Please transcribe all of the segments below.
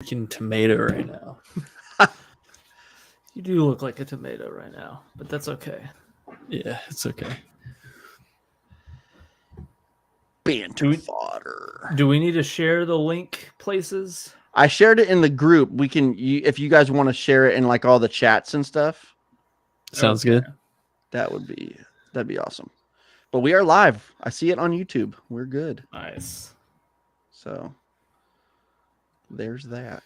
freaking tomato right now. You do look like a tomato right now, but that's okay. Yeah, it's okay. Banter fodder. Do we need to share the link places? I shared it in the group. We can, if you guys want to share it in like all the chats and stuff. Sounds good. That'd be awesome. But we are live. I see it on YouTube. We're good. Nice. So there's that.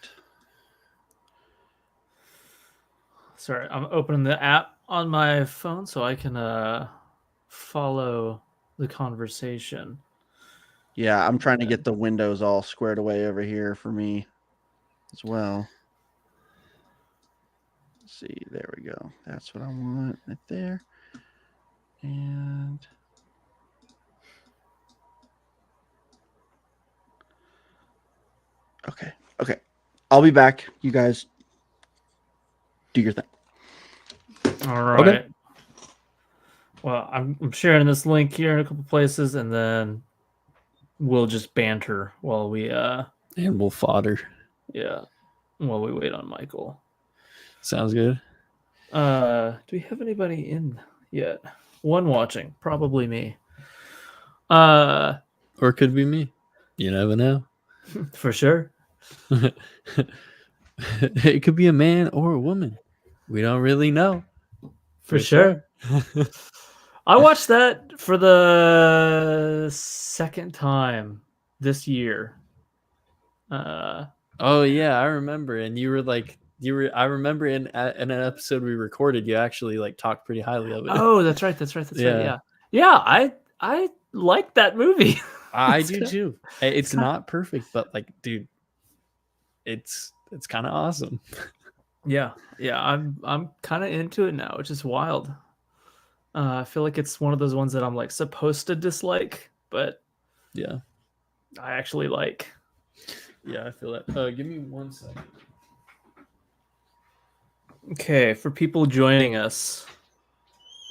Sorry, I'm opening the app on my phone so I can follow the conversation. Yeah, I'm trying to get the windows all squared away over here for me as well. Let's see. There we go. That's what I want right there. And okay. I'll be back. You guys do your thing. All right. Okay. Well, I'm sharing this link here in a couple places, and then we'll just banter while we and we'll fodder. Yeah, while we wait on Michael. Sounds good. Do we have anybody in yet? One watching, probably me. Or it could be me. You never know. For sure. It could be a man or a woman. We don't really know. For sure. I watched that for the second time this year. Oh yeah, I remember. And you were like, I remember in an episode we recorded, you actually like talked pretty highly of it. Oh, that's right. That's right. Yeah. I like that movie. I do too. It's not perfect, but like, dude, it's kind of awesome. Yeah. I'm kind of into it now, which is wild. I feel like it's one of those ones that I'm like supposed to dislike, but yeah, I actually like. Yeah, I feel that. Give me 1 second. Okay, for people joining us,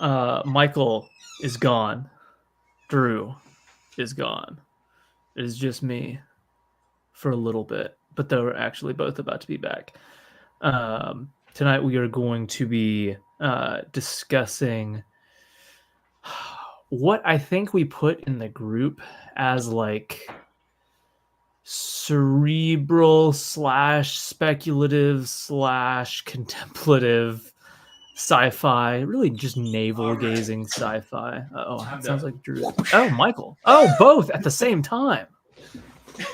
Michael is gone. Drew is gone. It is just me for a little bit, but they're actually both about to be back. Tonight we are going to be discussing what I think we put in the group as like cerebral / speculative / contemplative sci-fi, really just navel gazing sci-fi. It sounds like Drew. Oh, Michael. Oh, both at the same time.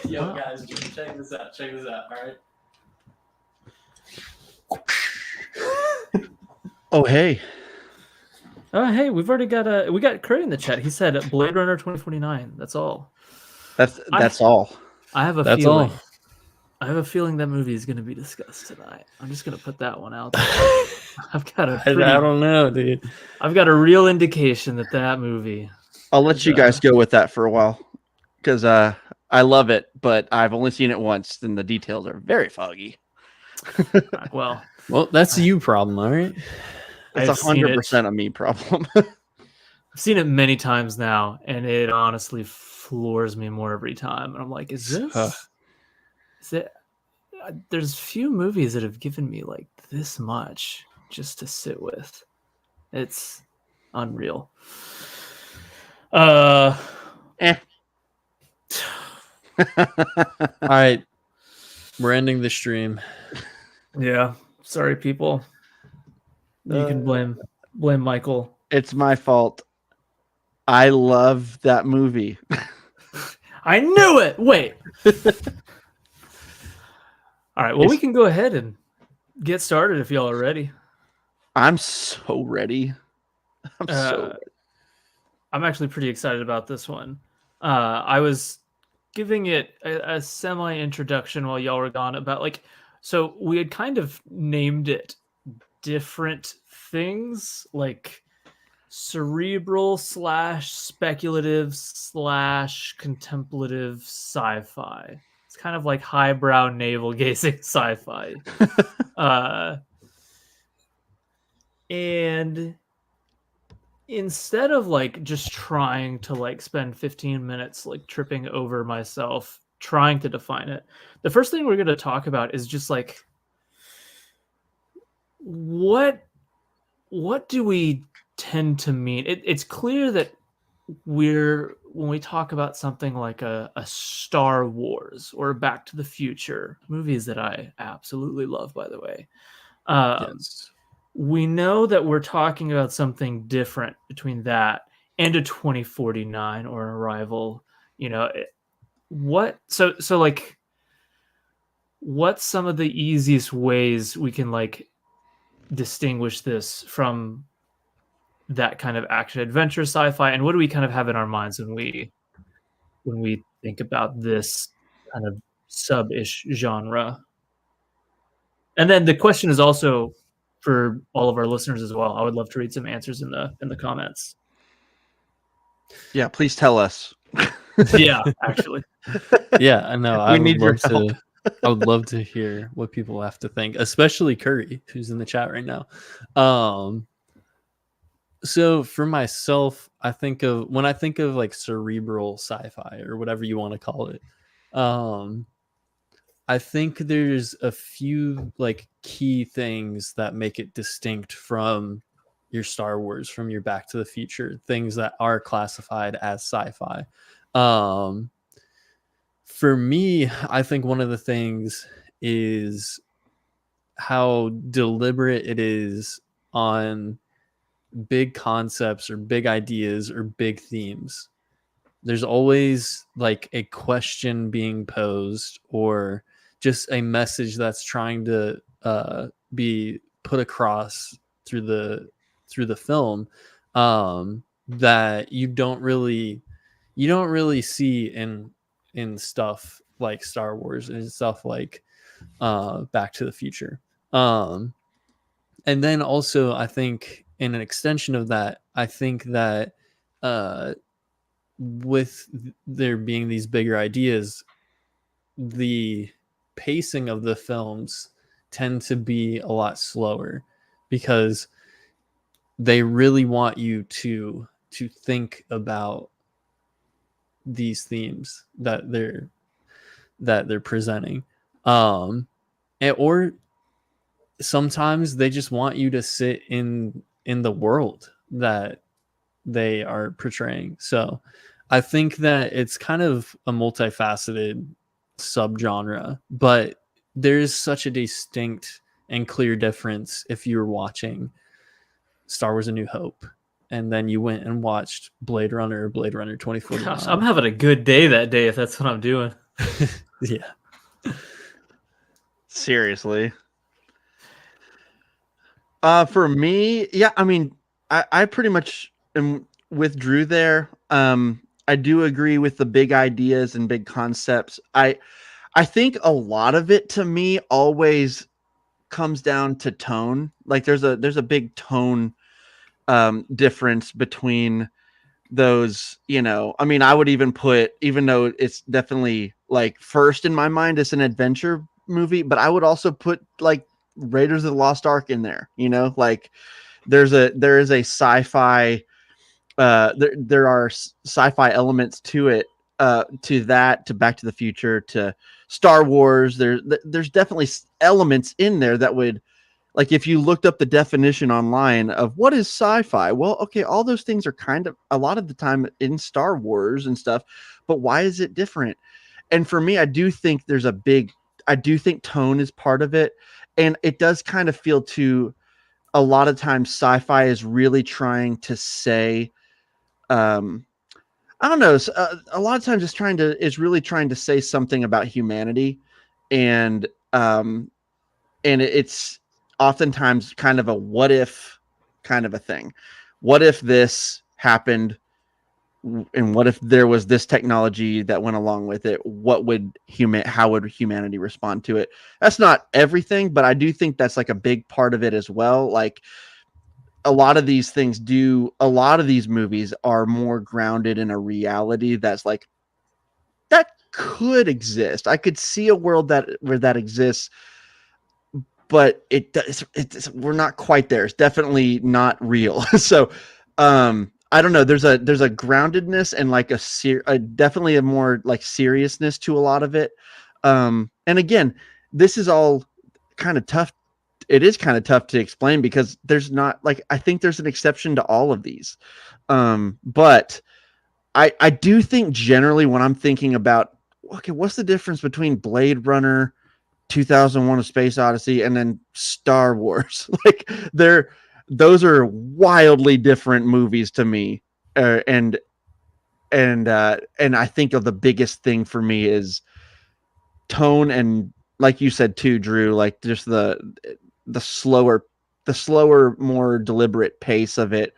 Yo, guys, check this out. All right. Oh, hey. Oh, hey, we got Curry in the chat. He said Blade Runner 2049. That's all. That's all. I have a feeling. I have a feeling that movie is going to be discussed tonight. I'm just going to put that one out there. I've got I don't know, dude. I've got a real indication that movie. I'll let you guys go with that for a while because I love it, but I've only seen it once, and the details are very foggy. Well, that's a you problem, all right? It's 100% a me problem. I've seen it many times now, and it honestly floors me more every time. And I'm like, is it? There's few movies that have given me like this much just to sit with. It's unreal. All right, we're ending the stream. Yeah, sorry, people. You can blame Michael. It's my fault. I love that movie. I knew it. Wait. All right. Well, we can go ahead and get started if y'all are ready. I'm so ready. I'm actually pretty excited about this one. I was giving it a semi-introduction while y'all were gone about so we had kind of named it different things, like cerebral / speculative / contemplative sci-fi. It's kind of like highbrow navel gazing sci-fi. And instead of just trying to spend 15 minutes tripping over myself trying to define it. The first thing we're going to talk about is just like what do we tend to mean? It's clear that when we talk about something like a Star Wars or Back to the Future, movies that I absolutely love, by the way. Yes. We know that we're talking about something different between that and a 2049 or an Arrival. You know, so like, what's some of the easiest ways we can like distinguish this from that kind of action adventure sci-fi, and what do we kind of have in our minds when we think about this kind of sub-ish genre? And then the question is also for all of our listeners as well. I would love to read some answers in the comments. Yeah, please tell us. Yeah, actually. Yeah, I know. We need your help. I would love to hear what people have to think, especially Curry, who's in the chat right now. So for myself, when I think of like cerebral sci-fi or whatever you want to call it, I think there's a few like key things that make it distinct from your Star Wars, from your Back to the Future, things that are classified as sci-fi. For me, I think one of the things is how deliberate it is on big concepts or big ideas or big themes. There's always like a question being posed or just a message that's trying to be put across through the film, that you don't really see in stuff like Star Wars and stuff like Back to the Future. And then also, I think in an extension of that, I think that with there being these bigger ideas, the pacing of the films tend to be a lot slower because they really want you to think about these themes that they're presenting, or sometimes they just want you to sit in the world that they are portraying. So I think that it's kind of a multifaceted subgenre, but there's such a distinct and clear difference if you were watching Star Wars: A New Hope and then you went and watched Blade Runner 2049. Gosh, I'm having a good day that day if that's what I'm doing. Yeah. Seriously. For me, yeah, I mean, I pretty much am with Drew there. I do agree with the big ideas and big concepts. I think a lot of it to me always comes down to tone. Like there's a big tone difference between those, you know. I mean, I would even put, even though it's definitely like first in my mind, it's an adventure movie, but I would also put like Raiders of the Lost Ark in there, you know, like there is a sci-fi, there are sci-fi elements to it, to that, to Back to the Future, to Star Wars. There's definitely elements in there that would, like, if you looked up the definition online of what is sci-fi, well, okay, all those things are kind of a lot of the time in Star Wars and stuff, but why is it different? And for me, I do think tone is part of it. And it does kind of feel to a lot of times sci-fi is really trying to say, I don't know. A lot of times it's really trying to say something about humanity. And it's oftentimes kind of a what if kind of a thing. What if this happened? And what if there was this technology that went along with it? How would humanity respond to it? That's not everything, but I do think that's like a big part of it as well. Like a lot of these movies are more grounded in a reality that's like, that could exist. I could see a world where that exists, but we're not quite there. It's definitely not real. So, I don't know. There's a groundedness and like a definitely a more like seriousness to a lot of it. And again, this is all kind of tough. It is kind of tough to explain because there's not like I think there's an exception to all of these. But I do think generally when I'm thinking about okay, what's the difference between Blade Runner, 2001: A Space Odyssey, and then Star Wars? Like those are wildly different movies to me, and I think of the biggest thing for me is tone and like you said too, Drew, like just the slower, more deliberate pace of it.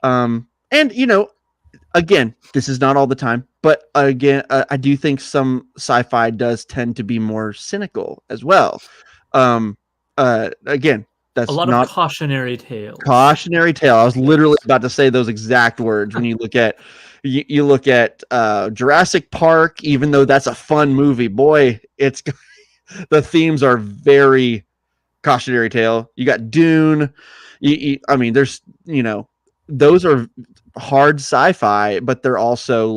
And again, this is not all the time, but again, I do think some sci-fi does tend to be more cynical as well. Again, A that's lot of not cautionary tales. cautionary tale. I was literally about to say those exact words when you look at you look at Jurassic Park, even though that's a fun movie, boy, it's the themes are very cautionary tale. You got Dune. I mean, there's those are hard sci-fi, but they're also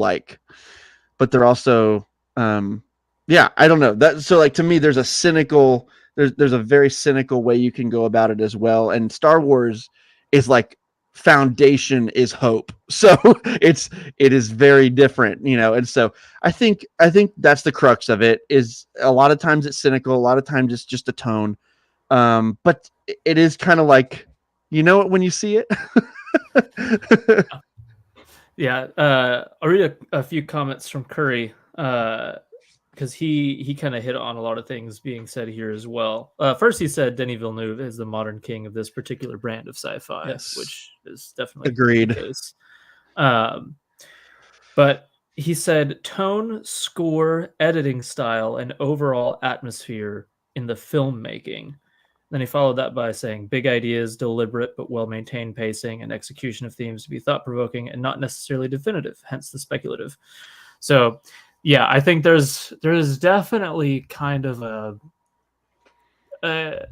yeah, I don't know that. So like to me, there's a cynical there's a very cynical way you can go about it as well. And Star Wars is like foundation is hope. So it is very different, and so I think that's the crux of it. Is a lot of times it's cynical, a lot of times it's just a tone. But it is kind of like it when you see it. Yeah, I'll read a few comments from Curry because he kind of hit on a lot of things being said here as well. First, he said Denis Villeneuve is the modern king of this particular brand of sci-fi, Yes. which is definitely Agreed. the case. But he said tone, score, editing style, and overall atmosphere in the filmmaking. Then he followed that by saying big ideas, deliberate but well-maintained pacing, and execution of themes to be thought-provoking and not necessarily definitive, hence the speculative. So, yeah, I think there's definitely kind of a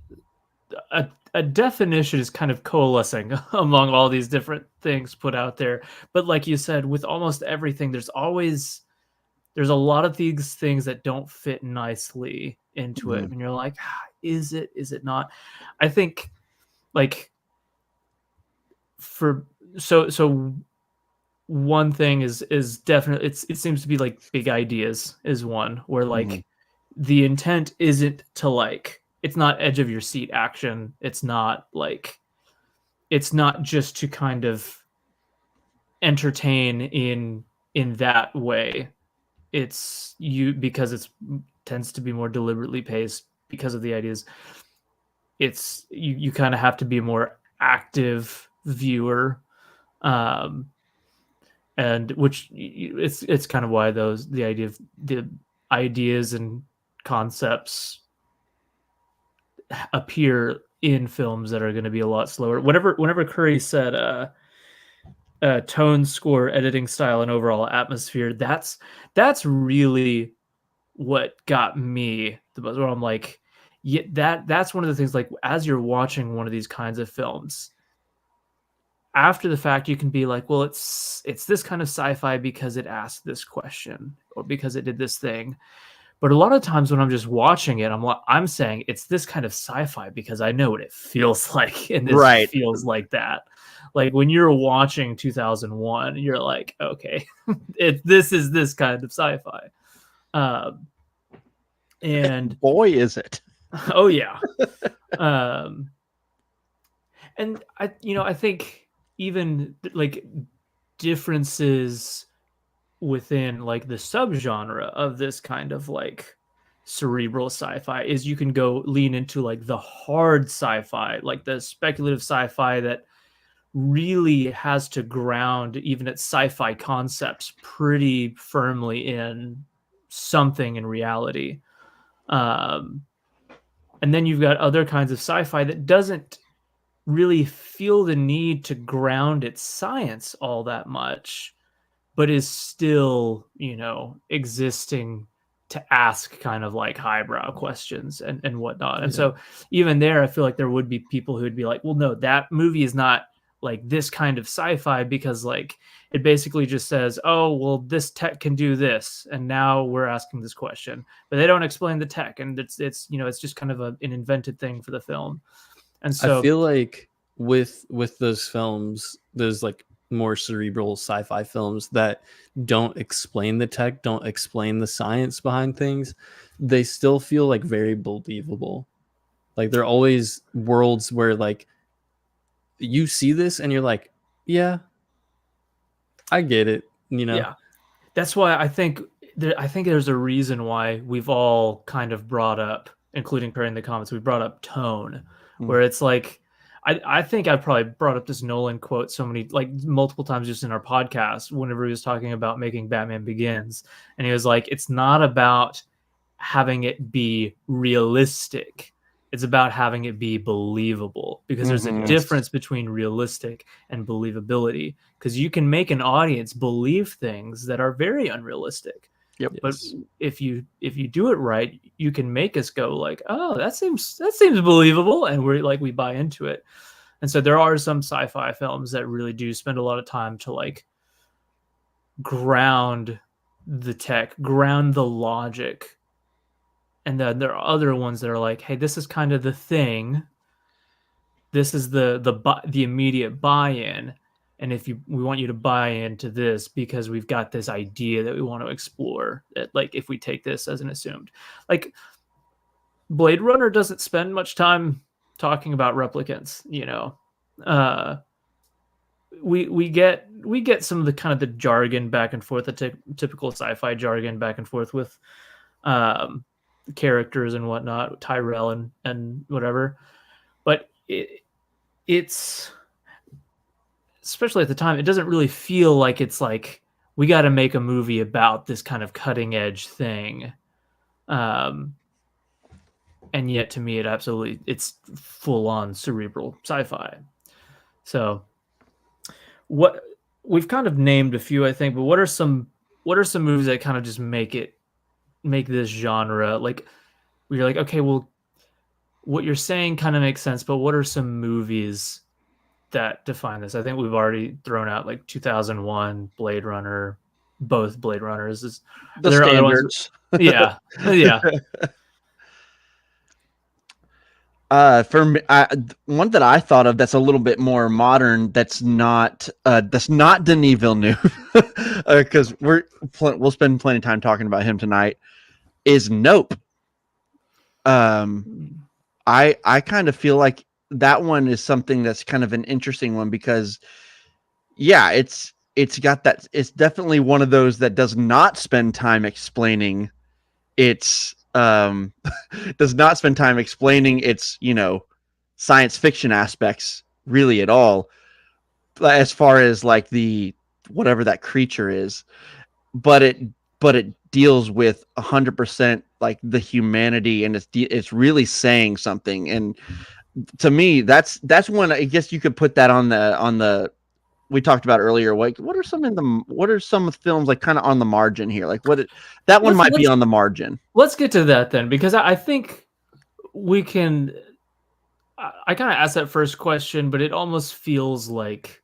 definition is kind of coalescing among all these different things put out there. But like you said, with almost everything, there's a lot of these things that don't fit nicely into it. And you're like, is it not? I think like so one thing is definitely it seems to be like big ideas is one where like the intent isn't to like it's not edge of your seat action. It's not just to kind of entertain in that way. It's because it tends to be more deliberately paced because of the ideas. It's you kind of have to be a more active viewer, and which it's kind of why the ideas and concepts appear in films that are going to be a lot slower. Whenever Curry said tone, score, editing style, and overall atmosphere, that's really what got me the most. Where I'm like, yeah, that's one of the things. Like as you're watching one of these kinds of films, after the fact, you can be like, well, it's this kind of sci-fi because it asked this question or because it did this thing. But a lot of times when I'm just watching it, I'm saying it's this kind of sci-fi because I know what it feels like, and this feels like that. Like when you're watching 2001, you're like, okay, this is this kind of sci-fi. And boy, is it! Oh yeah. And I think even like differences within like the subgenre of this kind of like cerebral sci-fi is you can go lean into like the hard sci-fi, like the speculative sci-fi that really has to ground even its sci-fi concepts pretty firmly in something in reality. And then you've got other kinds of sci-fi that doesn't really feel the need to ground its science all that much, but is still, existing to ask kind of like highbrow questions and whatnot. And so even there, I feel like there would be people who'd be like, well, no, that movie is not like this kind of sci-fi, because like it basically just says, oh well, this tech can do this, and now we're asking this question, but they don't explain the tech, and it's it's just kind of an invented thing for the film. And I so feel like with those films, those like more cerebral sci-fi films that don't explain the tech, don't explain the science behind things, they still feel like very believable. Like they're always worlds where like you see this and you're like, yeah, I get it, you know. yeah, that's why I think there's a reason why we've all kind of brought up, including Perry in the comments, we brought up tone, where it's like, I think I probably brought up this Nolan quote so many, like multiple times just in our podcast, whenever he was talking about making Batman Begins. And he was like, it's not about having it be realistic. It's about having it be believable, because there's a difference between realistic and believability, because you can make an audience believe things that are very unrealistic. Yep. But if you do it right, you can make us go like, oh, that seems believable, and we buy into it. And so there are some sci-fi films that really do spend a lot of time to like ground the tech, ground the logic. And then there are other ones that are like, hey, this is kind of the thing. This is the immediate buy-in. And we want you to buy into this because we've got this idea that we want to explore. That, like, if we take this as an assumed, like Blade Runner doesn't spend much time talking about replicants, you know. We get some of the kind of the jargon back and forth, the typical sci-fi jargon back and forth with characters and whatnot, Tyrell and whatever. But it's, especially at the time, it doesn't really feel like it's like we got to make a movie about this kind of cutting edge thing. And yet to me, it's full on cerebral sci-fi. So what we've kind of named a few, I think, but what are some movies that kind of just make this genre, like, where you're like, okay, well, what you're saying kind of makes sense, but what are some movies that define this? I think we've already thrown out like 2001, Blade Runner, both Blade Runners. The standards. Yeah. Yeah. For me, one that I thought of that's a little bit more modern, that's not Denis Villeneuve, because we'll spend plenty of time talking about him tonight, is Nope. I kind of feel like that one is something that's kind of an interesting one, because yeah, it's got that, it's definitely one of those that does not spend time explaining its does not spend time explaining its, you know, science fiction aspects really at all, as far as like the whatever that creature is, but it deals with 100% like the humanity, and it's really saying something. And to me, that's one, I guess you could put that on the we talked about earlier. Like, what are some films like kind of on the margin here? Like, that one might be on the margin. Let's get to that then, because I think we can. I kind of asked that first question, but it almost feels like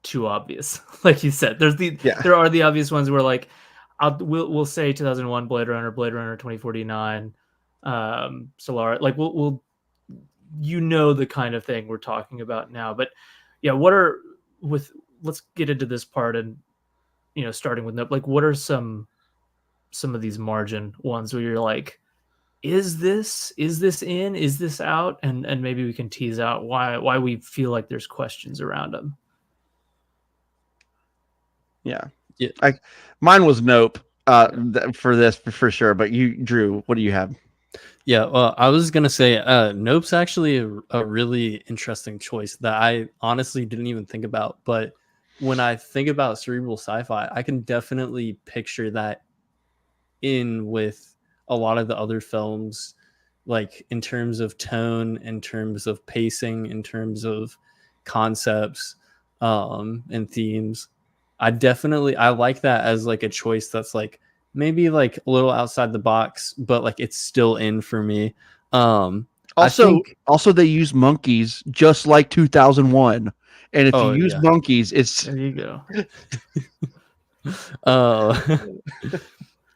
too obvious. Like you said, there are the obvious ones where like we'll say 2001 Blade Runner 2049, Solar. Like we'll the kind of thing we're talking about now. But yeah, let's get into this part, and starting with Nope. Like, what are some of these margin ones where you're like, is this in, is this out, and maybe we can tease out why we feel like there's questions around them. Yeah. Mine was Nope for this for sure. But you, Drew, what do you have? Yeah, well, I was gonna say Nope's actually a really interesting choice that I honestly didn't even think about. But when I think about cerebral sci-fi, I can definitely picture that in with a lot of the other films, like in terms of tone, in terms of pacing, in terms of concepts, and themes. I like that as like a choice that's like maybe like a little outside the box, but like it's still in for me. Also they use monkeys just like 2001. And if you Oh, use yeah. monkeys, it's There you go.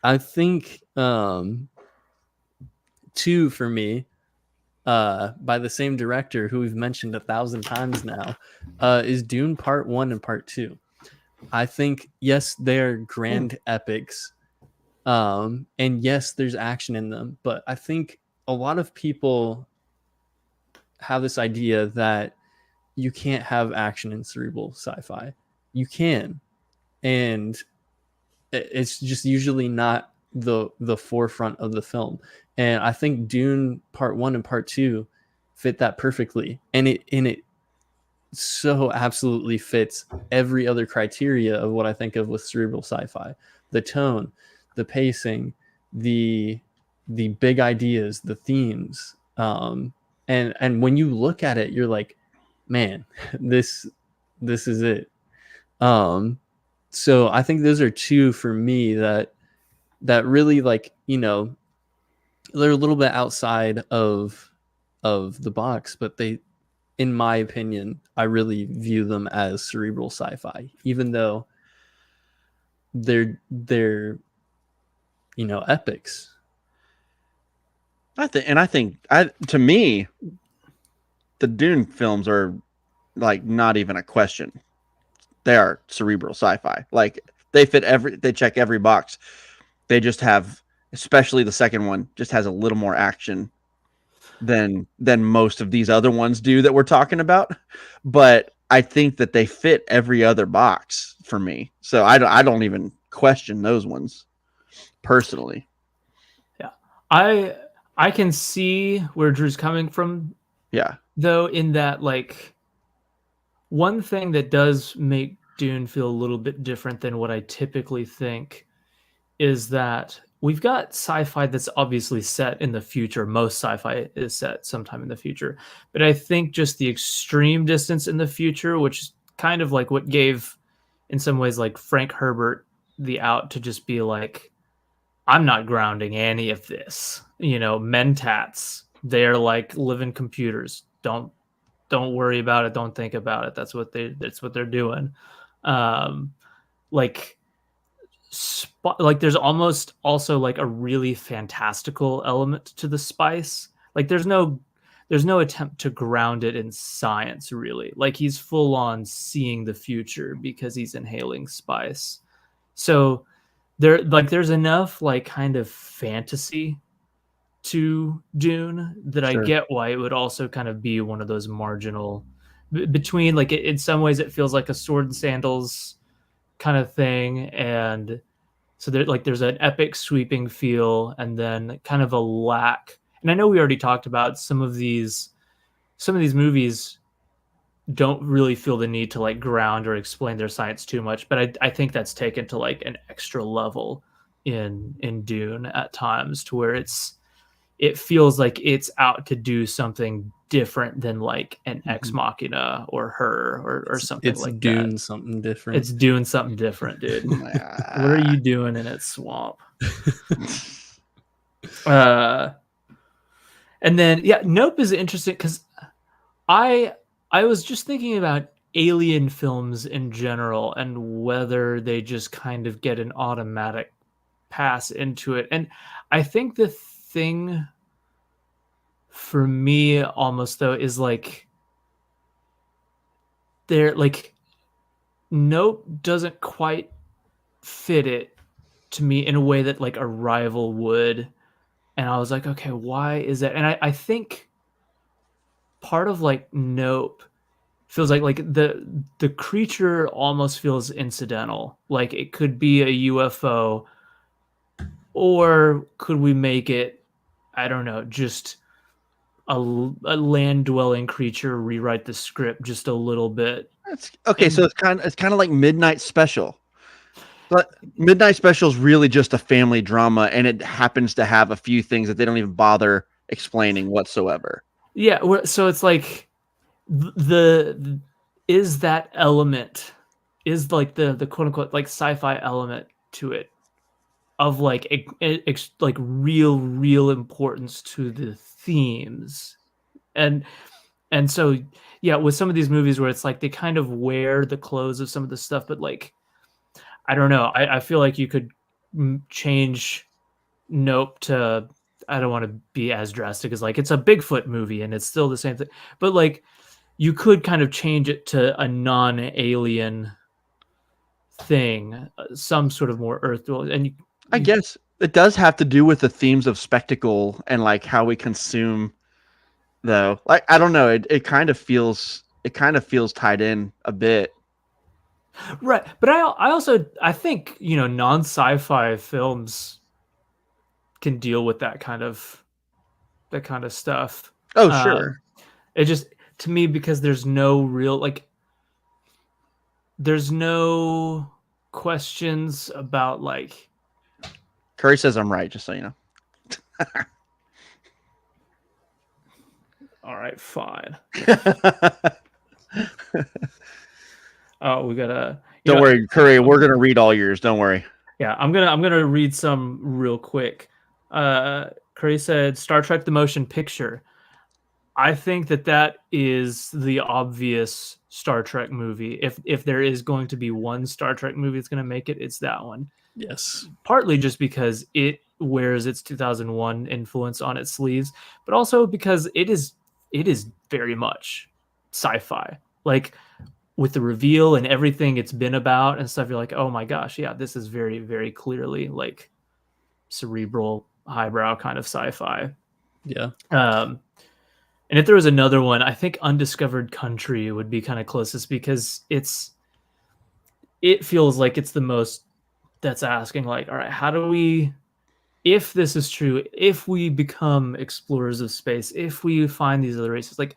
I think 2 for me, by the same director who we've mentioned 1,000 times now, is Dune Part 1 and Part 2. I think, yes, they're grand epics, and yes, there's action in them, but I think a lot of people have this idea that you can't have action in cerebral sci-fi. You can, and it's just usually not the forefront of the film. And I think Dune Part 1 and Part 2 fit that perfectly, and it so absolutely fits every other criteria of what I think of with cerebral sci-fi: the tone, the pacing, the big ideas, the themes, and when you look at it, you're like, man, this is it. So I think those are 2 for me that really, like, they're a little bit outside of the box, but they, in my opinion, I really view them as cerebral sci-fi, even though they're epics. I think to me, the Dune films are like not even a question. They are cerebral sci-fi. Like they check every box. They just have, especially the second one, just has a little more action than most of these other ones do that we're talking about. But I think that they fit every other box for me. So I don't even question those ones personally. Yeah. I can see where Drew's coming from, Yeah. though, in that, like, one thing that does make Dune feel a little bit different than what I typically think is that we've got sci-fi that's obviously set in the future. Most sci-fi is set sometime in the future. But I think just the extreme distance in the future, which is kind of like what gave, in some ways, like Frank Herbert the out to just be like, I'm not grounding any of this. Mentats, they're like living computers. Don't worry about it. Don't think about it. That's what they're doing. Um, like there's almost also like a really fantastical element to the spice. Like there's no attempt to ground it in science, really. Like he's full on seeing the future because he's inhaling spice. So there's enough like kind of fantasy to Dune that I get why it would also kind of be one of those marginal between, like, in some ways it feels like a sword and sandals kind of thing, and so there's an epic sweeping feel and then kind of a lack. And I know we already talked about some of these movies don't really feel the need to like ground or explain their science too much, but I think that's taken to like an extra level in Dune at times, to where it feels like it's out to do something different than like an Ex Machina or Her or something It's like Dune that. something different. It's doing something different, dude. What are you doing in its swamp? And then Nope is interesting because I was just thinking about alien films in general and whether they just kind of get an automatic pass into it. And I think the thing for me almost though is like they're like Nope doesn't quite fit it to me in a way that like Arrival would. And I was like, okay, why is that? And I think part of like Nope feels like the creature almost feels incidental. Like it could be a UFO, or could we make it, I don't know, just a land dwelling creature, rewrite the script just a little bit. Okay, so it's kind of like Midnight Special. But Midnight Special is really just a family drama, and it happens to have a few things that they don't even bother explaining whatsoever. Yeah, so it's like is that element, is like the quote unquote like sci-fi element to it of like like real importance to the themes. And And so, yeah, with some of these movies where it's like they kind of wear the clothes of some of the stuff, but like, I don't know. I feel like you could change Nope to, I don't want to be as drastic as like it's a Bigfoot movie and it's still the same thing, but like you could kind of change it to a non-alien thing, some sort of more earth, and I guess it does have to do with the themes of spectacle and like how we consume, though. Like I don't know, it kind of feels tied in a bit. right. But I also I think non-sci-fi films can deal with that kind of stuff. Oh, sure. It just, to me, because there's no real like there's no questions about like. Curry says I'm right, just so you know. All right, fine. Oh, we gotta. Don't worry, Curry. We're gonna read all yours. Don't worry. Yeah, I'm gonna read some real quick. Curry said Star Trek: The Motion Picture. I think that is the obvious Star Trek movie. If there is going to be one Star Trek movie that's going to make it, it's that one. Yes. Partly just because it wears its 2001 influence on its sleeves, but also because it is very much sci-fi. Like with the reveal and everything it's been about and stuff, you're like, oh my gosh, yeah, this is very, very clearly like cerebral, highbrow kind of sci-fi. Yeah. And if there was another one, I think Undiscovered Country would be kind of closest because it feels like it's the most that's asking like, all right, how do we, if this is true, if we become explorers of space, if we find these other races, like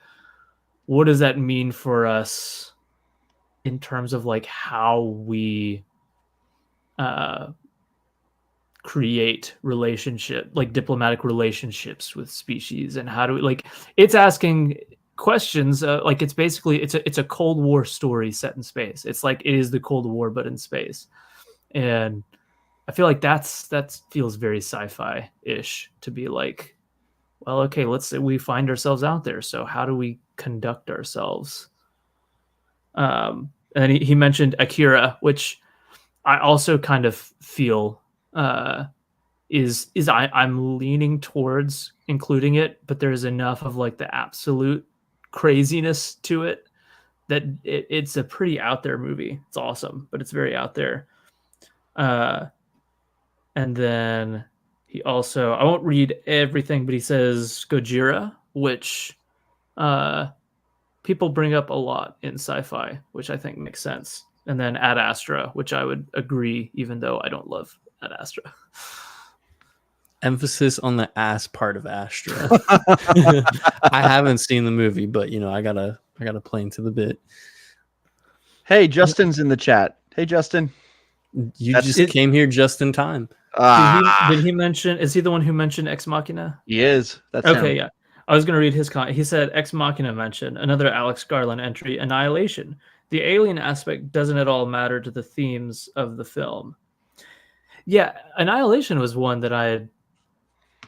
what does that mean for us in terms of like how we create relationship, like diplomatic relationships with species, and how do we, like, it's asking questions like it's basically it's a Cold War story set in space. It's like it is the Cold War but in space, and I feel like that feels very sci-fi-ish to be like, well, okay, let's say we find ourselves out there, so how do we conduct ourselves? And he mentioned Akira, which I also kind of feel I'm leaning towards including it, but there's enough of like the absolute craziness to it that it's a pretty out there movie. It's awesome, but it's very out there. And then he also, I won't read everything, but he says Gojira, which people bring up a lot in sci-fi, which I think makes sense. And then Ad Astra, which I would agree, even though I don't love Ad Astra. Emphasis on the ass part of Astra. I haven't seen the movie, but I gotta play into the bit. Hey, Justin's in the chat. Hey, Justin. You came here just in time. Did he mention? Is he the one who mentioned Ex Machina? He is. That's okay. Him. Yeah, I was gonna read his comment. He said Ex Machina mentioned another Alex Garland entry, Annihilation. The alien aspect doesn't at all matter to the themes of the film. Yeah, Annihilation was one that I had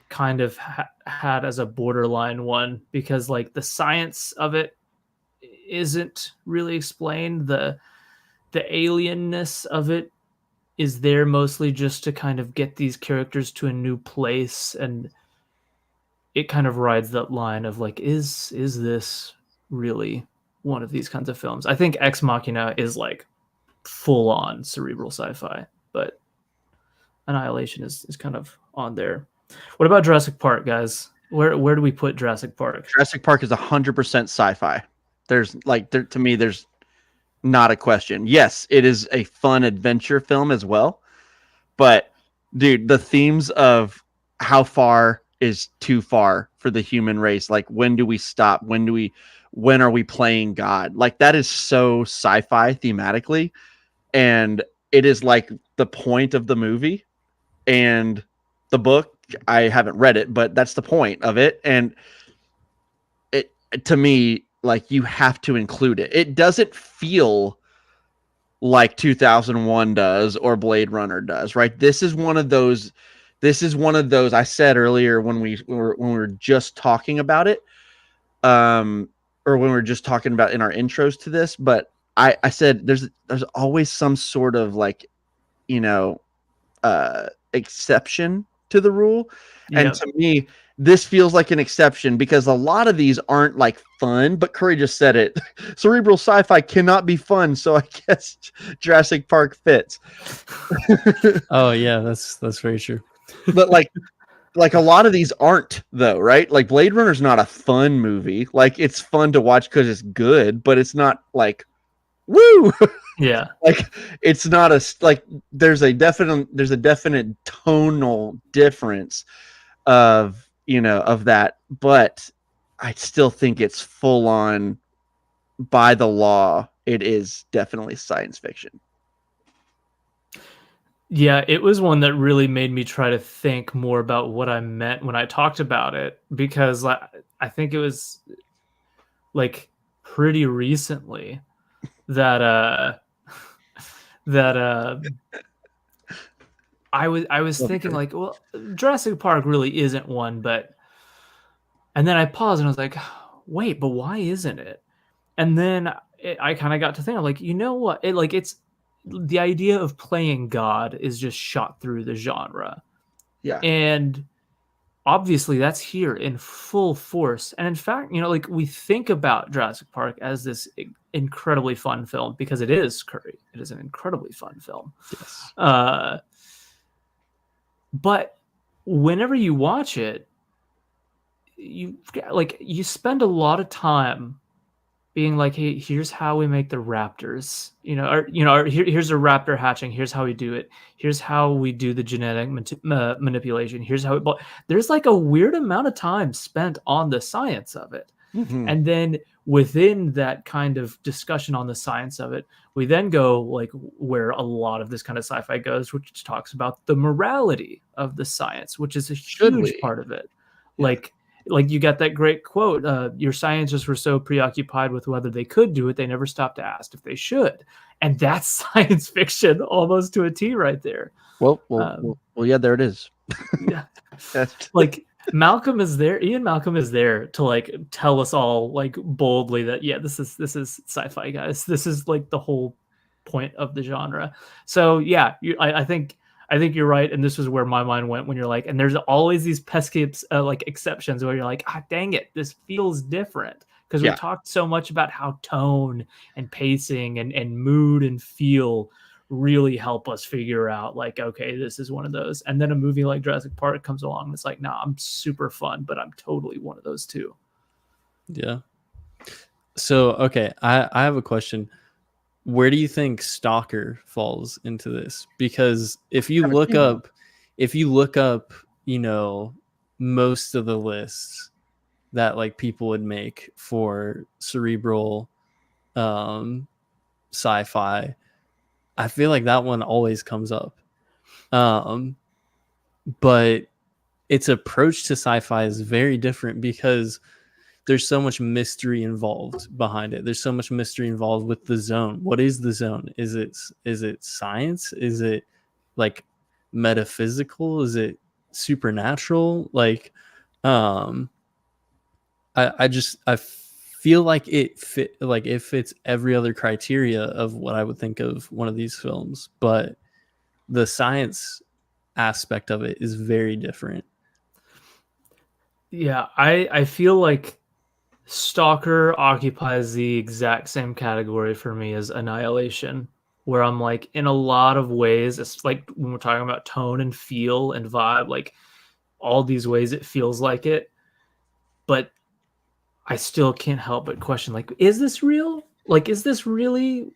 kind of had as a borderline one because like the science of it isn't really explained. The alienness of it is there mostly just to kind of get these characters to a new place, and it kind of rides that line of like, is this really one of these kinds of films? I think Ex Machina is like full on cerebral sci-fi, but Annihilation is kind of on there. What about Jurassic Park, guys? Where do we put Jurassic Park? Jurassic Park is 100% sci-fi. There's to me, there's not a question. Yes, it is a fun adventure film as well. But dude, the themes of how far is too far for the human race? Like, when do we stop? When are we playing God? Like, that is so sci-fi thematically. And it is like the point of the movie and the book. I haven't read it, but that's the point of it. And it, to me, like, you have to include it. It doesn't feel like 2001 does or Blade Runner does, right? This is one of those I said earlier when we were just talking about it. or when we were just talking about in our intros to this, but I said there's always some sort of like, exception to the rule. And Yeah. to me, this feels like an exception because a lot of these aren't like fun, but Curry just said it. Cerebral sci-fi cannot be fun, so I guess Jurassic Park fits. Oh yeah, that's very true. But like a lot of these aren't though, right? Like Blade Runner's not a fun movie. Like it's fun to watch because it's good, but it's not like woo. Yeah. Like it's not like there's a definite tonal difference of of that, but I still think it's full on by the law. It is definitely science fiction. Yeah, it was one that really made me try to think more about what I meant when I talked about it, because I think it was like pretty recently that that I was thinking like, well, Jurassic Park really isn't one, and then I paused and I was like, wait, but why isn't it? And then I kind of got to think, I'm like, you know what? It's the idea of playing God is just shot through the genre. Yeah. And obviously that's here in full force. And in fact, like we think about Jurassic Park as this incredibly fun film because it is, Curry. It is an incredibly fun film. Yes. But whenever you watch it, you spend a lot of time being like, hey, here's how we make the raptors, or here's a raptor hatching. Here's how we do it. Here's how we do the genetic manipulation. Here's how there's like a weird amount of time spent on the science of it. Mm-hmm. And then within that kind of discussion on the science of it, we then go like where a lot of this kind of sci-fi goes, which talks about the morality of the science, which is a huge part of it. Yeah. Like you got that great quote, your scientists were so preoccupied with whether they could do it, they never stopped to ask if they should. And that's science fiction almost to a T right there. Well, yeah, there it is. Yeah. Like Malcolm is there. Ian Malcolm is there to like tell us all like boldly that, yeah, this is sci-fi, guys. This is like the whole point of the genre. So yeah, I think you're right, and this is where my mind went when you're like, and there's always these pesky like exceptions where you're like, dang it, this feels different because we talked so much about how tone and pacing and mood and feel really help us figure out like, okay, this is one of those. And then a movie like Jurassic Park comes along and it's like, nah, I'm super fun, but I'm totally one of those too. Yeah. So okay, I have a question. Where do you think Stalker falls into this? Because if you look up, most of the lists that like people would make for cerebral sci-fi, I feel like that one always comes up. But its approach to sci-fi is very different because there's so much mystery involved behind it. There's so much mystery involved with the zone. What is the zone? Is it science? Is it like metaphysical? Is it supernatural? Like, I feel like it fits every other criteria of what I would think of one of these films, but the science aspect of it is very different. Yeah, I feel like Stalker occupies the exact same category for me as Annihilation, where I'm like, in a lot of ways, it's like when we're talking about tone and feel and vibe, like all these ways it feels like it, but I still can't help but question, like, is this real? Like, is this really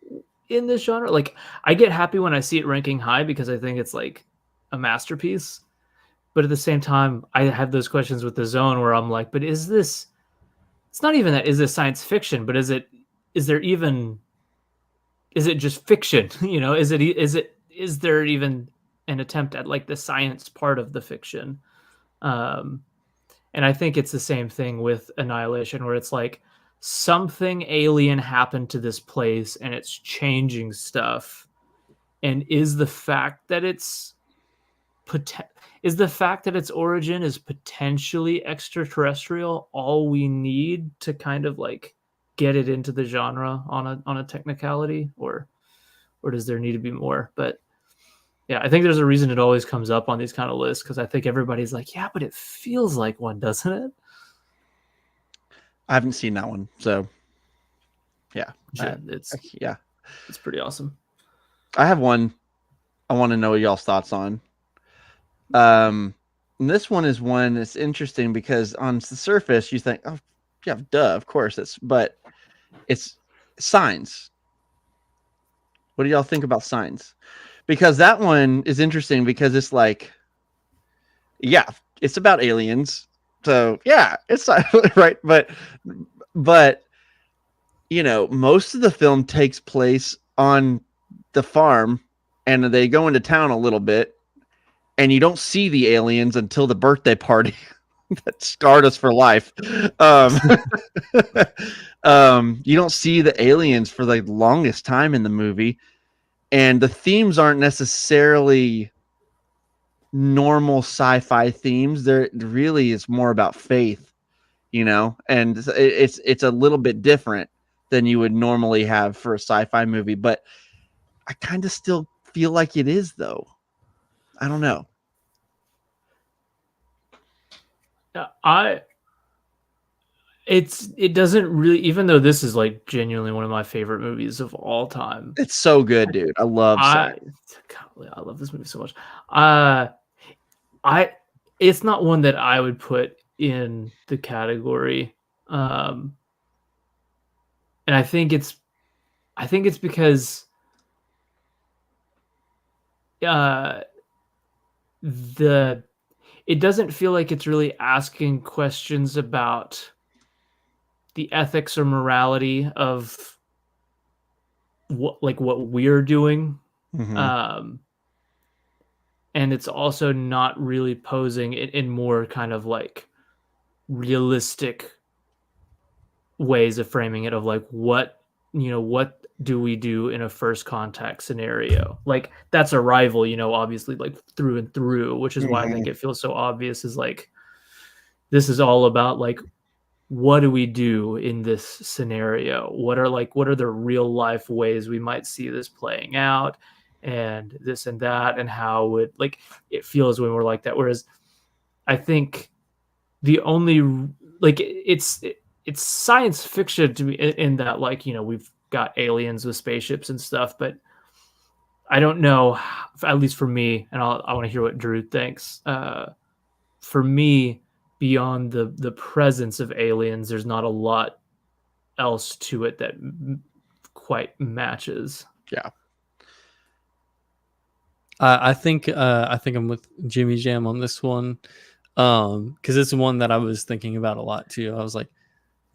in this genre? Like, I get happy when I see it ranking high because I think it's like a masterpiece. But at the same time, I have those questions with the zone where I'm like, but is this, it's not even that, is this science fiction, but is it just fiction? Is there even an attempt at like the science part of the fiction? And I think it's the same thing with Annihilation, where it's like something alien happened to this place and it's changing stuff. And is the fact that its origin is potentially extraterrestrial all we need to kind of like get it into the genre on a technicality, or does there need to be more? But yeah, I think there's a reason it always comes up on these kind of lists, because I think everybody's like, yeah, but it feels like one, doesn't it? I haven't seen that one, so yeah, It's pretty awesome. I have one I want to know y'all's thoughts on. And this one is one that's interesting because on the surface you think, oh yeah, duh, of course but it's Signs. What do y'all think about Signs? Because that one is interesting because it's like, yeah, it's about aliens. So yeah, it's right. But you know, most of the film takes place on the farm and they go into town a little bit and you don't see the aliens until the birthday party that scarred us for life. You don't see the aliens for the longest time in the movie, and the themes aren't necessarily normal sci-fi themes. There really is more about faith, you know, and it's a little bit different than you would normally have for a sci-fi movie, but I kind of still feel like it is, though. I don't know. It doesn't really, even though this is like genuinely one of my favorite movies of all time. It's so good, dude. I love Signs. I love this movie so much. It's not one that I would put in the category. And I think it's because it doesn't feel like it's really asking questions about the ethics or morality of what we're doing. Mm-hmm. And it's also not really posing it in more kind of like realistic ways of framing it, of like, what do we do in a first contact scenario? Like, that's Arrival, obviously, like through and through, which is why I think it feels so obvious, is like, this is all about like, what do we do in this scenario? What are the real life ways we might see this playing out, and this and that, and how would like it feels when we're like that. Whereas I think the only like it's science fiction to me in that, like, we've got aliens with spaceships and stuff, but I don't know, at least for me, and I want to hear what Drew thinks. For me, beyond the presence of aliens, there's not a lot else to it that quite matches. Yeah. I think I'm with Jimmy Jam on this one, because it's one that I was thinking about a lot too. I was like,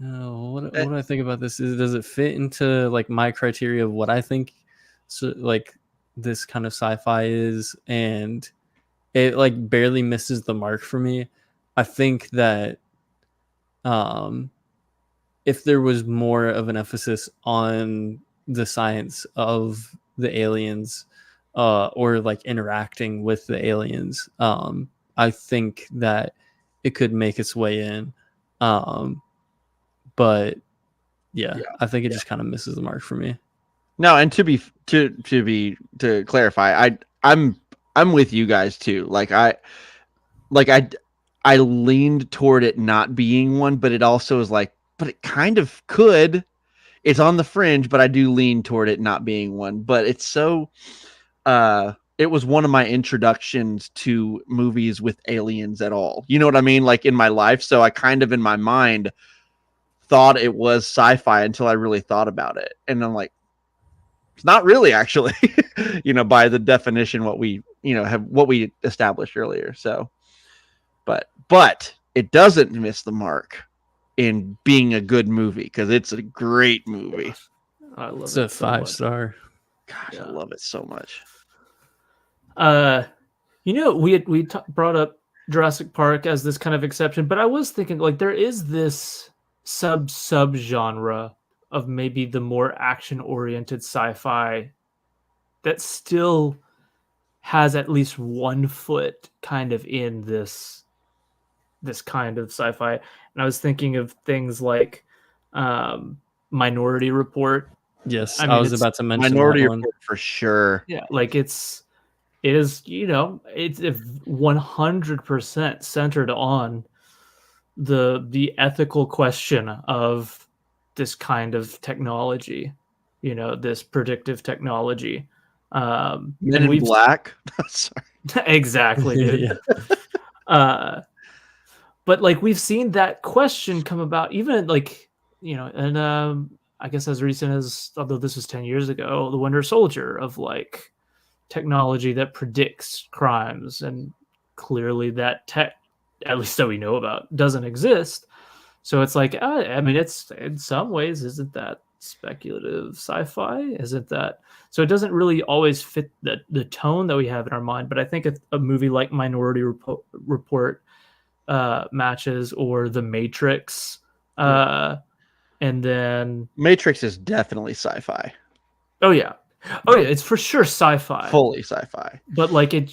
oh, what do I think about this? Does it fit into like my criteria of what I think, so like this kind of sci-fi is? And it like barely misses the mark for me. I think that if there was more of an emphasis on the science of the aliens, or like interacting with the aliens, I think that it could make its way in. But yeah, I think it just kind of misses the mark for me. No, and to clarify, I'm with you guys too. I leaned toward it not being one, but it also is like, but it kind of could. It's on the fringe, but I do lean toward it not being one. But it's so it was one of my introductions to movies with aliens at all. You know what I mean? Like, in my life. So I kind of in my mind thought it was sci-fi until I really thought about it. And I'm like, it's not really, actually, by the definition, what we established earlier. So, but it doesn't miss the mark in being a good movie, because it's a great movie. I love it's a 5-star. Gosh, yeah. I love it so much. We brought up Jurassic Park as this kind of exception, but I was thinking, like, there is this sub genre of maybe the more action-oriented sci-fi that still has at least one foot kind of in this kind of sci-fi. And I was thinking of things like Minority Report. Yes, I I mean, was it's about to mention Minority that one. Report for sure. yeah, like it is, you know, it's 100% centered on the ethical question of this kind of technology, you know, this predictive technology. Men And in we've Black. Sorry. exactly, dude. Yeah. Uh, but like we've seen that question come about, even like, you know, and I guess as recent as, although this was 10 years ago, the Winter Soldier, of like technology that predicts crimes, and clearly that tech, at least that we know about, doesn't exist. So it's like, I mean, it's in some ways, isn't that speculative sci-fi? Isn't that so? It doesn't really always fit the tone that we have in our mind. But I think a movie like Report matches, or The Matrix, and then Matrix is definitely sci-fi. oh yeah, it's for sure sci-fi, Fully sci-fi. but like A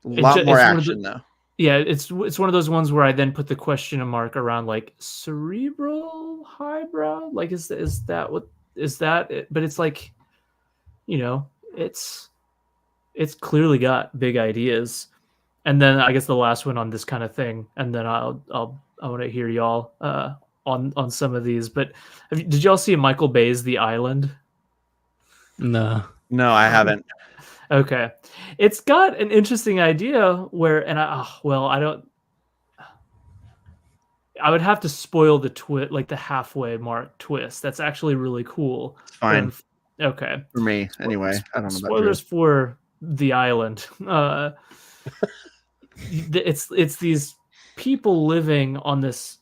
lot more it's one of the action though. yeah, it's one of those ones where I then put the question mark around like cerebral highbrow. Like, is that what is that? But it's like, you know, it's clearly got big ideas. And then I guess the last one on this kind of thing, and then I want to hear y'all on some of these. But did y'all see Michael Bay's The Island? No. No, I haven't. Okay, it's got an interesting idea where, and I don't. I would have to spoil the twist, like the halfway mark twist. That's actually really cool. It's fine Okay. for me anyway. I don't know about Drew. Spoilers for The Island. It's these people living on this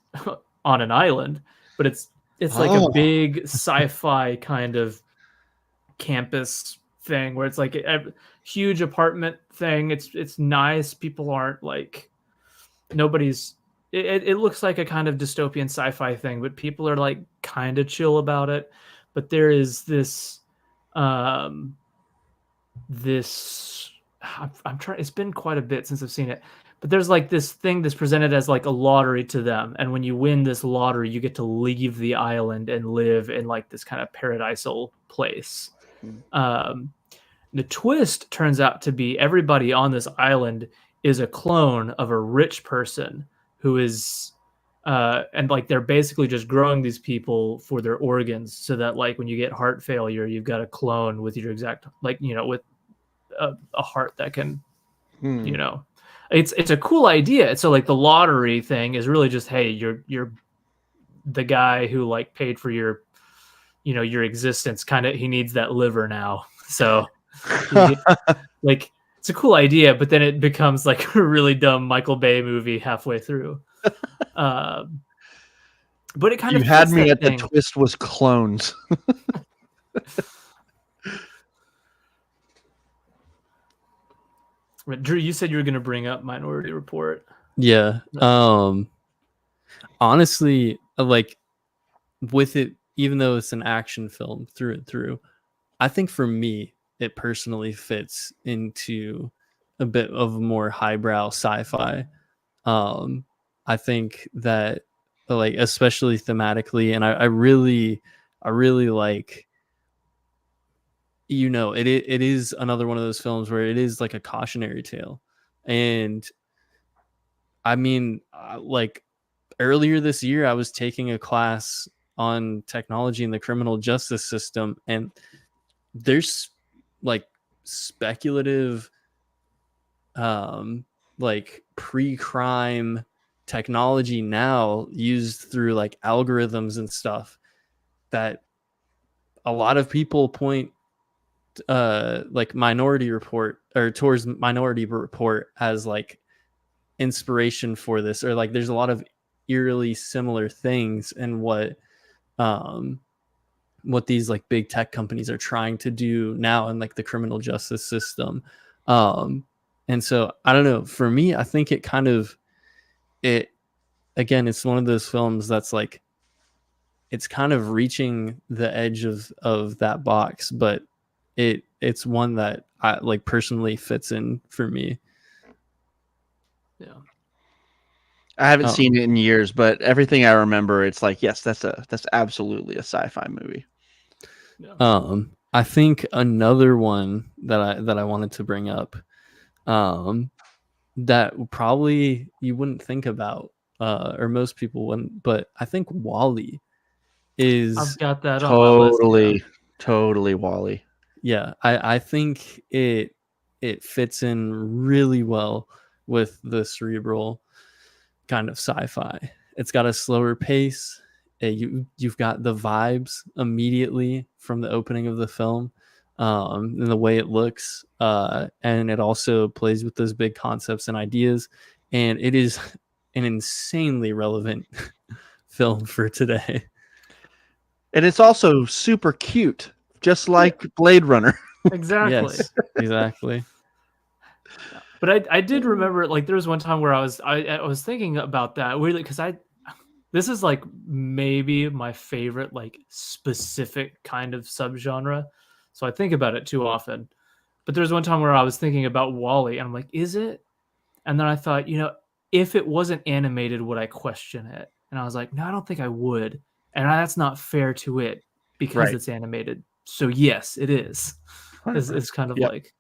on an island, but it's like a big sci-fi kind of campus thing where it's like a huge apartment thing. It's nice. People aren't like, nobody's, it looks like a kind of dystopian sci-fi thing, but people are like kind of chill about it. But there is this I'm trying, it's been quite a bit since I've seen it, but there's like this thing that's presented as like a lottery to them, and when you win this lottery you get to leave the island and live in like this kind of paradisal place. The twist turns out to be everybody on this island is a clone of a rich person who is and like they're basically just growing these people for their organs, so that like when you get heart failure you've got a clone with your exact, like, you know, with a heart that can, you know, it's a cool idea. So like the lottery thing is really just, hey, you're the guy who like paid for your, you know, your existence, kind of, he needs that liver now. So like it's a cool idea, but then it becomes like a really dumb Michael Bay movie halfway through. But it kind You of had me at thing. the twist was clones. Drew, you said you were going to bring up Minority Report. Yeah. Honestly, like with it, even though it's an action film through and through, I think for me, it personally fits into a bit of more highbrow sci-fi. I think that, like, especially thematically, and I really like, you know, it is another one of those films where it is like a cautionary tale. And I mean, like earlier this year, I was taking a class on technology in the criminal justice system, and there's like speculative, like pre-crime technology now used through like algorithms and stuff that a lot of people point like Minority Report, or towards Minority Report, as like inspiration for this, or like there's a lot of eerily similar things in what these like big tech companies are trying to do now in like the criminal justice system. And so I don't know, for me, I think it kind of, it, again, it's one of those films that's like, it's kind of reaching the edge of that box, but it's one that I like personally fits in for me. Yeah. I haven't seen it in years, but everything I remember, it's like, yes, that's absolutely a sci-fi movie. Yeah. I think another one that I wanted to bring up, that probably you wouldn't think about, or most people wouldn't, but I think WALL-E is I've got that on my list. Totally WALL-E. Yeah, I think it fits in really well with the cerebral kind of sci-fi. It's got a slower pace. You've got the vibes immediately from the opening of the film, and the way it looks, and it also plays with those big concepts and ideas, and it is an insanely relevant film for today. And it's also super cute, just like Blade Runner. Exactly. Yes, exactly. But I did remember, like, there was one time where I was thinking about that weirdly, because this is like maybe my favorite like specific kind of subgenre, so I think about it too often. But there's one time where I was thinking about WALL-E, and I'm like, is it? And then I thought, if it wasn't animated, would I question it? And I was like, no, I don't think I would. And that's not fair to it because Right. it's animated. So yes, it is. It's kind of Yep. like,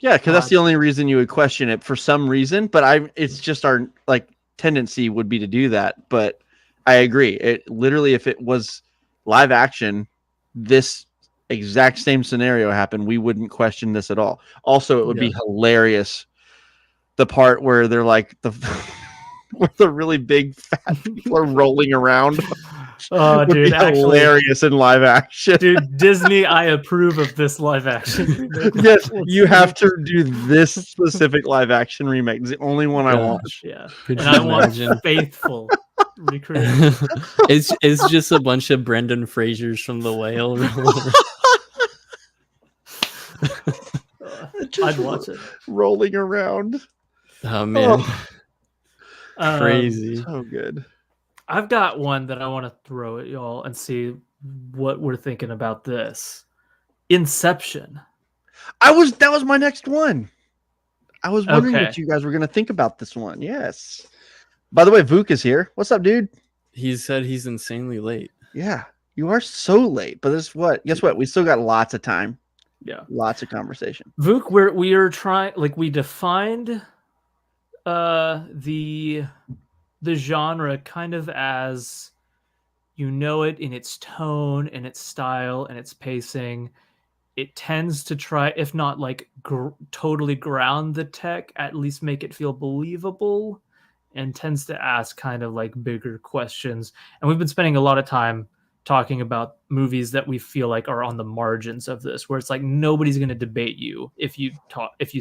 yeah, because that's the only reason you would question it for some reason. But it's just our like tendency would be to do that. But I agree. It literally, if it was live action, this exact same scenario happened, we wouldn't question this at all. Also, it would be hilarious. The part where they're like where the really big fat people are rolling around. Oh, dude, actually, hilarious in live action. Dude, Disney, I approve of this live action. Yes, you have to do this specific live action remake. It's the only one I want. Yeah, Could and you I imagine? want faithful recreation. It's just a bunch of Brendan Frasers from The Whale. I'd watch it. Rolling around. Oh man, crazy. So good. I've got one that I want to throw at y'all and see what we're thinking about this. Inception. That was my next one. I was wondering what you guys were going to think about this one. Yes. By the way, Vuk is here. What's up, dude? He said he's insanely late. Yeah, you are so late. But guess what? We still got lots of time. Yeah, lots of conversation. Vuk, we are trying, like, we defined the genre kind of as, it in its tone and its style and its pacing. It tends to try, if not like totally ground the tech, at least make it feel believable, and tends to ask kind of like bigger questions. And we've been spending a lot of time talking about movies that we feel like are on the margins of this, where it's like nobody's going to debate you if you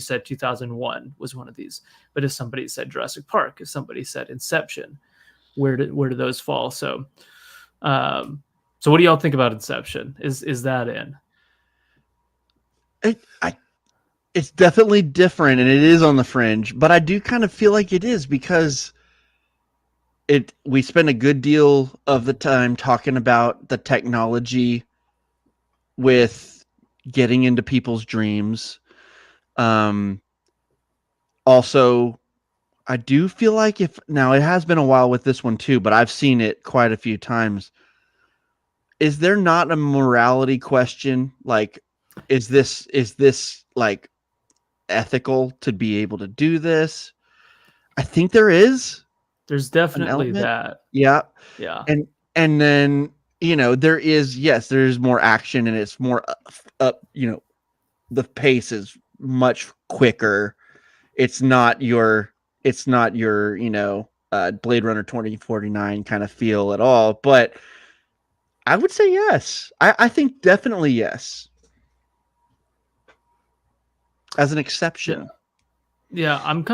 said 2001 was one of these. But if somebody said Jurassic Park, if somebody said Inception, where do those fall? So what do y'all think about Inception? Is that in? It's definitely different, and it is on the fringe, but I do kind of feel like it is because we spend a good deal of the time talking about the technology with getting into people's dreams. Also, I do feel like now it has been a while with this one too, but I've seen it quite a few times. Is there not a morality question? Like, is this like ethical to be able to do this? I think there is. There's definitely that. Yeah. And then, there's more action, and it's more up, the pace is much quicker. It's not your Blade Runner 2049 kind of feel at all, but I would say yes. I think definitely yes. As an exception. Yeah, I'm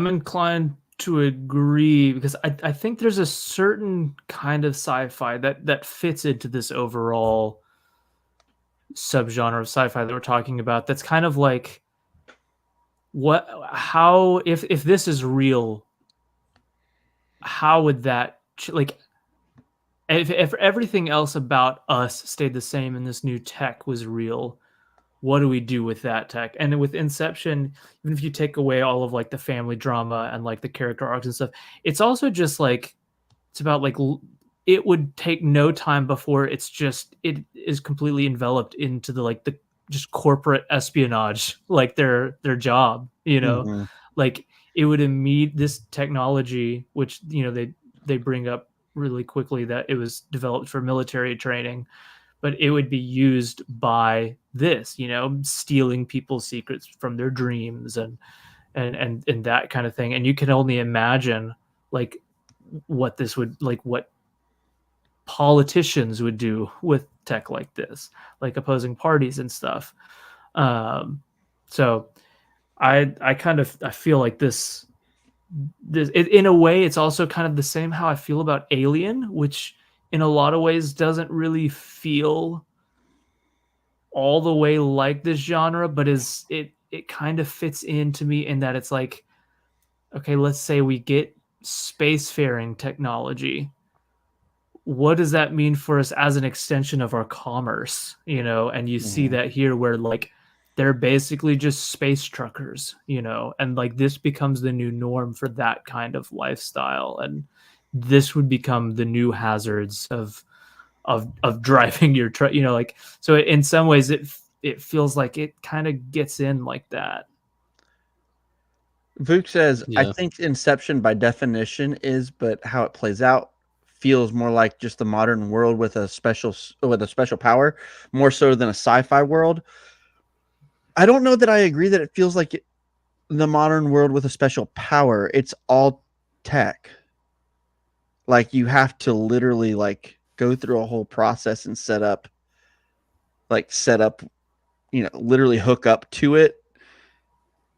inclined to agree, because I think there's a certain kind of sci-fi that fits into this overall subgenre of sci-fi that we're talking about. That's kind of like, if this is real, how would that, like, if everything else about us stayed the same and this new tech was real, what do we do with that tech? And with Inception, even if you take away all of like the family drama and like the character arcs and stuff, it's also just like it's about like it would take no time before it is completely enveloped into the like the just corporate espionage, like their job, Mhm. like it would immediate this technology, which they bring up really quickly that it was developed for military training, but it would be used by this, stealing people's secrets from their dreams and that kind of thing. And you can only imagine like what this would like what politicians would do with tech like this, like opposing parties and stuff. So I feel like in a way it's also kind of the same how I feel about Alien, which in a lot of ways doesn't really feel all the way like this genre, but it kind of fits into me in that it's like, okay, let's say we get spacefaring technology. What does that mean for us as an extension of our commerce? And you see Mhm. that here where like they're basically just space truckers, and like this becomes the new norm for that kind of lifestyle. And this would become the new hazards of driving your truck, like, so in some ways it feels like it kind of gets in like that. Vuk says, I Yeah. think Inception by definition is, but how it plays out feels more like just the modern world with a special power, more so than a sci-fi world. I don't know that I agree that it feels like the modern world with a special power. It's all tech. Like you have to literally like go through a whole process and set up, literally hook up to it,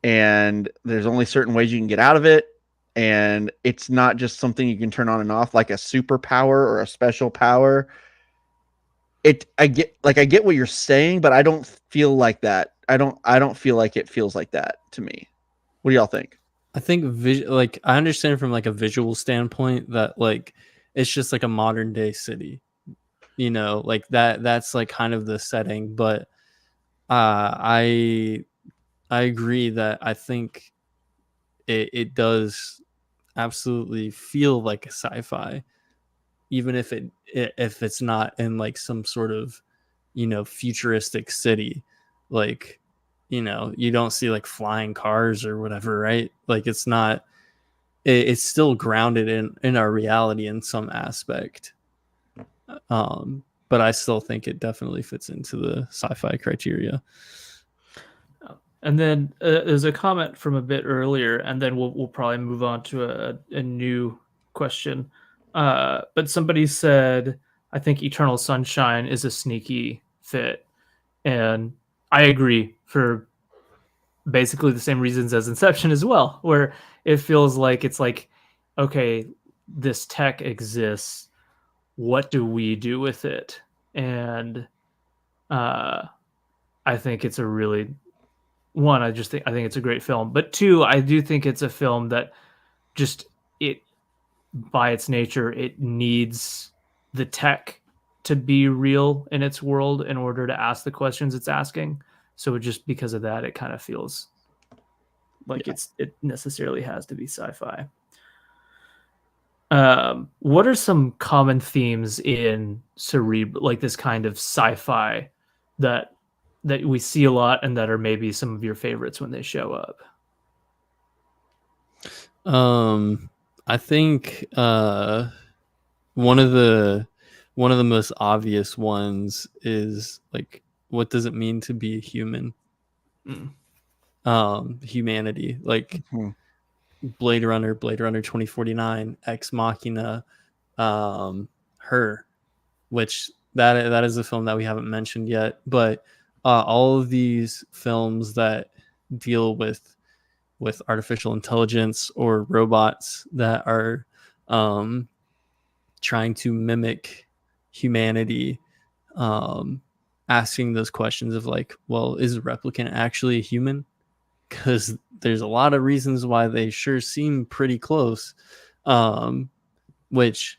and there's only certain ways you can get out of it, and it's not just something you can turn on and off like a superpower or a special power. I get what you're saying, but I don't feel like that. I don't feel like it feels like that to me. What do y'all think? I think like I understand from like a visual standpoint that like it's just like a modern day city, like that's like kind of the setting. But I agree that I think it does absolutely feel like a sci-fi, even if it's not in like some sort of futuristic city. Like, you don't see like flying cars or whatever, right? Like it's not it's still grounded in our reality in some aspect. But I still think it definitely fits into the sci-fi criteria. And then there's a comment from a bit earlier, and then we'll probably move on to a new question. But somebody said, I think Eternal Sunshine is a sneaky fit. And I agree for basically the same reasons as Inception as well, where it feels like it's like, okay, this tech exists. What do we do with it? And uh, I think it's a really one. I think it's a great film, but two, I do think it's a film that just it by its nature it needs the tech to be real in its world in order to ask the questions it's asking. So just because of that, it kind of feels like Yeah. it necessarily has to be sci-fi. What are some common themes in cerebral, like this kind of sci-fi that we see a lot and that are maybe some of your favorites when they show up? I think one of the most obvious ones is like, what does it mean to be a human? Mm. Humanity, like Hmm. Blade Runner 2049, Ex Machina, Her, which that is a film that we haven't mentioned yet. But all of these films that deal with artificial intelligence or robots that are trying to mimic humanity, um, asking those questions of like, well, is a replicant actually a human? Because there's a lot of reasons why they sure seem pretty close, um, which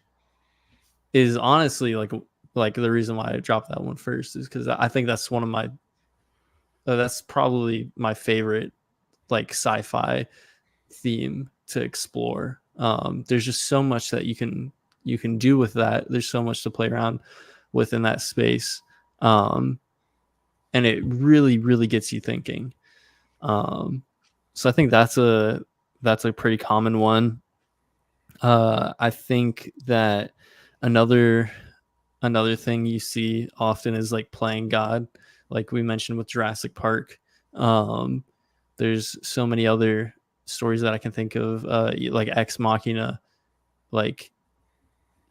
is honestly like the reason why I dropped that one first is because I think that's one of my that's probably my favorite like sci-fi theme to explore. There's just so much that you can do with that. There's so much to play around within that space, and it really really gets you thinking. So I think that's a pretty common one. I think that another thing you see often is like playing God, like we mentioned with Jurassic Park. There's so many other stories that I can think of, like Ex Machina. Like,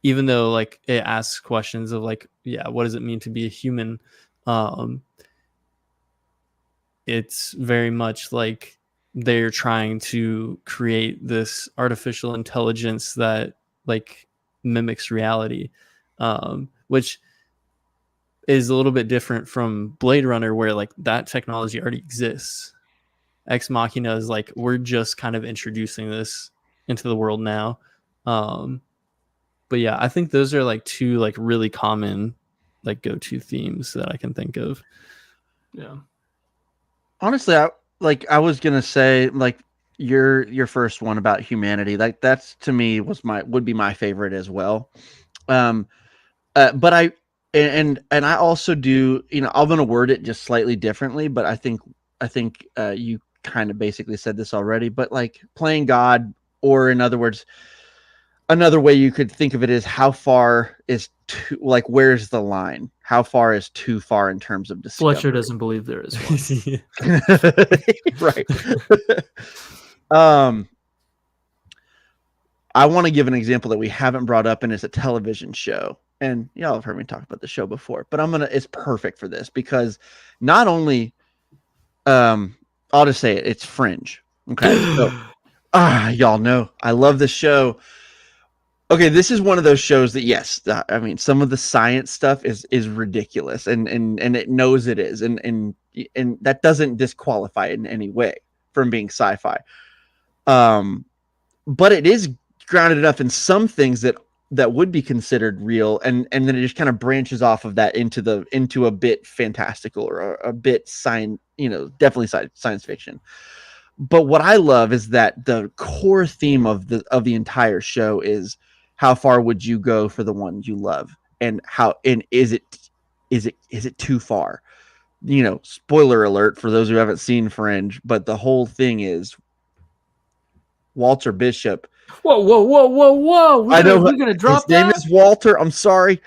even though like it asks questions of like, yeah, what does it mean to be a human? Um, it's very much like they're trying to create this artificial intelligence that like mimics reality, which is a little bit different from Blade Runner, where like that technology already exists. Ex Machina is like, we're just kind of introducing this into the world now. But yeah, I think those are like two like really common like go-to themes that I can think of. Yeah. Honestly, I was gonna say like your first one about humanity, like that's to me would be my favorite as well. Um, but and I also do, I'm gonna word it just slightly differently, but I think you kind of basically said this already, but like playing God, or in other words, another way you could think of it is how far is too, like where's the line? How far is too far in terms of Fletcher discovery? doesn't believe there is one. Right. um I want to give an example that we haven't brought up, and it's a television show. And y'all have heard me talk about the show before, but it's perfect for this because not only, I'll just say it, it's Fringe. Okay. So, y'all know I love this show. Okay, this is one of those shows that, yes, I mean, some of the science stuff is ridiculous, and it knows it is, and that doesn't disqualify it in any way from being sci-fi. But it is grounded enough in some things that would be considered real, and then it just kind of branches off of that into a bit fantastical, or a bit science, definitely science fiction. But what I love is that the core theme of the entire show is, how far would you go for the one you love, and is it too far? Spoiler alert for those who haven't seen Fringe, but the whole thing is Walter Bishop. Whoa, whoa, whoa, whoa, whoa! We're gonna drop his name that? is Walter. I'm sorry,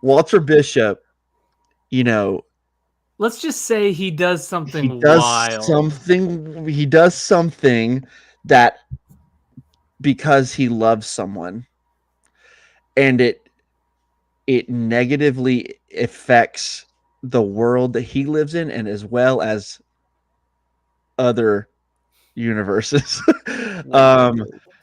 Walter Bishop. Let's just say he does something he does wild. He does something that, because he loves someone, and it negatively affects the world that he lives in, and as well as other universes.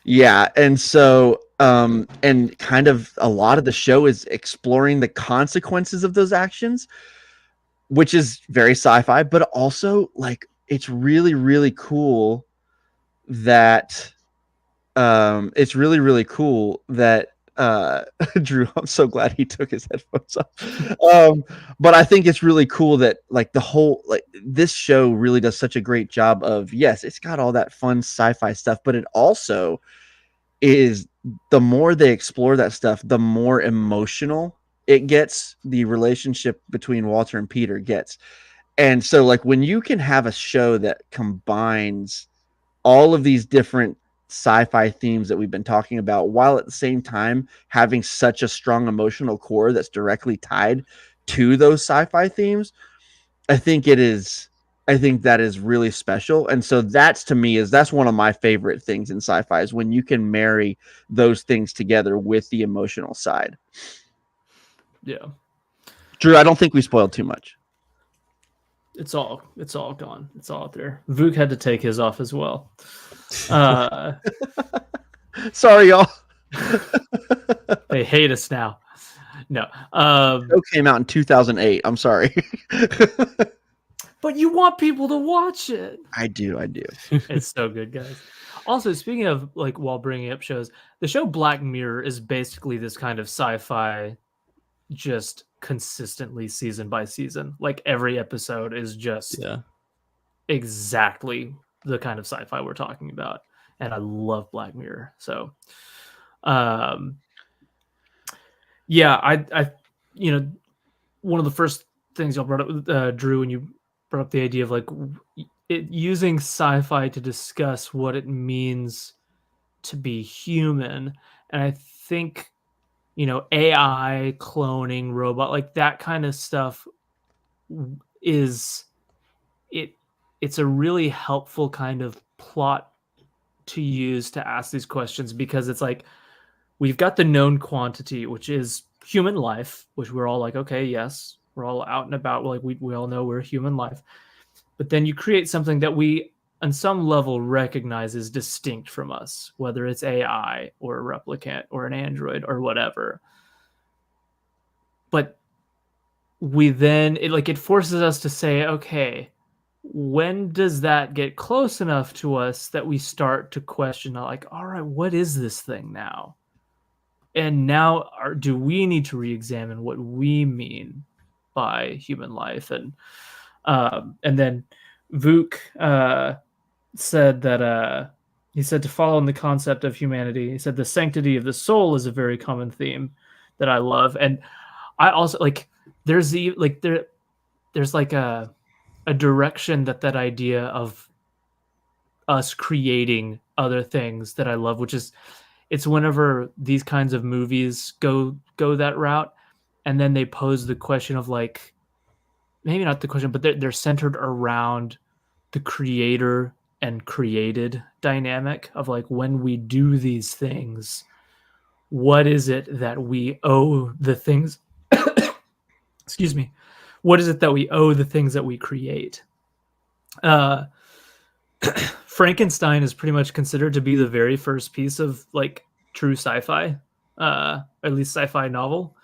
Yeah, and so and kind of a lot of the show is exploring the consequences of those actions, which is very sci-fi, but also like it's really really cool that Drew, I'm so glad he took his headphones off. But I think it's really cool that like the whole, like this show really does such a great job of, yes, it's got all that fun sci-fi stuff, but it also is, the more they explore that stuff, the more emotional it gets, the relationship between Walter and Peter gets. And so like when you can have a show that combines all of these different sci-fi themes that we've been talking about, while at the same time having such a strong emotional core that's directly tied to those sci-fi themes, I think that is really special. And so that's one of my favorite things in sci-fi, is when you can marry those things together with the emotional side. Yeah. Drew, I don't think we spoiled too much. It's all gone. It's all out there. Vuk had to take his off as well. Sorry, y'all. They hate us now. No. Show came out in 2008. I'm sorry. But you want people to watch it. I do. It's so good, guys. Also, speaking of like, while bringing up shows, the show Black Mirror is basically this kind of sci-fi, just consistently season by season. Like every episode is just Yeah. exactly the kind of sci-fi we're talking about. And I love Black Mirror. So yeah, I you know, one of the first things y'all brought up, Drew, when you brought up the idea of like using sci-fi to discuss what it means to be human. And I think, AI, cloning, robot, like that kind of stuff is it's a really helpful kind of plot to use to ask these questions, because it's like we've got the known quantity, which is human life, which we're all like, okay, yes, we're all out and about, like we all know we're human life. But then you create something that we on some level recognize as distinct from us, whether it's AI or a replicant or an android or whatever. But we then it forces us to say, okay, when does that get close enough to us that we start to question, like, all right, what is this thing now? And now do we need to re-examine what we mean by human life? And then Vuk said that he said, to follow in the concept of humanity, he said the sanctity of the soul is a very common theme that I love. And I also like there's like a direction that idea of us creating other things that I love, which is it's whenever these kinds of movies go that route, and then they pose the question of like, maybe not the question, but they're centered around the creator and created dynamic of like, when we do these things, what is it that we owe the things excuse me, what is it that we owe the things that we create? Frankenstein is pretty much considered to be the very first piece of like true sci-fi, at least sci-fi novel.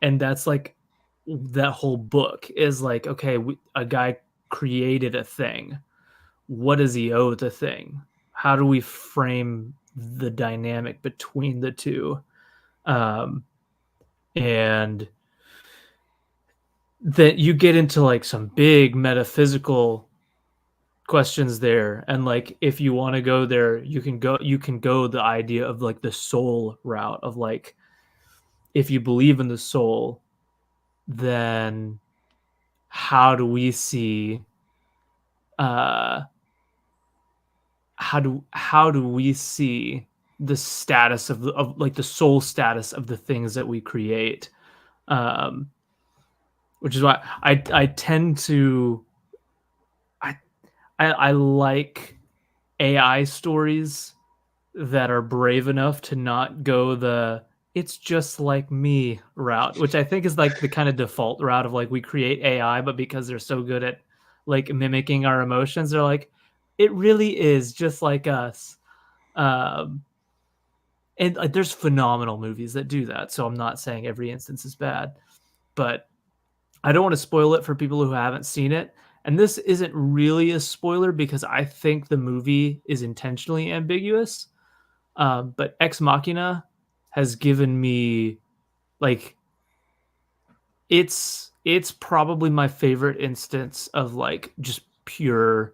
And that's like, that whole book is like, okay, a guy created a thing. What does he owe the thing? How do we frame the dynamic between the two? And that you get into like some big metaphysical questions there, and like if you want to go there, you can go the idea of like the soul route of like, if you believe in the soul, then how do we see how do we see the status of like the soul status of the things that we create? Which is why I tend to I like AI stories that are brave enough to not go the "it's just like me" route, which I think is like the kind of default route of like, we create AI, but because they're so good at like mimicking our emotions, they're like, it really is just like us. And like, there's phenomenal movies that do that, so I'm not saying every instance is bad, but I don't want to spoil it for people who haven't seen it. And this isn't really a spoiler because I think the movie is intentionally ambiguous. But Ex Machina has given me like, it's probably my favorite instance of like just pure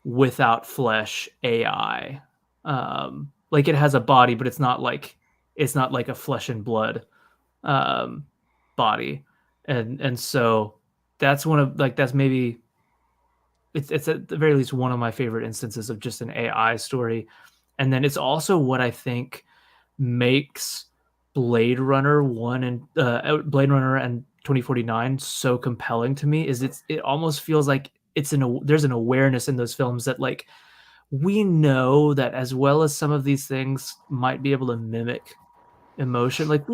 without flesh AI. Like it has a body, but it's not like a flesh and blood body. And so that's one of like, that's maybe it's at the very least one of my favorite instances of just an AI story. And then it's also what I think makes Blade Runner 1 and Blade Runner and 2049 so compelling to me, is it almost feels like there's an awareness in those films that like, we know that as well as some of these things might be able to mimic emotion, like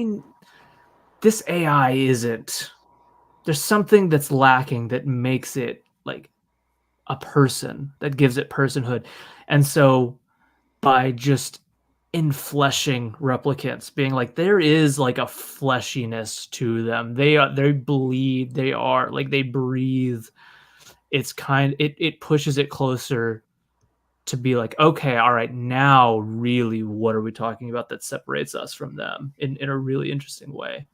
this AI isn't, there's something that's lacking that makes it like a person, that gives it personhood. And so by just infleshing replicants, being like, there is like a fleshiness to them, they bleed, they are like, they breathe, it pushes it closer to be like, okay, all right, now really what are we talking about that separates us from them in a really interesting way.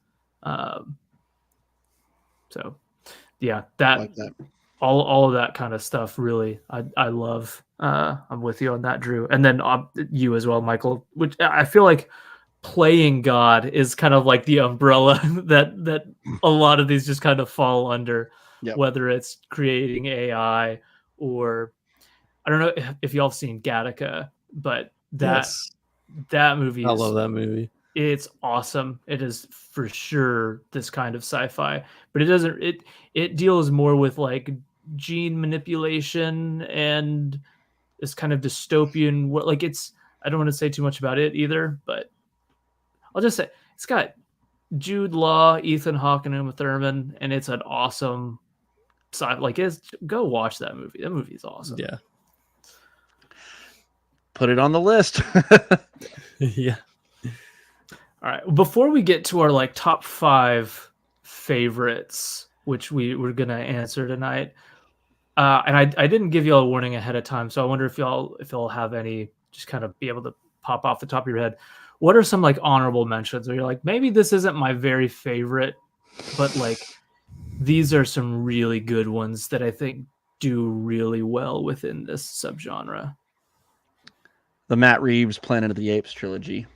So yeah, that, like that. all of that kind of stuff really I love. I'm with you on that, Drew, and then you as well, Michael, which I feel like playing God is kind of like the umbrella that a lot of these just kind of fall under. Yep. Whether it's creating AI, or I don't know if y'all have seen Gattaca, but that movie I is, love that movie. it's awesome. It is for sure this kind of sci-fi, but it deals more with like gene manipulation and this kind of dystopian, what, like, it's, I don't want to say too much about it either, but I'll just say it's got Jude Law, Ethan Hawke, and Uma Thurman, and it's an awesome like, go watch that movie. That movie is awesome. Yeah. Put it on the list. Yeah. All right. Before we get to our like top 5 favorites, which we're gonna answer tonight, and I didn't give y'all a warning ahead of time, so I wonder if y'all have any, just kind of be able to pop off the top of your head. What are some like honorable mentions where you're like, maybe this isn't my very favorite, but like these are some really good ones that I think do really well within this subgenre? The Matt Reeves Planet of the Apes trilogy,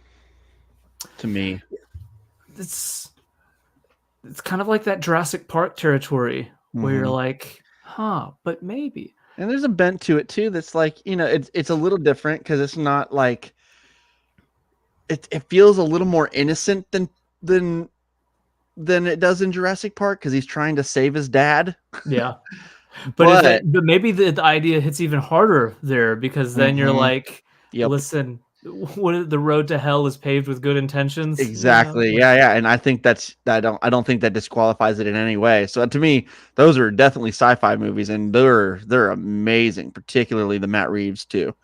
to me. It's kind of like that Jurassic Park territory where you're like, but maybe. And there's a bent to it too that's like, it's a little different because it's not like, it feels a little more innocent than it does in Jurassic Park because he's trying to save his dad. Yeah. But maybe the idea hits even harder there, because then you're like, listen, the road to hell is paved with good intentions. Exactly. Yeah. And I think I don't think that disqualifies it in any way. So to me, those are definitely sci-fi movies, and they're amazing, particularly the Matt Reeves too.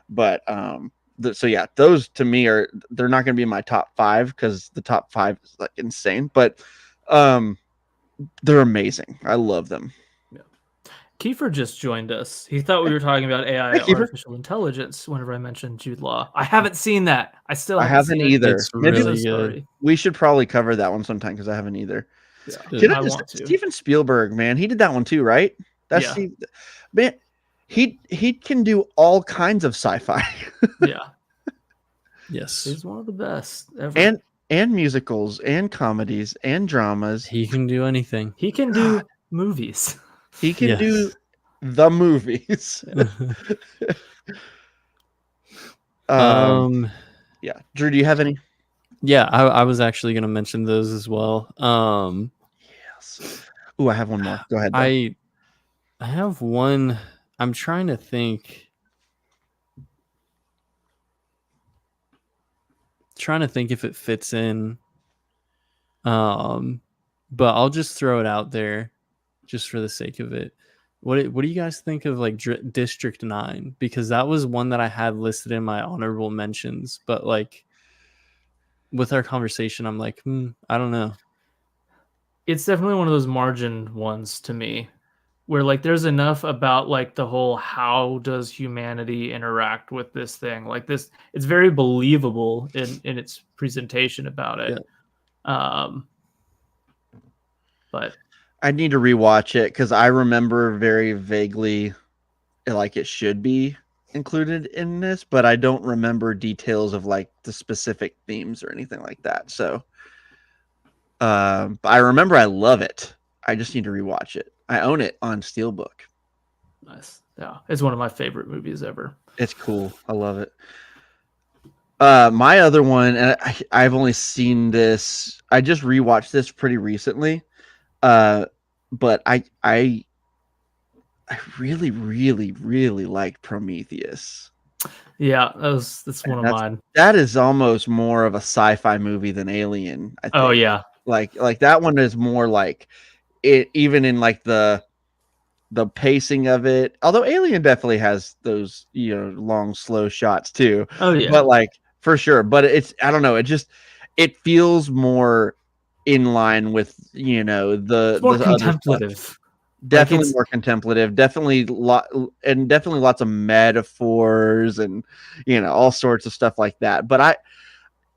But so yeah, those to me they're not going to be in my top 5 because the top 5 is like insane, but they're amazing. I love them. Kiefer just joined us. He thought we were talking about AI, artificial intelligence, whenever I mentioned Jude Law. I haven't seen that. I haven't either. It's really good. We should probably cover that one sometime because I haven't either. Yeah, I want to. Steven Spielberg, man, he did that one too, right? Man, he can do all kinds of sci-fi. Yeah. Yes. He's one of the best ever. And musicals and comedies and dramas. He can do anything. He can do movies. He can do the movies. Yeah. Drew, do you have any? Yeah, I was actually going to mention those as well. Yes. Ooh, I have one more. Go ahead. I have one. I'm trying to think. If it fits in. But I'll just throw it out there, just for the sake of it. What do you guys think of like District 9? Because that was one that I had listed in my honorable mentions, but like with our conversation, I'm like, I don't know. It's definitely one of those margin ones to me, where like there's enough about like the whole, how does humanity interact with this thing? Like this, it's very believable in its presentation about it. Yeah. But I need to rewatch it because I remember very vaguely like it should be included in this, but I don't remember details of like the specific themes or anything like that. So but I remember I love it. I just need to rewatch it. I own it on Steelbook. Nice. Yeah, it's one of my favorite movies ever. It's cool. I love it. My other one, and I've only seen this, I just rewatched this pretty recently. But I really, really, really liked Prometheus. Yeah, that's one of mine. That is almost more of a sci-fi movie than Alien, I think. Oh yeah. Like that one is more like it, even in like the pacing of it. Although Alien definitely has those, long, slow shots too. Oh yeah. But like for sure. But I don't know, it feels more in line with it's more contemplative. Definitely more contemplative. Definitely lots of metaphors and all sorts of stuff like that. But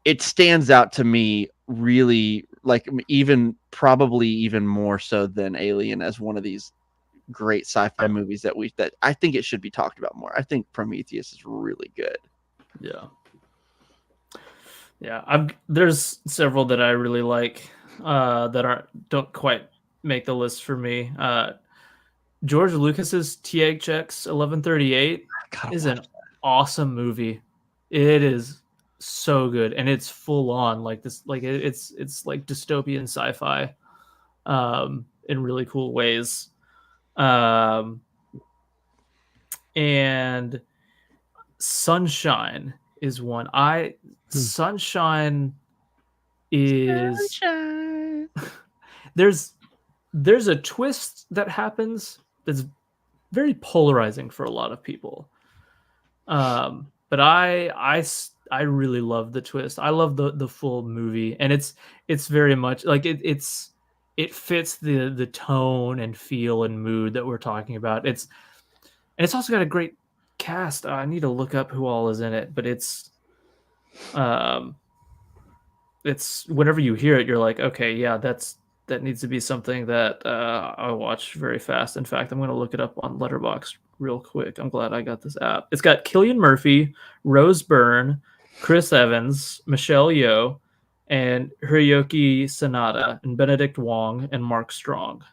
it stands out to me really, like even probably even more so than Alien as one of these great sci-fi movies that I think it should be talked about more. I think Prometheus is really good. Yeah. There's several that I really like that don't quite make the list for me. George Lucas's THX 1138 is an awesome movie. It is so good, and it's full on like this. Like it's like dystopian sci-fi, in really cool ways. And Sunshine is one. Sunshine is there's a twist that happens that's very polarizing for a lot of people. But I really love the twist. I love the full movie, and it's very much like it fits the tone and feel and mood that we're talking about. It's also got a great cast. I need to look up who all is in it, but it's whenever you hear it, you're like, okay, yeah, that needs to be something that I watch very fast. In fact, I'm going to look it up on Letterboxd real quick. I'm glad I got this app. It's got Cillian Murphy, Rose Byrne, Chris Evans, Michelle Yeoh, and Hiroyuki Sanada, and Benedict Wong, and Mark Strong.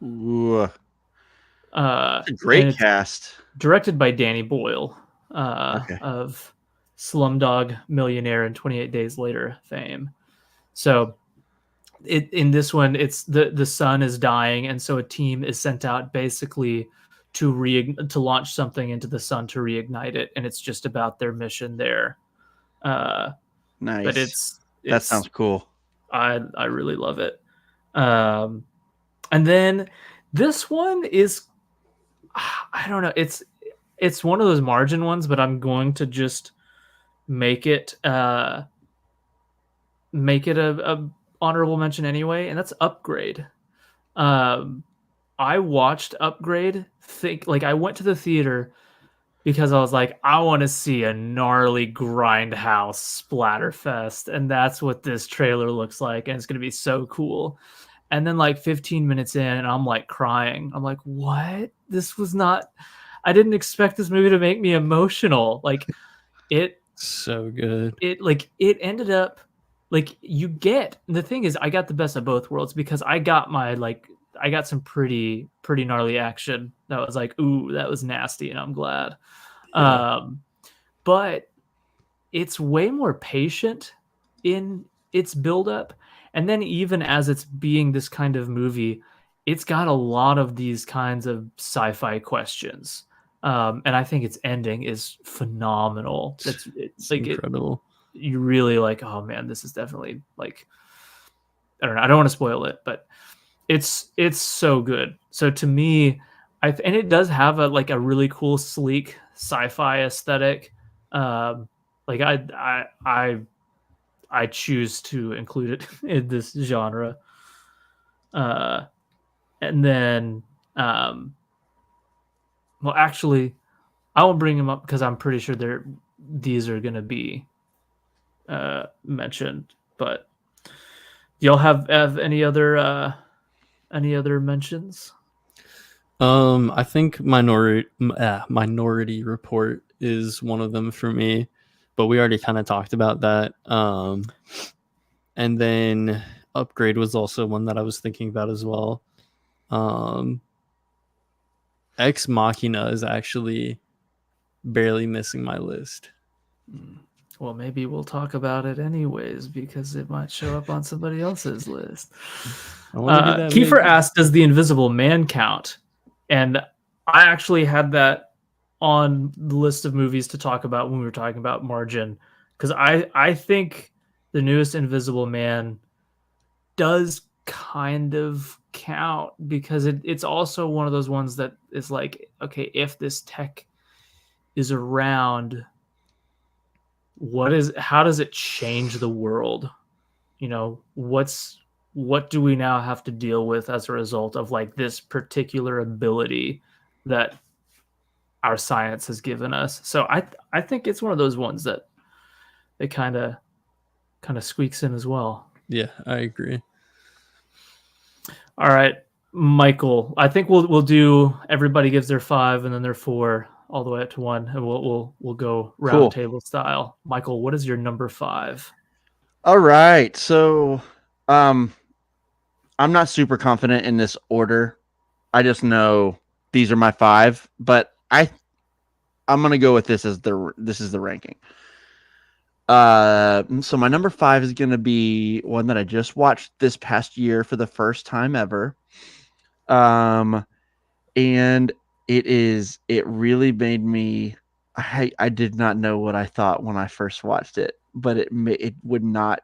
Ooh. A great cast. Directed by Danny Boyle of Slumdog Millionaire and 28 Days Later fame. So in this one, it's the sun is dying, and so a team is sent out basically to launch something into the sun to reignite it, and it's just about their mission there. Nice. But that sounds cool. I really love it. And then this one is, I don't know, it's one of those margin ones, but I'm going to just make it a honorable mention anyway, and that's Upgrade. I watched Upgrade. I went to the theater because I was like, I want to see a gnarly grindhouse splatterfest, and that's what this trailer looks like, and it's going to be so cool. And then like 15 minutes in, and I'm like crying. I'm like, what? This was not. I didn't expect this movie to make me emotional. Like it. So good. It ended up. Like the thing is, I got the best of both worlds because I got some pretty gnarly action that was like, ooh, that was nasty, and I'm glad. Yeah. But it's way more patient in its buildup, and then even as it's being this kind of movie, it's got a lot of these kinds of sci-fi questions, and I think its ending is phenomenal. It's like incredible. You really like, oh man, this is definitely like, I don't know, I don't want to spoil it, but it's so good. So to me, and it does have a really cool, sleek sci-fi aesthetic. Like I choose to include it in this genre. And then, well, actually, I won't bring them up because I'm pretty sure these are going to be mentioned. But do y'all have any other mentions? I think Minority Report is one of them for me, but we already kind of talked about that. And then Upgrade was also one that I was thinking about as well. Ex Machina is actually barely missing my list. Well, maybe we'll talk about it anyways because it might show up on somebody else's list. Kiefer asked, does the Invisible Man count? And I actually had that on the list of movies to talk about when we were talking about margin, because I think the newest Invisible Man does kind of count because it's also one of those ones that is like, okay, if this tech is around, how does it change the world? You know, what do we now have to deal with as a result of like this particular ability that our science has given us? So I think it's one of those ones that it kind of squeaks in as well. Yeah, I agree. All right, Michael. I think we'll do everybody gives their 5 and then their 4 all the way up to 1, and we'll go round Cool. table style. Michael, what is your number 5? All right. So, I'm not super confident in this order. I just know these are my 5, but I'm gonna go with this as this is the ranking. So my number 5 is gonna be one that I just watched this past year for the first time ever. And it really made me. I did not know what I thought when I first watched it, but it would not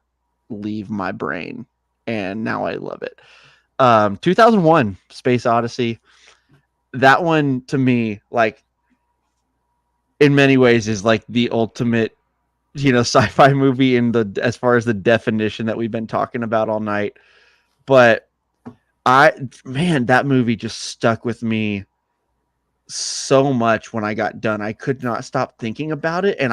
leave my brain, and now I love it. 2001 Space Odyssey. That one to me, like, in many ways is like the ultimate, sci-fi movie in the as far as the definition that we've been talking about all night. But that movie just stuck with me so much when I got done. I could not stop thinking about it, and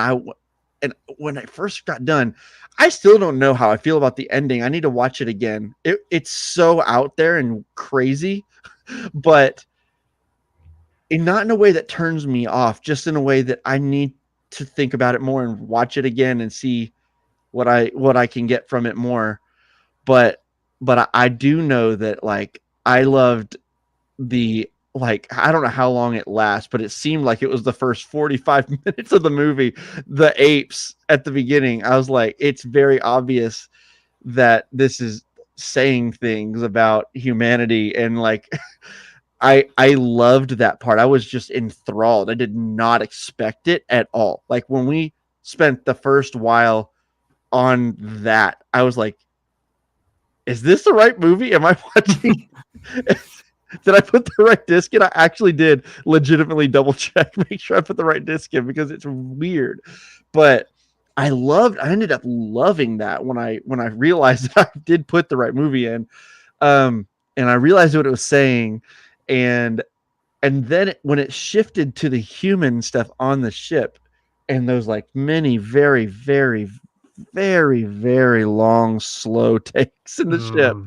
when I first got done, I still don't know how I feel about the ending. I need to watch it again. It's so out there and crazy, but not in a way that turns me off, just in a way that I need to think about it more and watch it again and see what I can get from it more. But I do know that, like, I loved the, like, I don't know how long it lasts, but it seemed like it was the first 45 minutes of the movie. The apes at the beginning, I was like, it's very obvious that this is saying things about humanity, and like I loved that part. I was just enthralled. I did not expect it at all. Like, when we spent the first while on that, I was like, is this the right movie? Am I watching? Did I put the right disc in? I actually did legitimately double check, make sure I put the right disc in, because it's weird. But I ended up loving that when I realized that I did put the right movie in. And I realized what it was saying. And then when it shifted to the human stuff on the ship, and those, like, many very, very, very, very long, slow takes in the ship,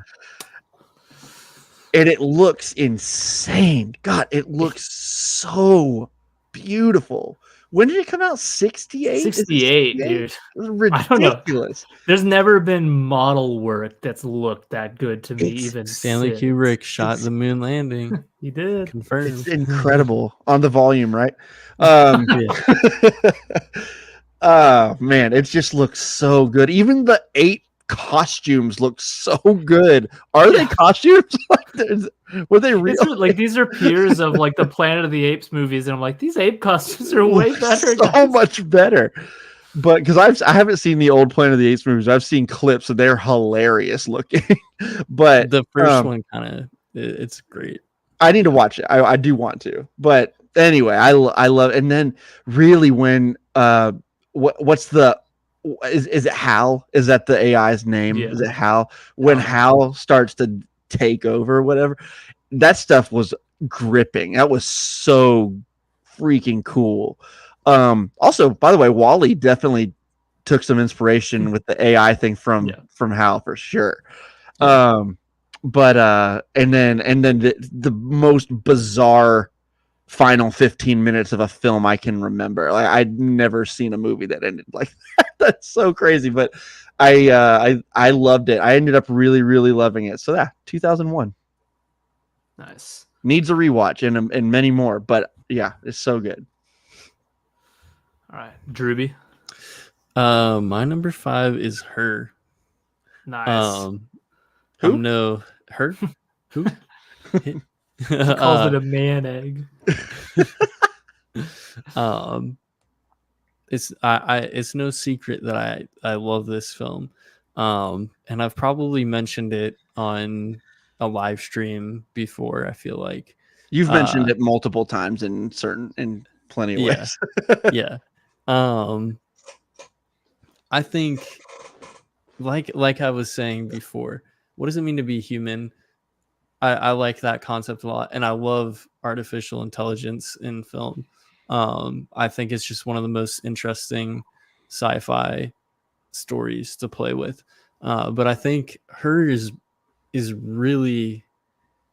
and it looks insane. God, it looks so beautiful. When did it come out? 68? 68, dude. It was I don't know. ridiculous. There's never been model work that's looked that good to me, even Stanley since. Kubrick shot the moon landing. He did. Confirmed. It's incredible on the volume, right? Oh man, it just looks so good. Even the ape costumes look so good. Are they costumes? Were they real? It's like, these are peers of, like, the Planet of the Apes movies, and I'm like, these ape costumes are way better. So much better. But because I haven't seen the old Planet of the Apes movies, I've seen clips and they're hilarious looking. But the first one it's great. I need to watch it. I do want to. But anyway, I love. And then really, when what's the is it Hal? Is that the AI's name? Yeah. Is it Hal? When Hal starts to take over or whatever, that stuff was gripping. That was so freaking cool. Also, by the way, Wall-E definitely took some inspiration with the AI thing from Hal for sure. But and then the most bizarre final 15 minutes of a film I can remember. Like, I'd never seen a movie that ended like that. That's so crazy. But I loved it. I ended up really, really loving it. So 2001. Nice. Needs a rewatch and many more. But yeah, it's so good. All right, Drewby. My number 5 is Her. Nice. Who? Her? Who? He calls it a man egg. It's no secret that I love this film. And I've probably mentioned it on a live stream before. I feel like you've mentioned it multiple times in plenty of ways. Yeah. I think, like I was saying before, what does it mean to be human? I like that concept a lot, and I love artificial intelligence in film. I think it's just one of the most interesting sci-fi stories to play with. But I think Her is really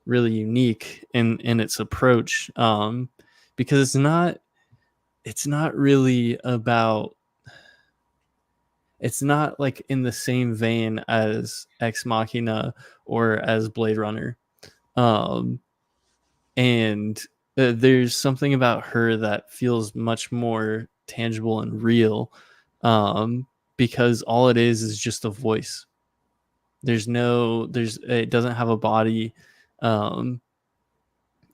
really unique in its approach, because it's not really about, it's not like in the same vein as Ex Machina or as Blade Runner. Um, and there's something about her that feels much more tangible and real, because all it is just a voice. It doesn't have a body. Um,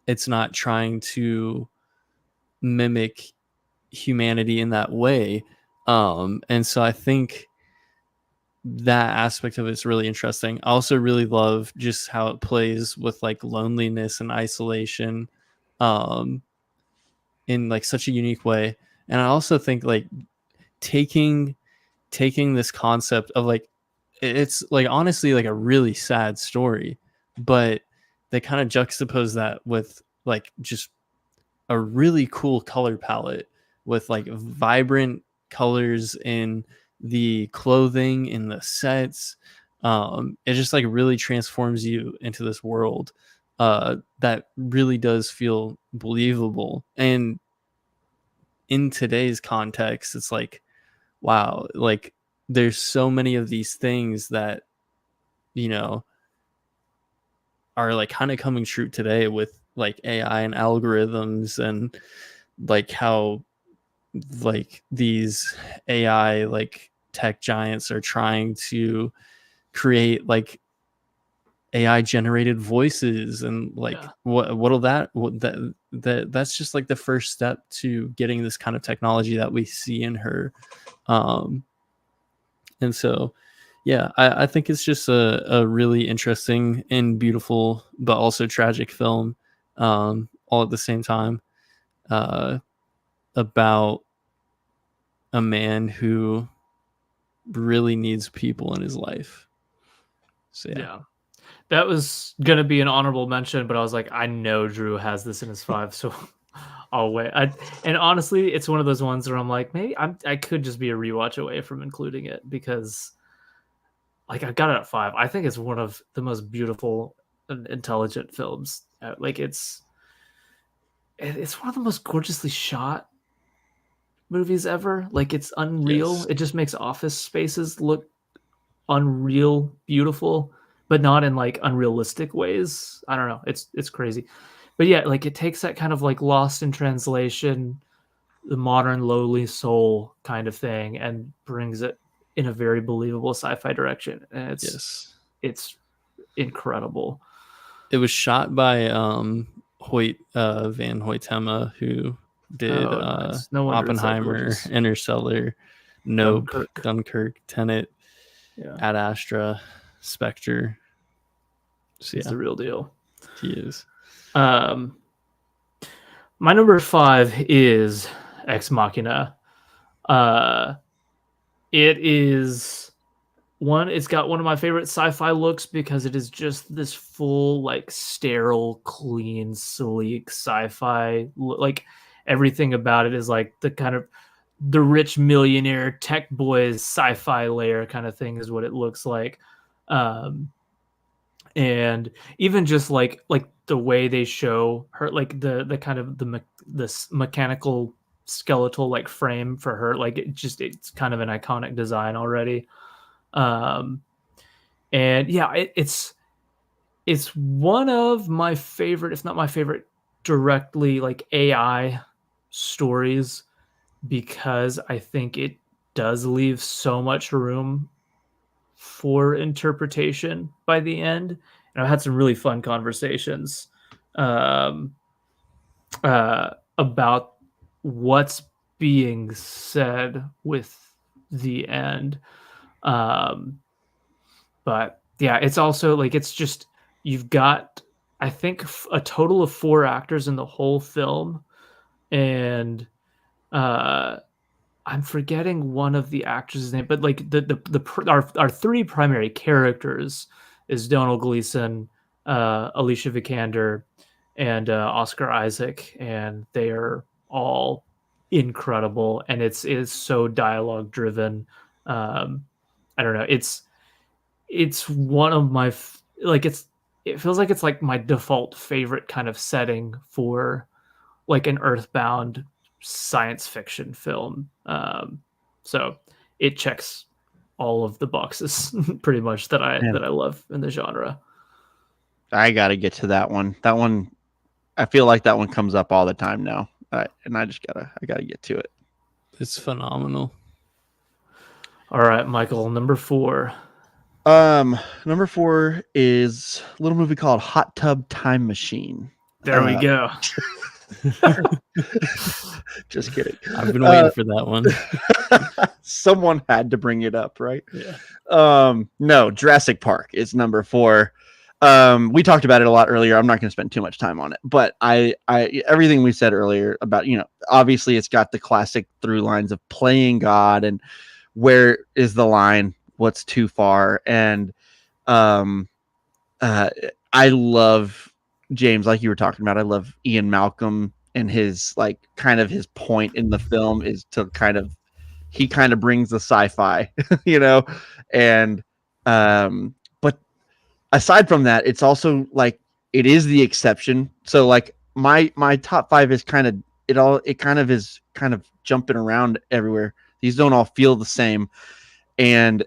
it's not trying to mimic humanity in that way. And so I think that aspect of it's really interesting. I also really love just how it plays with like loneliness and isolation, um, in like such a unique way. And I also think like taking this concept of like, it's like honestly like a really sad story, but they kind of juxtapose that with like just a really cool color palette with like vibrant colors in the clothing, in the sets. It just like really transforms you into this world that really does feel believable. And in today's context, it's like, wow, like there's so many of these things that, you know, are like kind of coming true today with like AI and algorithms, and like how like these AI like tech giants are trying to create like AI generated voices, and like what'll that's just like the first step to getting this kind of technology that we see in her. um and so yeah, I think it's just a really interesting and beautiful but also tragic film, all at the same time, uh about a man who really needs people in his life. So Yeah. That was gonna be an honorable mention, but I was like, I know Drew has this in his 5, so I'll wait. And honestly, it's one of those ones where I'm like, maybe I could just be a rewatch away from including it, because like I got it at 5. I think it's one of the most beautiful and intelligent films. Like it's one of the most gorgeously shot movies ever. Like it's unreal. yes, It just makes office spaces look unreal beautiful, but not in like unrealistic ways. I don't know. It's crazy. But yeah, like it takes that kind of like lost in translation, the modern lowly soul kind of thing, and brings it in a very believable sci-fi direction. And yes. it's incredible. It was shot by Hoyt Van Hoytema, who did Oh, nice. No wonder it's that Oppenheimer, gorgeous. Interstellar, Nope, Dunkirk. Dunkirk, Tenet, Yeah. Ad Astra, Spectre. So He's yeah, the real deal. he is. Um my number 5 is Ex Machina. Uh it is it's got one of my favorite sci-fi looks, because it is just this full like sterile, clean, sleek sci-fi like everything about it is like the kind of the rich millionaire tech boys sci-fi layer kind of thing is what it looks like. um and even just like the way they show her, like the kind of this mechanical skeletal like frame for her, like it's kind of an iconic design already. um and yeah, it's one of my favorite, if not my favorite, directly like AI stories, because I think it does leave so much room for interpretation by the end. And I've had some really fun conversations um, about what's being said with the end. Um, but yeah, it's also like it's just you've got, I think, a total of 4 actors in the whole film, and uh I'm forgetting one of the actors' name, but like our 3 primary characters is Donald Gleason, Alicia Vikander, and Oscar Isaac, and they are all incredible, and it is so dialogue driven. I don't know, it's one of my like it feels like it's like my default favorite kind of setting for like an earthbound science fiction film. So it checks all of the boxes pretty much that I love in the genre. I got to get to that one. That one, I feel like that one comes up all the time now, and I gotta get to it. It's phenomenal. All right, Michael, number 4. Number 4 is a little movie called Hot Tub Time Machine. There we go. Just kidding. I've been waiting for that one. Someone had to bring it up, right? Yeah. No, Jurassic Park is number 4. We talked about it a lot earlier. I'm not going to spend too much time on it, but I everything we said earlier about, obviously it's got the classic through lines of playing God and where is the line, what's too far. And, I love James, like you were talking about. I love Ian Malcolm and his kind of his point in the film is to he kind of brings the sci-fi, and, but aside from that, it's also like, it is the exception. So like my top 5 is it kind of jumping around everywhere. These don't all feel the same. And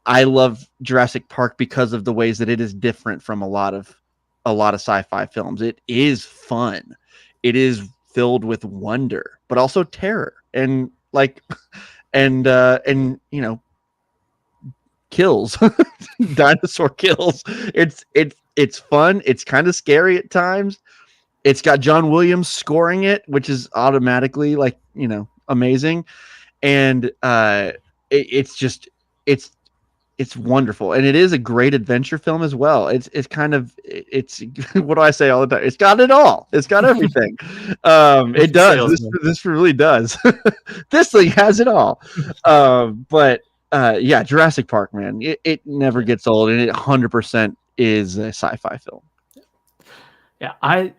I love Jurassic Park because of the ways that it is different from a lot of sci-fi films. It is fun. It is filled with wonder, but also terror and kills, dinosaur kills. It's fun. It's kind of scary at times. It's got John Williams scoring it, which is automatically amazing. And it's wonderful, and it is a great adventure film as well. It's what do I say all the time? It's got it all. It's got everything. It does. This really does. This thing has it all. But yeah, Jurassic Park, man, it never gets old, and it 100% is a sci-fi film. Yeah,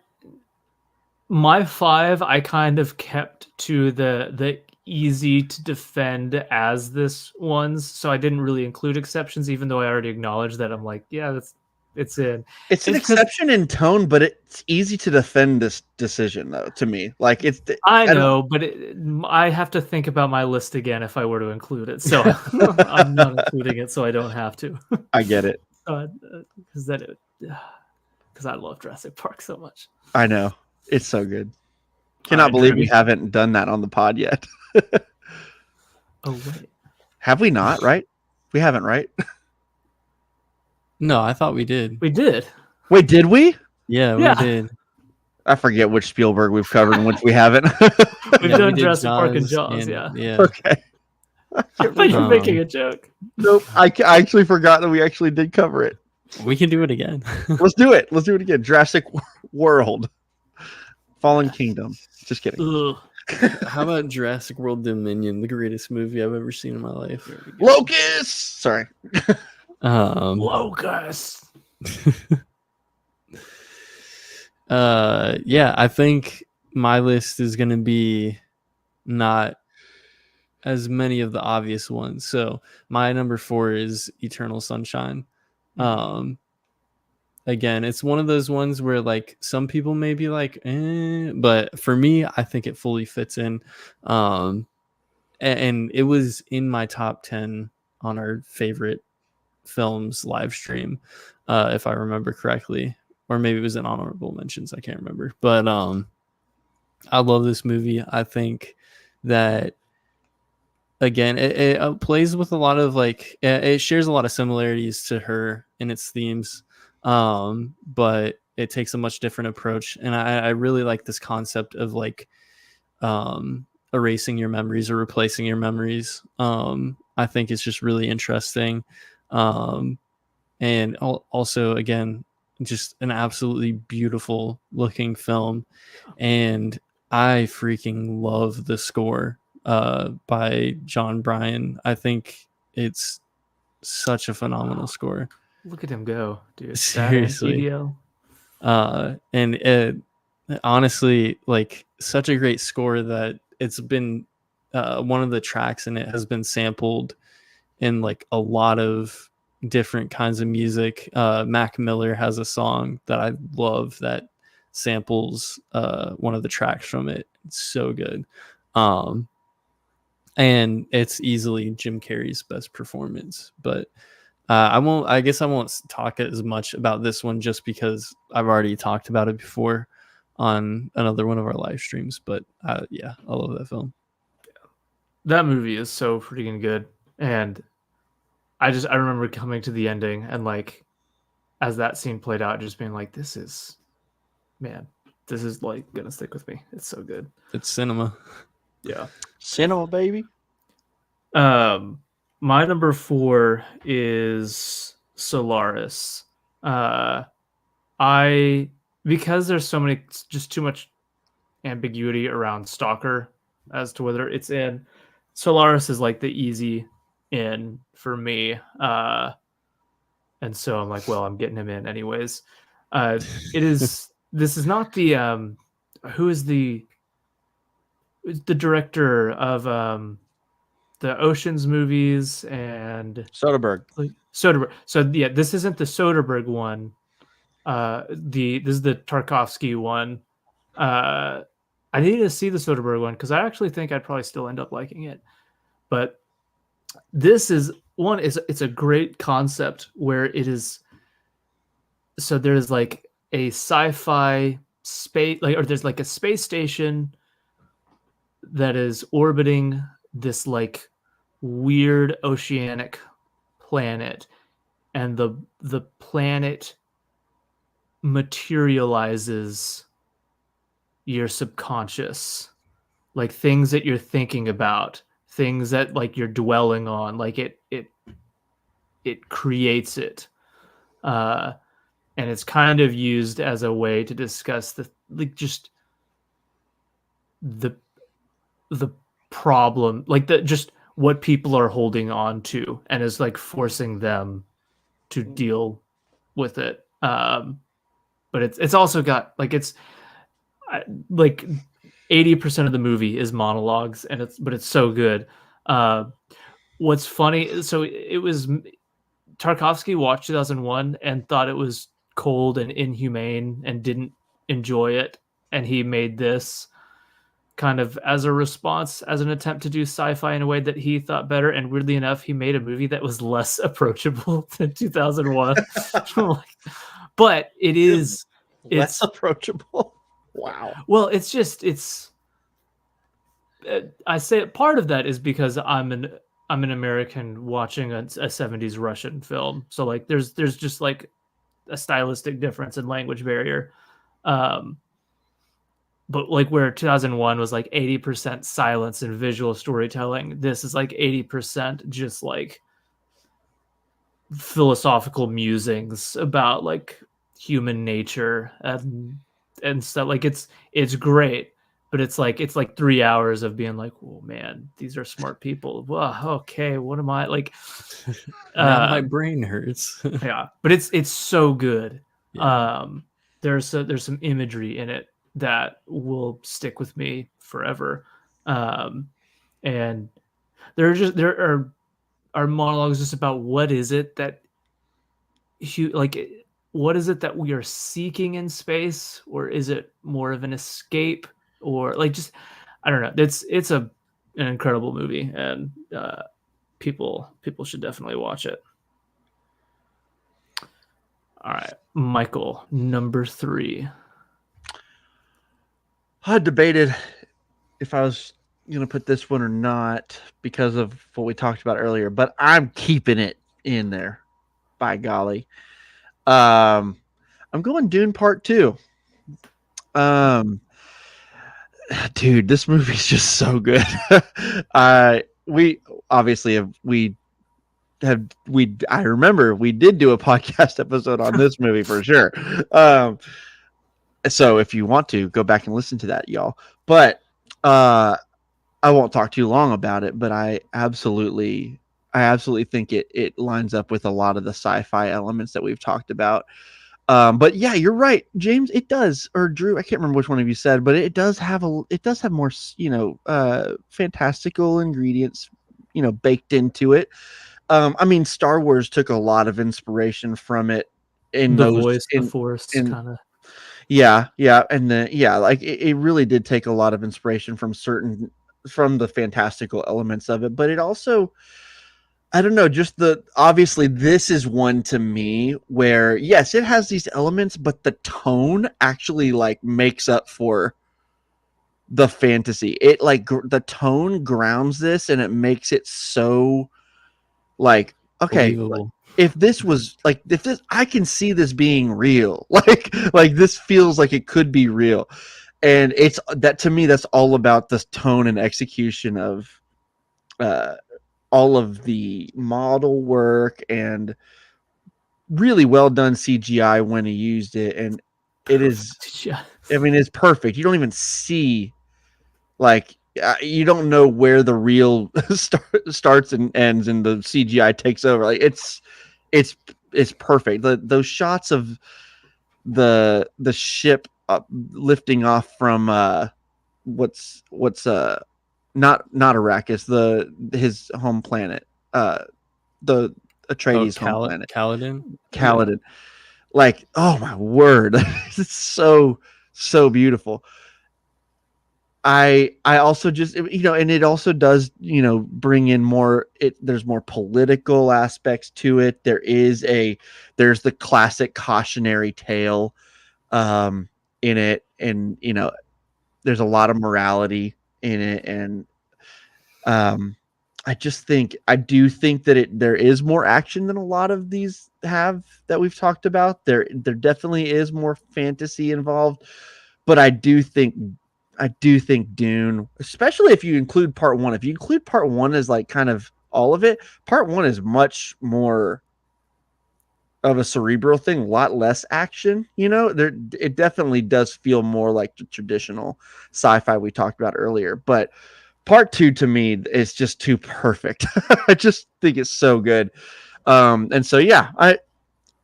my 5, I kind of kept to the easy to defend as this ones, so I didn't really include exceptions, even though I already acknowledged that. I'm like, yeah, it's an exception in tone, but it's easy to defend this decision, though, to me. Like, I know, but I have to think about my list again if I were to include it, so I'm not including it, so I don't have to. I get it. Because I love Jurassic Park so much. I know, it's so good. Cannot believe we haven't done that on the pod yet. Oh wait, have we not? Right? We haven't, right? No, I thought we did. We did. Wait, did we? Yeah, we did. I forget which Spielberg we've covered and which we haven't. We've done Jurassic Park and Jaws. Yeah. Okay. I thought you were making a joke. Nope. I actually forgot that we actually did cover it. We can do it again. Let's do it. Let's do it again. Jurassic World. Fallen Kingdom. Just kidding. Ugh. How about Jurassic World Dominion, the greatest movie I've ever seen in my life? Locust. Sorry. Locust. Yeah, I think my list is going to be not as many of the obvious ones. So my number 4 is Eternal Sunshine. Again, it's one of those ones where like some people may be like, but for me, I think it fully fits in. And it was in my top 10 on our favorite films live stream, if I remember correctly, or maybe it was in honorable mentions. I can't remember, but I love this movie. I think that again, it plays with a lot of it shares a lot of similarities to her in its themes. But it takes a much different approach, and I really like this concept of erasing your memories or replacing your memories. I think it's just really interesting, and also again, just an absolutely beautiful looking film, and I freaking love the score by John Bryan. I think it's such a phenomenal score. Look at him go, dude. Seriously. And it honestly, such a great score that it's been one of the tracks in it has been sampled in a lot of different kinds of music. Mac Miller has a song that I love that samples one of the tracks from it. It's so good. And it's easily Jim Carrey's best performance. But I guess I won't talk as much about this one just because I've already talked about it before on another one of our live streams. But yeah, I love that film. That movie is so freaking good. And I remember coming to the ending and like, as that scene played out, just being like, this is like gonna stick with me. It's so good. It's cinema. Yeah. Cinema, baby. My number 4 is Solaris. Because there's so many, just too much ambiguity around Stalker as to whether it's in. Solaris is like the easy in for me. And so I'm like, well, I'm getting him in anyways. This is not the, who is the director of, the Ocean's movies and Soderbergh. Soderbergh. So yeah, this isn't the Soderbergh one. This is the Tarkovsky one. I need to see the Soderbergh one because I actually think I'd probably still end up liking it. But this is one. It's a great concept where it is. So there's like a sci-fi space, or there's like a space station that is orbiting this like weird oceanic planet, and the planet materializes your subconscious, like things that you're thinking about, things that like you're dwelling on, like it creates it, and it's kind of used as a way to discuss the like just the problem, like the just what people are holding on to, and is like forcing them to deal with it. But it's also got like like 80% of the movie is monologues, and it's so good. What's funny, so it was Tarkovsky watched 2001 and thought it was cold and inhumane and didn't enjoy it, and he made this kind of as a response, as an attempt to do sci-fi in a way that he thought better. And weirdly enough, he made a movie that was less approachable than 2001. But it's less approachable. Wow. Well, I say part of that is because I'm an American watching a 70s Russian film. So like there's just like a stylistic difference and language barrier. But like where 2001 was like 80% silence and visual storytelling, this is like 80% just like philosophical musings about like human nature and stuff. Like it's great, but it's like 3 hours of being like, oh man, these are smart people. Well, okay, what am I like? Now my brain hurts. Yeah, but it's so good. Yeah. There's some imagery in it that will stick with me forever. And there are monologues just about what is it that what is it that we are seeking in space, or is it more of an escape, or like just I don't know. It's an incredible movie, and people should definitely watch it. All right, Michael, number 3. I debated if I was going to put this one or not because of what we talked about earlier, but I'm keeping it in there. By golly. I'm going Dune Part 2. Dude, this movie's just so good. We obviously I remember we did do a podcast episode on this movie for sure. So if you want to go back and listen to that, y'all, but I won't talk too long about it, but I absolutely think it lines up with a lot of the sci-fi elements that we've talked about. But yeah, you're right, James. It does, or Drew. I can't remember which one of you said, but it does have more, fantastical ingredients, baked into it. I mean, Star Wars took a lot of inspiration from it in The those voice, the in force, in kind of. yeah, and then like it really did take a lot of inspiration from the fantastical elements of it, but it also, I don't know, just obviously this is one to me where yes, it has these elements, but the tone actually like makes up for the fantasy. It like the tone grounds this and it makes it so like okay, Believable. if this was like if this I can see this being real. Like this feels like it could be real. And it's that to me that's all about the tone and execution of uh all of the model work and really well done CGI when he used it, and it is, Yeah. I mean, it's perfect. You don't even see like you don't know where the real starts and ends, and the CGI takes over. Like it's perfect. Those shots of the ship lifting off from what's not Arrakis, his home planet, the Atreides home planet, Kaladin. Kaladin. Like, oh my word, it's so beautiful. I also just, and it also does, bring in more. There's more political aspects to it. There's the classic cautionary tale, in it, and there's a lot of morality in it, and I do think that there is more action than a lot of these have that we've talked about. There definitely is more fantasy involved, but I do think Dune, especially if you include part one. If you include part one as like kind of all of it, part one is much more of a cerebral thing, a lot less action. It definitely does feel more like the traditional sci-fi we talked about earlier, but part two to me is just too perfect. I just think it's so good. And so yeah, I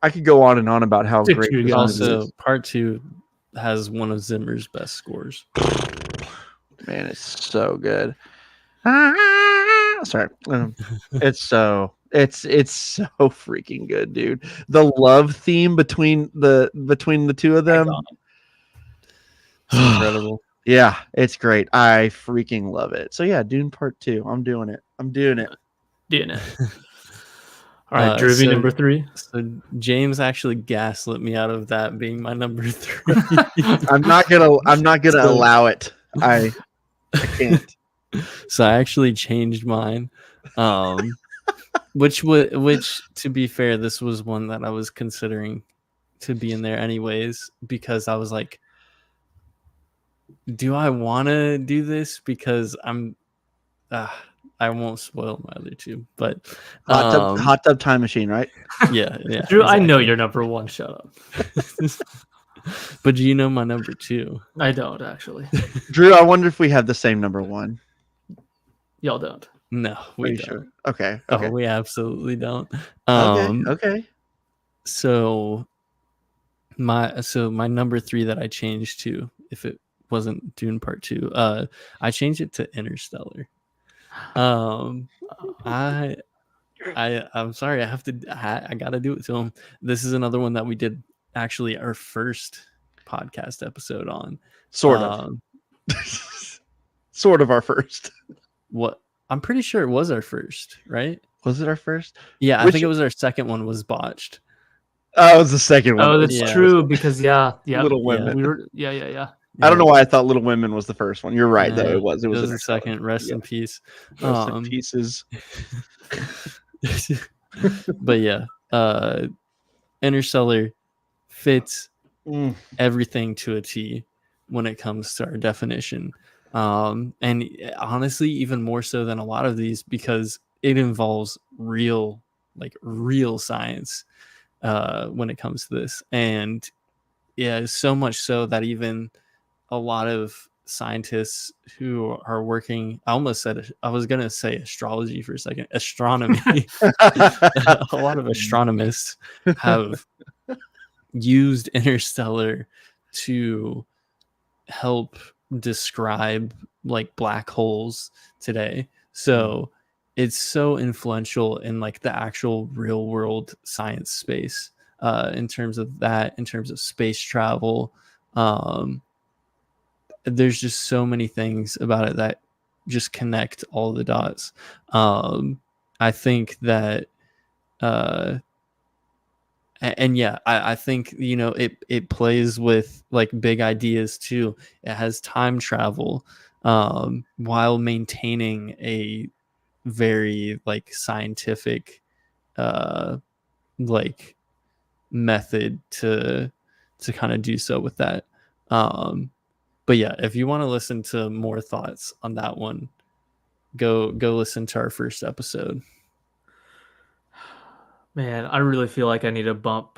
could go on and on about how great this Also, part two has one of Zimmer's best scores. Man, it's so good. Sorry, it's so freaking good, dude. The love theme between the two of them, it's incredible. Yeah, it's great. I freaking love it. So yeah, Dune Part 2. I'm doing it. Doing it. All right, Drewby, number 3. So James actually gaslit me out of that being my number 3. I'm not gonna allow it. I can't. So I actually changed mine. Which to be fair, this was one that I was considering to be in there anyways, because I was like, do I want to do this? Because I won't spoil my other two, but Hot Tub Time Machine, right? Yeah. Drew, exactly. I know you're number 1. Shut up. But do you know my number 2? I don't actually. Drew, I wonder if we have the same number 1. Y'all don't. No, we don't. Sure? Okay. Oh, we absolutely don't. Okay. So my number 3 that I changed to, if it wasn't Dune Part 2, I changed it to Interstellar. I'm sorry, I gotta do it to him. This is another one that we did actually our first podcast episode on. Sort of. Sort of our first. What? I'm pretty sure it was our first, right? Was it our first? Yeah, I think it was our second one was botched. Oh, it was the second one. Oh, that's true, because Little Women. We were, yeah. I don't know why I thought Little Women was the first one. You're right, though. It was the second. Rest in peace. Rest in pieces. But yeah, Interstellar fits everything to a T when it comes to our definition. And honestly, even more so than a lot of these, because it involves real science when it comes to this. And yeah, so much so that even a lot of scientists who are working, I was going to say astrology for a second, astronomy. A lot of astronomists have used Interstellar to help describe like black holes today. So it's so influential in like the actual real world science space, in terms of that, in terms of space travel. There's just so many things about it that just connect all the dots. I think that, uh, and yeah, I think, you know, it plays with like big ideas too. It has time travel, while maintaining a very like scientific, uh, like method to kind of do so with that. But yeah, if you want to listen to more thoughts on that one, go listen to our first episode. Man, I really feel like I need to bump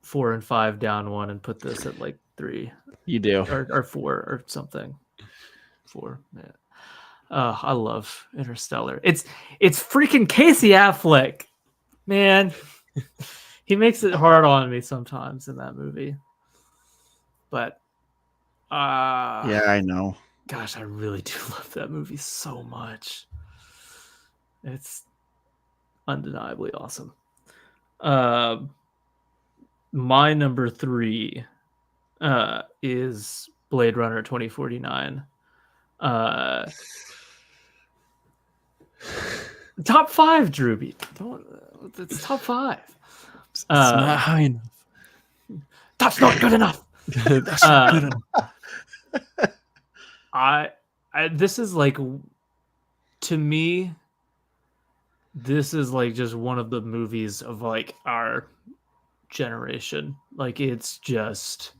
4 and 5 down one and put this at like 3 You do. or 4 or something. 4. Yeah. I love Interstellar. It's freaking Casey Affleck, man. He makes it hard on me sometimes in that movie. But Yeah, I know. gosh, I really do love that movie so much. It's undeniably awesome. My number 3 is Blade Runner 2049. Top 5, Drewby. It's top 5. It's not high enough. That's not good enough. That's not good enough. I this is like, to me, this is like just one of the movies of like our generation. Like, it's just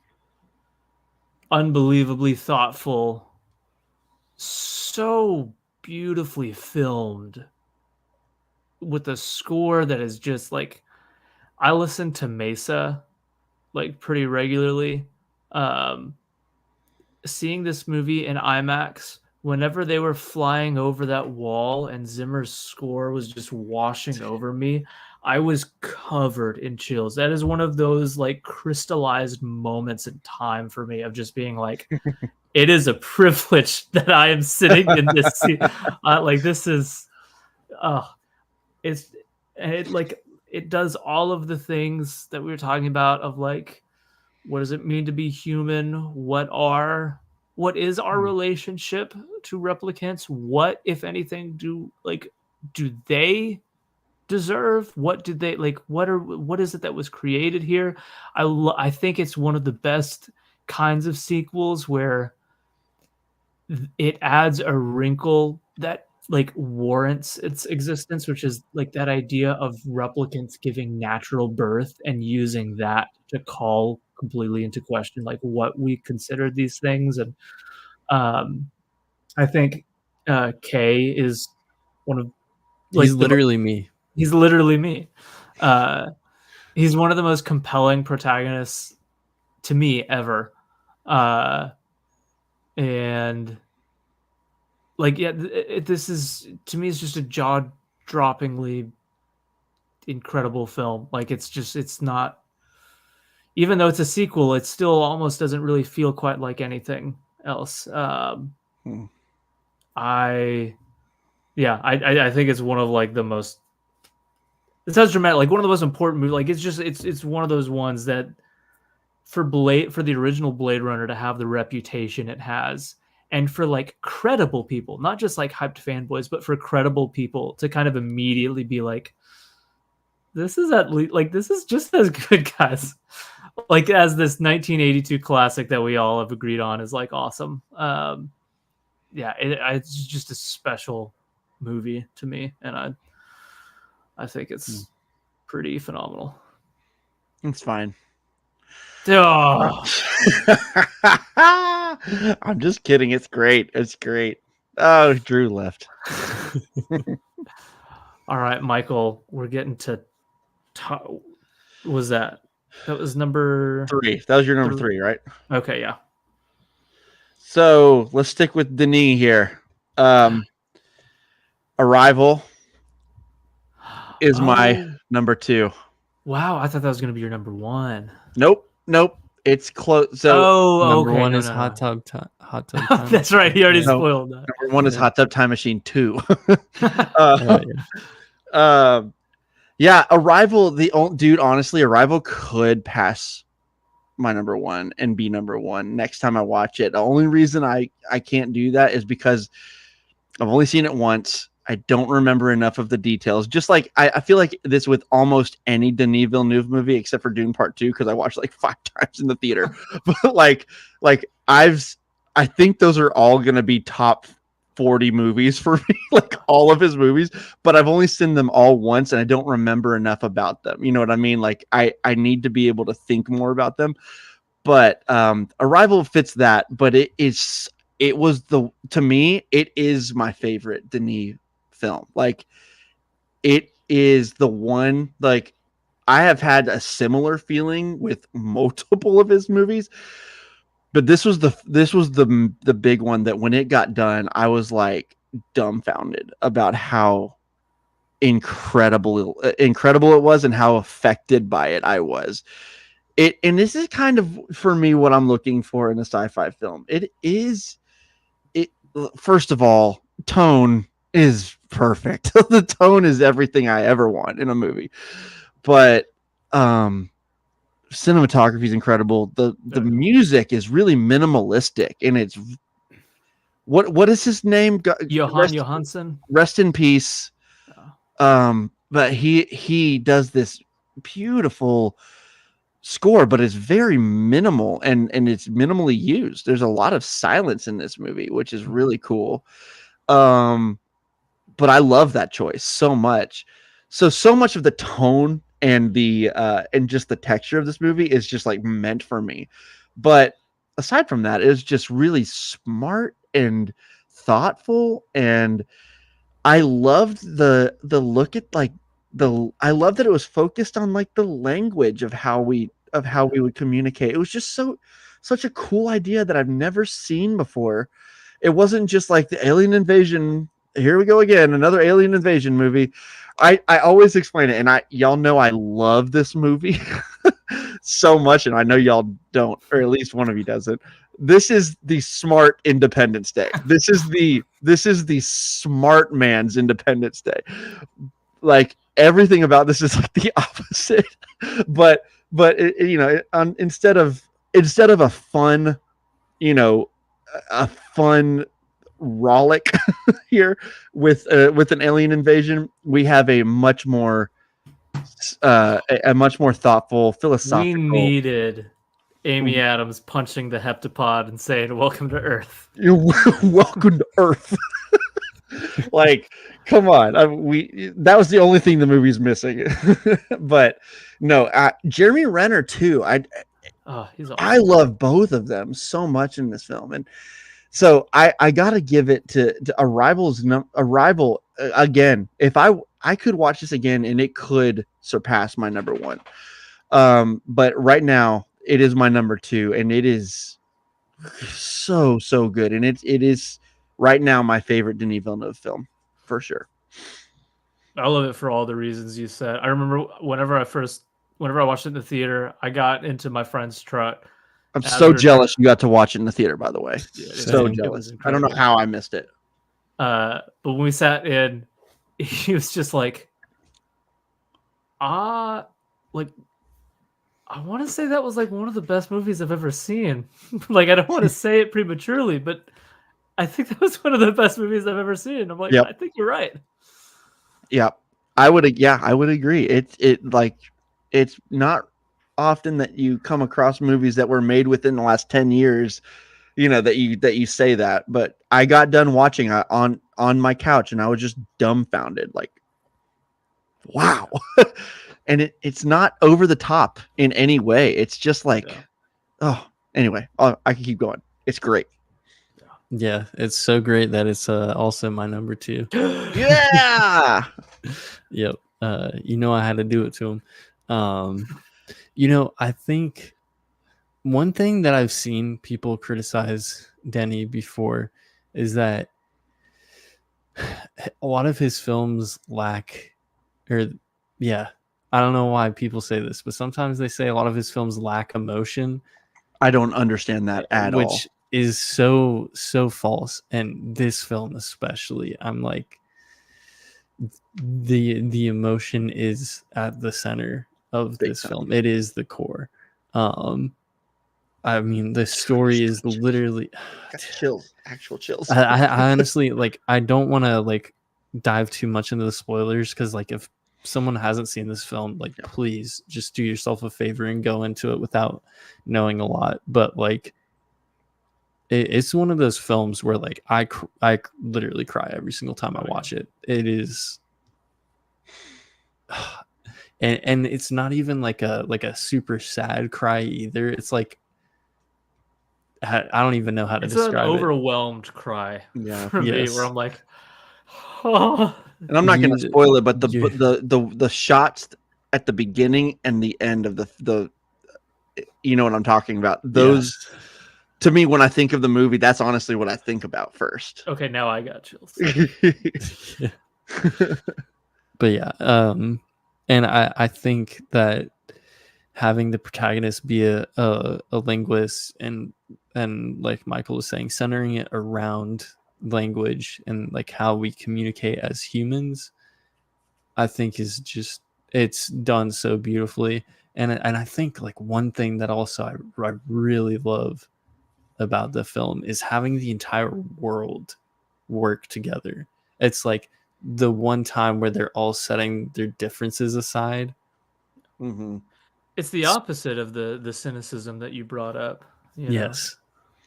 unbelievably thoughtful, so beautifully filmed, with a score that is just like, I listen to Mesa like pretty regularly. Seeing this movie in IMAX, whenever they were flying over that wall and Zimmer's score was just washing over me, I was covered in chills. That is one of those like crystallized moments in time for me of just being like, it is a privilege that I am sitting in this seat. Like, this is, it does all of the things that we were talking about of like, what does it mean to be human? What is our relationship to replicants? What, if anything, do they deserve? What did they like? What is it that was created here? I think it's one of the best kinds of sequels where it adds a wrinkle that like warrants its existence, which is like that idea of replicants giving natural birth and using that to call completely into question like what we consider these things. And I think Kay is one of like He's literally me. He's literally me. He's one of the most compelling protagonists to me ever. And like, yeah, this is, to me, it's just a jaw-droppingly incredible film. Like, it's not, even though it's a sequel, it still almost doesn't really feel quite like anything else. I think it's one of like the most, it sounds dramatic, like one of the most important movies. Like, it's one of those ones that for the original Blade Runner to have the reputation it has, and for like credible people, not just like hyped fanboys, but for credible people to kind of immediately be like, this is at least like, this is just as good, guys. Like, as this 1982 classic that we all have agreed on is like awesome. It's just a special movie to me, and I think it's pretty phenomenal. It's fine. Oh. I'm just kidding. It's great. It's great. Oh, Drew left. All right, Michael, we're getting to what was that? That was number 3. That was your number 3, right? Okay, yeah. So let's stick with Denis here. Arrival is my number 2. Wow, I thought that was going to be your number 1. Nope. It's close. So Number okay, one no, is no, Hot no. Tub Hot Tub Time That's right. He already Machine. No. spoiled that. number one is Yeah. Hot Tub Time Machine 2. Yeah. Um, yeah, Arrival. Dude, honestly, Arrival could pass my number one and be number one next time I watch it. The only reason I can't do that is because I've only seen it once. I don't remember enough of the details. Just like I feel like this with almost any Denis Villeneuve movie except for Dune Part 2 because I watched like 5 times in the theater. But like I think those are all gonna be top 40 movies for me, like all of his movies. But I've only seen them all once, and I don't remember enough about them. You know what I mean? Like I need to be able to think more about them. But Arrival fits that. But it is my favorite Denis film. Like it is the one. Like I have had a similar feeling with multiple of his movies, but this was the big one that when it got done, I was like dumbfounded about how incredible it was and how affected by it I was. And this is kind of for me what I'm looking for in a sci-fi film. It first of all, tone is perfect. The tone is everything I ever want in a movie. But cinematography is incredible. The music is really minimalistic, and it's what is his name? Johan Johansson. Rest in peace. But he does this beautiful score, but it's very minimal and it's minimally used. There's a lot of silence in this movie, which is really cool. But I love that choice so much. So much of the tone and the and just the texture of this movie is just like meant for me. But aside from that, it's just really smart and thoughtful, and I loved the look at like I love that it was focused on like the language of how we would communicate. It was just such a cool idea that I've never seen before. It wasn't just like the alien invasion. Here we go again, another alien invasion movie. I always explain it, and y'all know I love this movie so much, and I know y'all don't, or at least one of you doesn't. This is the smart Independence Day. This is the smart man's Independence Day. Like everything about this is like the opposite. but instead of a fun, a fun rollick here with an alien invasion, we have a much more thoughtful, philosophical. We needed Amy Adams punching the heptapod and saying, "Welcome to Earth." Welcome to Earth. Like, come on. That was the only thing the movie's missing. But no, Jeremy Renner too. He's awesome. I love both of them so much in this film, and so I gotta give it to Arrival again. If I could watch this again and it could surpass my number one. But right now it is my number two, and it is so good, and it is right now my favorite Denis Villeneuve film for sure. I love it for all the reasons you said. I remember whenever I watched it in the theater, I got into my friend's truck. I'm so jealous you got to watch it in the theater, by the way. So jealous. I don't know how I missed it. But when we sat in, he was just like, like, I want to say that was like one of the best movies I've ever seen. Like, I don't want to say it prematurely, but I think that was one of the best movies I've ever seen. I'm like, yep. I think you're right. Yeah, I would agree. It's not often that you come across movies that were made within the last 10 years, that you say that. But I got done watching on my couch and I was just dumbfounded, like, wow. And it's not over the top in any way. It's just like, anyway, I can keep going. It's great. Yeah, it's so great that it's also my number two. Yeah. Yep. I had to do it to him. I think one thing that I've seen people criticize Denny before is that a lot of his films lack, I don't know why people say this, but sometimes they say a lot of his films lack emotion. I don't understand that at all. which is so false. And this film especially, I'm like, the emotion is at the center of Big this time. film. It is the core. I mean, the story is literally Got chills, actual chills. I honestly, like, I don't want to like dive too much into the spoilers, because like if someone hasn't seen this film, like, please just do yourself a favor and go into it without knowing a lot. But like, it's one of those films where like I literally cry every single time I watch it. It is, and it's not even like a super sad cry either. It's like, I don't even know how to It's an describe it. overwhelmed cry for me, where I'm like, and I'm not going to spoil it, but the shots at the beginning and the end of the you know what I'm talking about. Those, to me, when I think of the movie, that's honestly what I think about first. Okay, now I got chills. But yeah, and I think that having the protagonist be a linguist, and like Michael was saying, centering it around language and like how we communicate as humans, I think is just, it's done so beautifully. And I think like one thing that also I really love about the film is having the entire world work together. It's like the one time where they're all setting their differences aside. Mm-hmm. It's the opposite of the cynicism that you brought up. You know? Yes,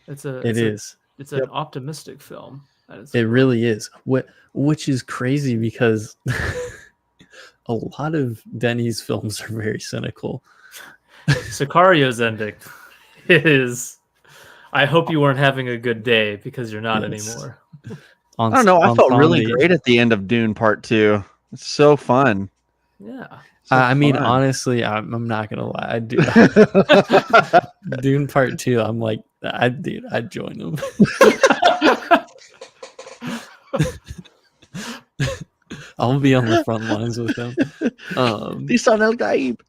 it's an optimistic film. It really is. Which is crazy, because a lot of Denny's films are very cynical. Sicario's ending is, I hope you weren't having a good day, because you're not anymore. I don't know. I felt really great at the end of Dune Part 2. It's so fun. Yeah. So I mean, honestly, I'm not gonna lie. I do. Dune Part 2. I'm like, I'd join them. I'll be on the front lines with them. Lisan El Gaib.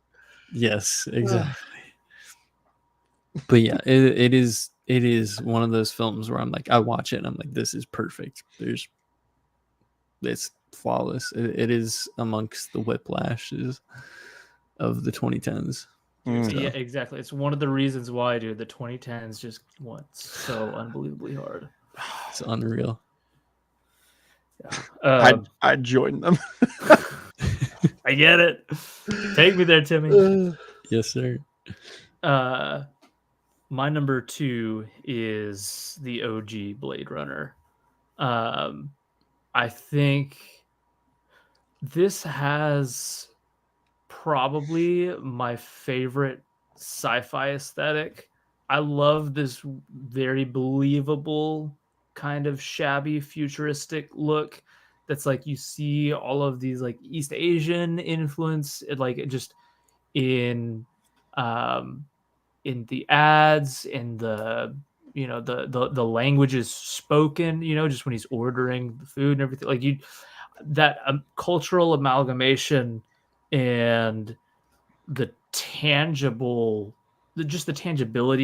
Yes, exactly. But yeah, it is one of those films where I'm like, I watch it and I'm like, this is perfect. It's flawless. It is amongst the whiplashes of the 2010s. Yeah, exactly. It's one of the reasons why, dude, the 2010s just went so unbelievably hard. It's unreal. Yeah. I'd join them. I get it. Take me there, Timmy. Yes, sir. My number 2 is the OG Blade Runner. I think this has probably my favorite sci-fi aesthetic. I love this very believable kind of shabby futuristic look that's like, you see all of these like East Asian influence, like just in the ads, in the, you know, the languages spoken, you know, just when he's ordering the food and everything, like that cultural amalgamation and the tangibility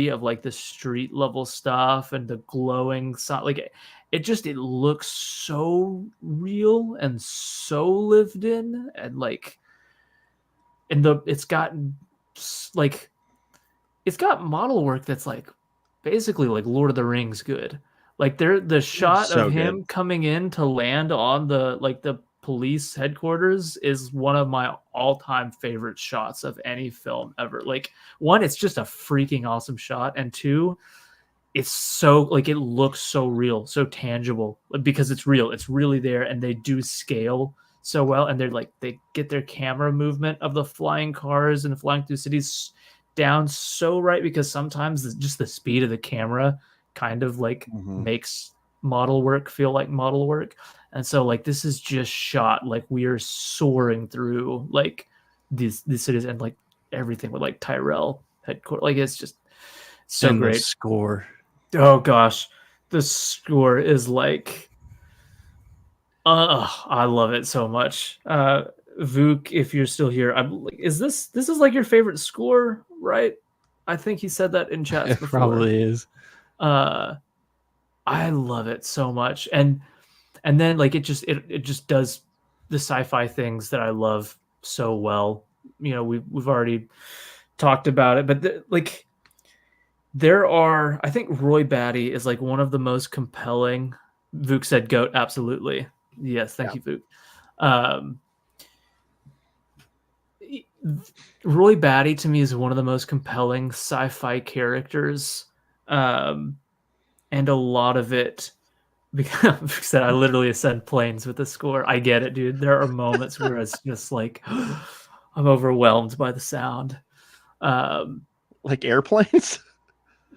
of like the street level stuff and the glowing like it looks so real and so lived in, and like, and it's got model work that's like basically like Lord of the Rings good. Like the shot of him coming in to land on the police headquarters is one of my all-time favorite shots of any film ever. Like, one, it's just a freaking awesome shot, and two, it's so like, it looks so real, so tangible, because it's real. It's really there, and they do scale so well, and they get their camera movement of the flying cars and flying through cities down so right, because sometimes just the speed of the camera kind of like makes model work feel like model work. And so like, this is just shot like we are soaring through like these cities, and like everything with like Tyrell headquarters, like it's just so and great. The score, oh gosh, the score is like, I love it so much. Vuk, if you're still here, I'm like, this is like your favorite score, right? I think he said that in chats It before. probably is. I love it so much, and then like it just does the sci-fi things that I love so well. You know, we've already talked about it, but like there are, I think Roy Batty is like one of the most compelling. Vuk said goat, absolutely. Yes, thank you, Vuk. Roy Batty to me is one of the most compelling sci-fi characters, and a lot of it because I literally ascend planes with the score. I get it, dude. There are moments where it's just like I'm overwhelmed by the sound. Like airplanes.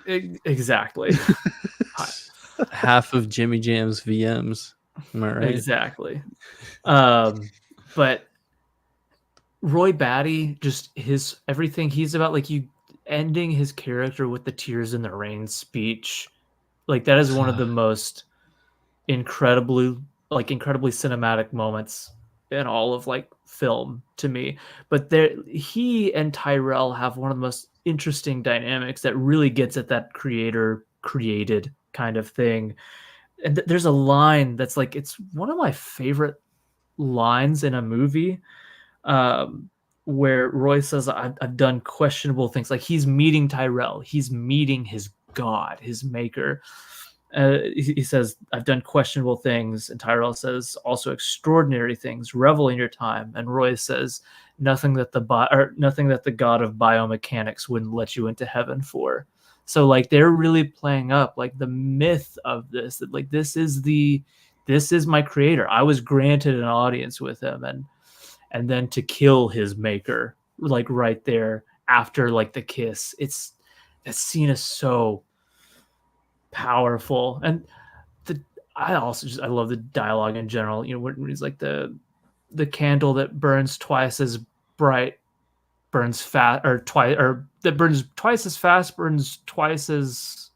Exactly. Half of Jimmy Jam's VMs. Am I right? Exactly. But Roy Batty, just his everything he's about, like you ending his character with the tears in the rain speech, like that is one of the most incredibly cinematic moments in all of like film to me. But he and Tyrell have one of the most interesting dynamics that really gets at that creator created kind of thing. And there's a line that's like, it's one of my favorite lines in a movie, where Roy says, I've done questionable things. Like he's meeting Tyrell, he's meeting his God, his maker. He says, I've done questionable things. And Tyrell says, also extraordinary things. Revel in your time. And Roy says, nothing that the God of biomechanics wouldn't let you into heaven for. So like they're really playing up like the myth of this, that like this is my creator. I was granted an audience with him, and then to kill his maker, like right there after like the kiss. That scene is so powerful. And I love the dialogue in general. You know, when he's like the candle that burns twice as bright burns fast, or twice, or that burns twice as fast burns twice as.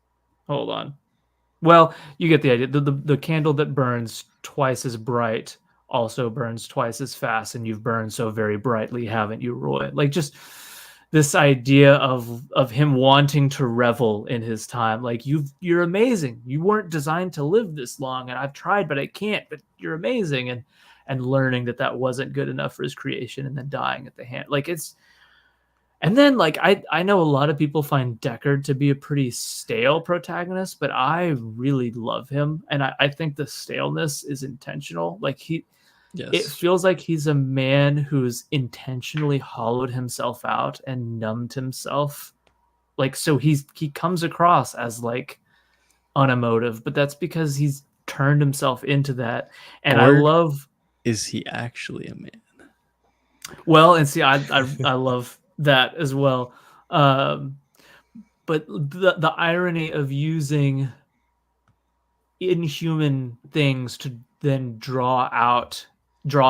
Hold on. Well, you get the idea. The candle that burns twice as bright also burns twice as fast, and you've burned so very brightly, haven't you, Roy? Like just this idea of him wanting to revel in his time. Like you're amazing. You weren't designed to live this long, and I've tried, but I can't. But you're amazing, and learning that wasn't good enough for his creation, and then dying at the hand. Like it's. And then, like, I know a lot of people find Deckard to be a pretty stale protagonist, but I really love him. And I think the staleness is intentional. Like, it feels like he's a man who's intentionally hollowed himself out and numbed himself. Like, so he comes across as, like, unemotive, but that's because he's turned himself into that. And I love... Is he actually a man? Well, and see, I love that as well, but the irony of using inhuman things to then draw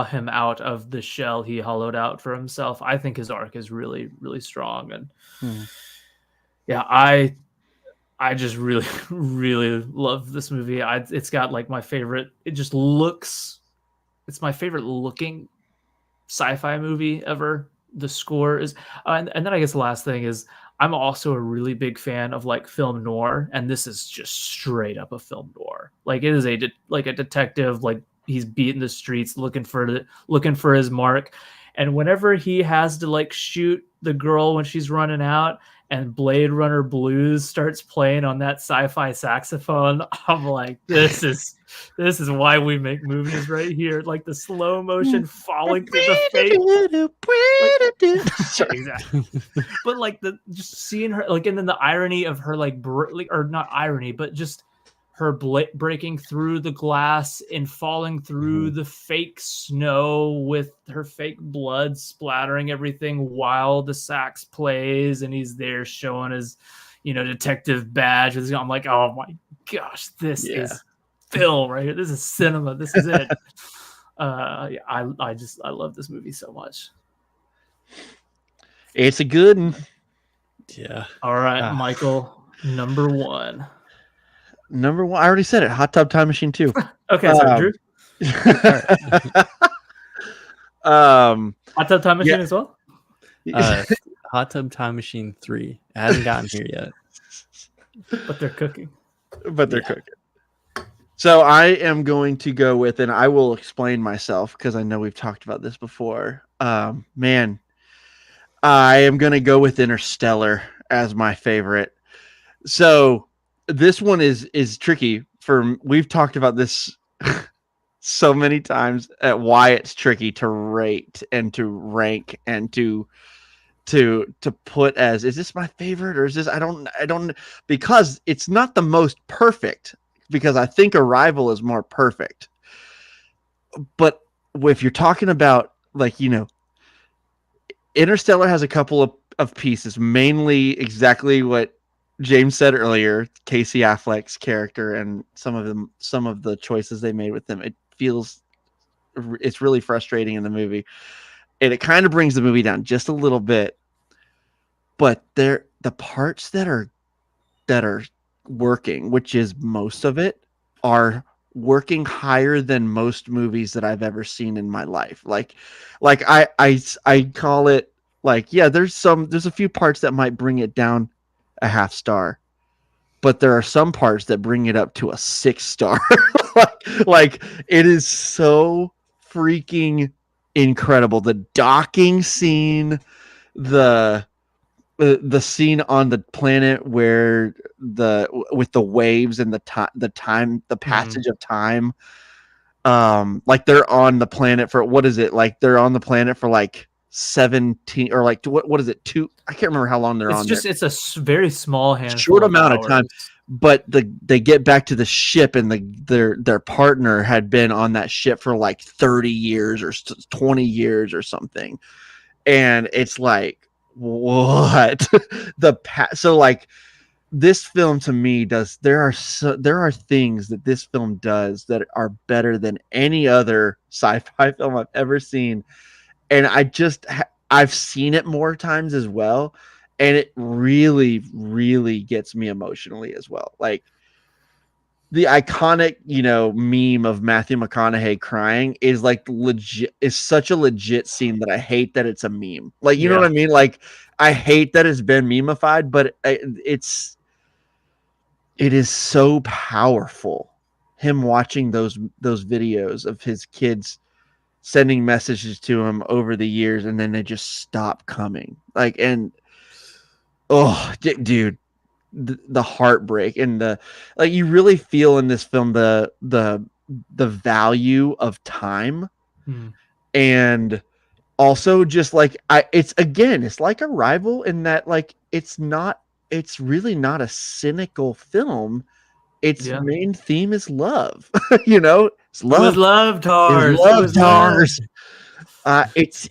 him out of the shell he hollowed out for himself. I think his arc is really, really strong, and yeah, I just really, really love this movie. It's got like my favorite. It's my favorite looking sci-fi movie ever. The score is, and then I guess the last thing is, I'm also a really big fan of like film noir, and this is just straight up a film noir. Like it is a detective, like he's beating the streets looking for his mark, and whenever he has to like shoot the girl when she's running out, and Blade Runner Blues starts playing on that sci-fi saxophone, I'm like, this is why we make movies right here. Like the slow motion falling through the face. Like, exactly. But like just seeing her, like, and then the irony of her, like, or not irony, but just her breaking through the glass and falling through the fake snow with her fake blood splattering everything while the sax plays, and he's there showing his, detective badge. I'm like, oh my gosh, this is film right here. This is cinema. This is it. I love this movie so much. It's a good one. Yeah. All right, Michael, number one. Number one, I already said it. Hot Tub Time Machine 2. Okay, sorry, Drew. Hot Tub Time Machine as well. Hot Tub Time Machine 3. It hasn't gotten here yet. But they're cooking. But they're Yeah. cooking. So I am going to go with, and I will explain myself because I know we've talked about this before. Man, I am going to go with Interstellar as my favorite. So this one is tricky. We've talked about this so many times at why it's tricky to rate and to rank and to put as, is this my favorite or is this, I don't, because it's not the most perfect, because I think Arrival is more perfect. But if you're talking about, like, Interstellar has a couple of pieces, mainly exactly what James said earlier, Casey Affleck's character and some of the choices they made with him. It's really frustrating in the movie. And it kind of brings the movie down just a little bit. But the parts that are working, which is most of it, are working higher than most movies that I've ever seen in my life. Like I call it, like, yeah, there's a few parts that might bring it down a half star, but there are some parts that bring it up to a 6 star. like it is so freaking incredible. The docking scene, the scene on the planet where with the waves and the passage of time, like they're on the planet for, what is it, like they're on the planet for like 17 or like what is it, 2, I can't remember how long they're on there. It's a very small handful Short of amount hours. of time, but they get back to the ship and their partner had been on that ship for like 30 years or 20 years or something, and it's like, what? So like this film to me there are things that this film does that are better than any other sci-fi film I've ever seen, and I've seen it more times as well, and it really, really gets me emotionally as well. Like the iconic, meme of Matthew McConaughey crying is like legit, is such a legit scene that I hate that it's a meme. Like, you know what I mean? Like, I hate that it's been memeified, but it is so powerful. Him watching those videos of his kids sending messages to him over the years, and then they just stop coming. Like, and oh, dude, the heartbreak and like you really feel in this film the value of time, and also just like it's like Arrival in that, like, it's really not a cynical film. Its main theme is love. It's love. It was love, Tars. It was love, Tars.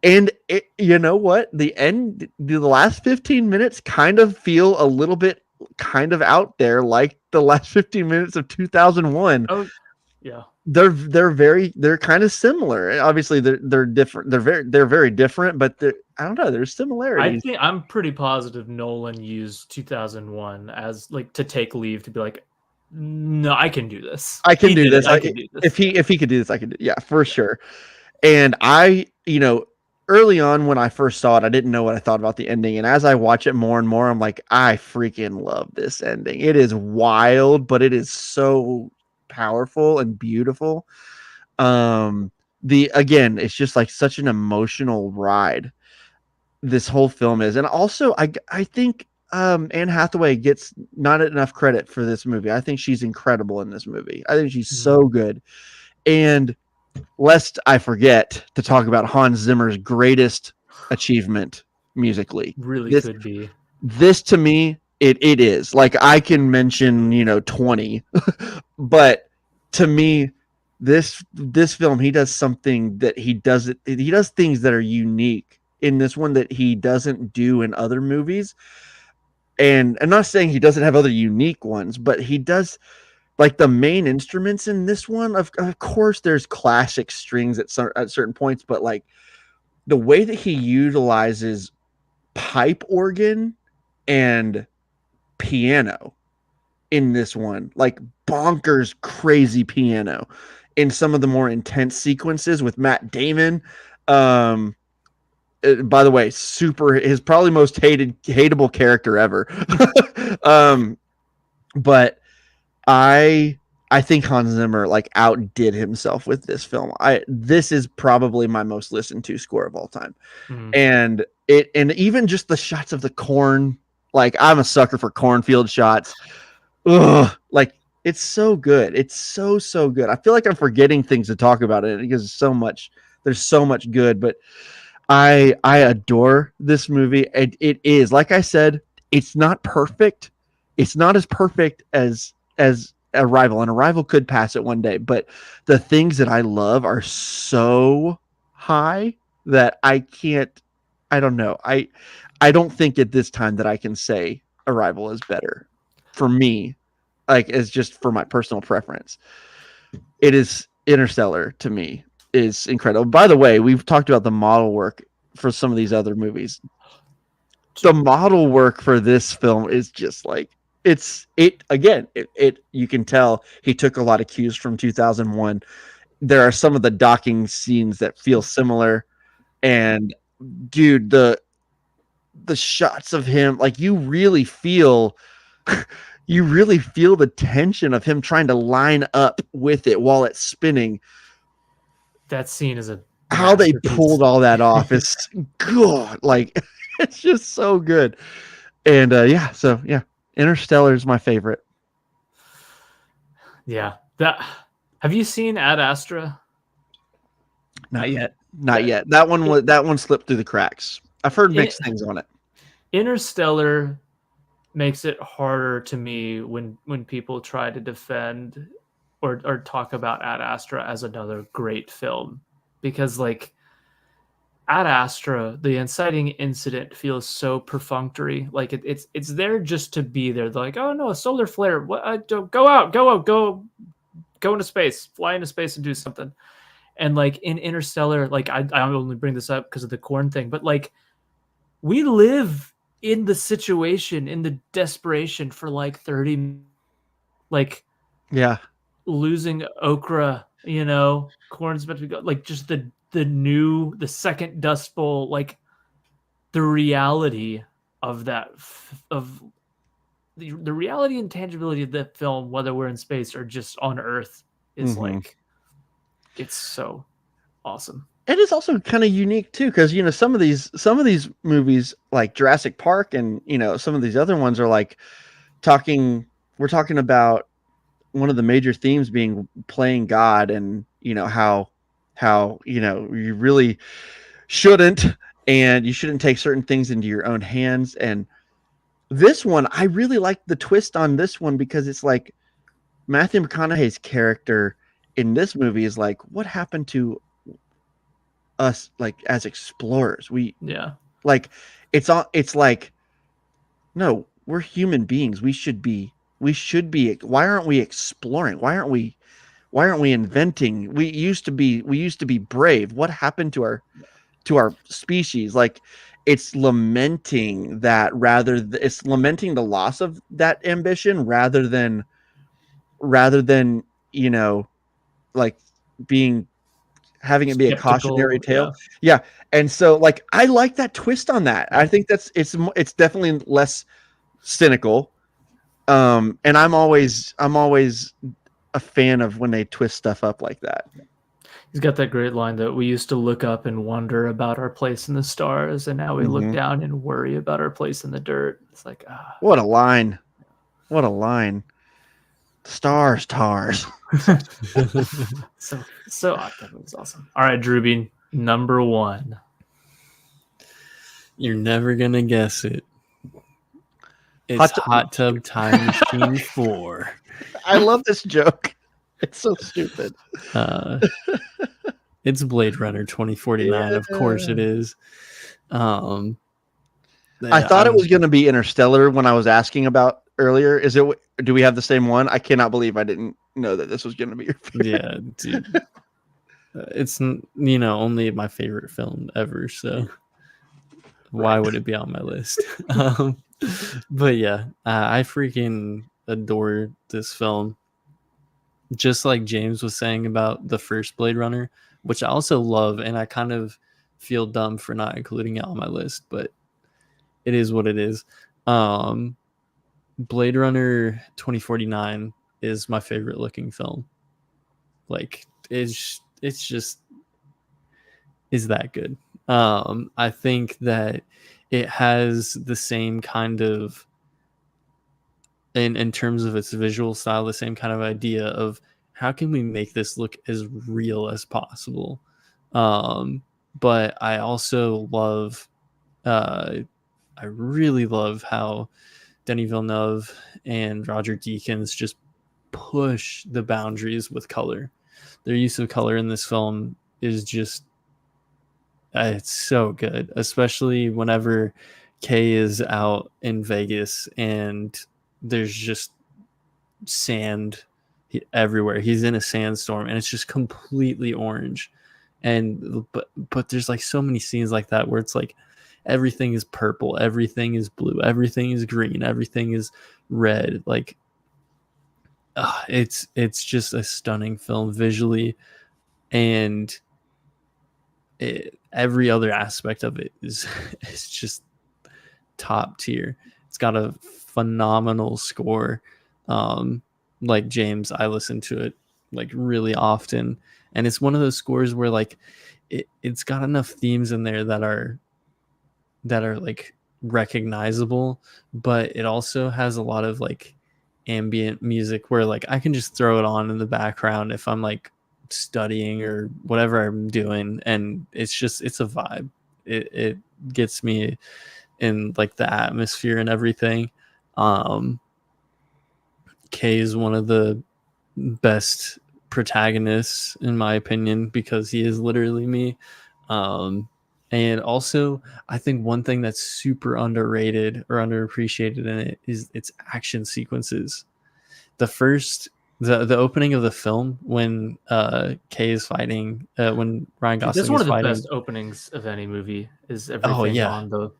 And you know what? The last 15 minutes kind of feel a little bit kind of out there, like the last 15 minutes of 2001. Oh, yeah. They're kind of similar. Obviously, they're different. They're very different, but I don't know. There's similarities. I think I'm pretty positive Nolan used 2001 as like to take leave, to be like, no, I can do this. I can do this. If he could do this, I can do. Yeah, for sure. And early on when I first saw it, I didn't know what I thought about the ending. And as I watch it more and more, I'm like, I freaking love this ending. It is wild, but it is so powerful and beautiful. Again, it's just like such an emotional ride. This whole film is. And also I think Anne Hathaway gets not enough credit for this movie. I think she's incredible in this movie. I think she's so good. And lest I forget to talk about Hans Zimmer's greatest achievement musically. Could be. This to me, it is. Like, I can mention, 20, but to me, this film, he does something that he does things that are unique in this one that he doesn't do in other movies. And I'm not saying he doesn't have other unique ones, but he does. Like the main instruments in this one, of course, there's classic strings at certain points, but like the way that he utilizes pipe organ and piano in this one, like bonkers crazy piano in some of the more intense sequences with Matt Damon, by the way, his probably most hateable character ever. But I think Hans Zimmer like outdid himself with this film. This is probably my most listened to score of all time. And even just the shots of the corn, like I'm a sucker for cornfield shots. Ugh, like it's so good. It's so good. I feel like I'm forgetting things to talk about it because there's so much good, but I adore this movie. It is, like I said, it's not perfect. It's not as perfect as Arrival, and Arrival could pass it one day, but the things that I love are so high that I don't know. I don't think at this time that I can say Arrival is better for me, like as just for my personal preference. It is Interstellar to me is incredible. By the way, we've talked about the model work for some of these other movies. The model work for this film is just like you can tell he took a lot of cues from 2001. There are some of the docking scenes that feel similar, and dude, the shots of him, like you really feel the tension of him trying to line up with it while it's spinning. That scene is how they pulled all that off is good. Like it's just so good. And Interstellar is my favorite. Yeah. Have you seen Ad Astra? Not yet. That one slipped through the cracks. I've heard mixed things on it. Interstellar makes it harder to me when people try to defend or talk about Ad Astra as another great film, because like Ad Astra, the inciting incident feels so perfunctory. Like it's there just to be there. They're like, oh no, a solar flare. What? Go into space, fly into space and do something. And like in Interstellar, like I only bring this up because of the corn thing, but like we live in the situation, in the desperation for like 30, like losing okra, corn's about to go, like just the second Dust Bowl, like the reality of that, of the reality and tangibility of the film, whether we're in space or just on Earth, is like, it's so awesome. It is also kind of unique too, because some of these movies like Jurassic Park and some of these other ones are like we're talking about one of the major themes being playing God, and how you really shouldn't, and you shouldn't take certain things into your own hands. And this one, I really like the twist on this one, because it's like Matthew McConaughey's character in this movie is like, what happened to us, like as explorers? It's like, no, we're human beings. We should be why aren't we exploring? Why aren't we inventing? We used to be brave. What happened to our species? Like it's lamenting that, it's lamenting the loss of that ambition rather than like having it be a cautionary tale. Yeah. And so like I like that twist on that. I think it's definitely less cynical. And I'm always a fan of when they twist stuff up like that. He's got that great line that we used to look up and wonder about our place in the stars, and now we look down and worry about our place in the dirt. It's like, what a line. Stars, tars. so that was awesome. All right, Drewbean, number 1. You're never gonna guess it. It's Hot Tub Time Machine 4. I love this joke. It's so stupid. It's Blade Runner 2049. Of course it is. I thought it was going to be Interstellar when I was asking about earlier. Do we have the same one? I cannot believe I didn't know that this was going to be your favorite. Yeah, dude. It's only my favorite film ever, so why would it be on my list? But yeah, I freaking adore this film. Just like James was saying about the first Blade Runner, which I also love, and I kind of feel dumb for not including it on my list, but it is what it is. Blade Runner 2049 is my favorite looking film. Like it's just is that good. I think that it has the same kind of in terms of its visual style, the same kind of idea of how can we make this look as real as possible. But I also love I really love how Denis Villeneuve and Roger Deakins just push the boundaries with color. Their use of color in this film is just it's so good, especially whenever Kay is out in Vegas and there's just sand everywhere. He's in a sandstorm and it's just completely orange. And but there's like so many scenes like that where it's like everything is purple, everything is blue, everything is green, everything is red. Like it's just a stunning film visually, and every other aspect of it is is just top tier. It's got a phenomenal score. Like James, I listen to it like really often, and it's one of those scores where like it's got enough themes in there that are like recognizable, but it also has a lot of like ambient music where like I can just throw it on in the background if I'm like studying or whatever I'm doing, and it's a vibe. It gets me in like the atmosphere and everything. Kay is one of the best protagonists in my opinion because he is literally me. And also I think one thing that's super underrated or underappreciated in it is its action sequences. The opening of the film when Kay is fighting when Ryan Dude, that's Gosling one is of the fighting. best openings of any movie. Is Oh everything yeah, on the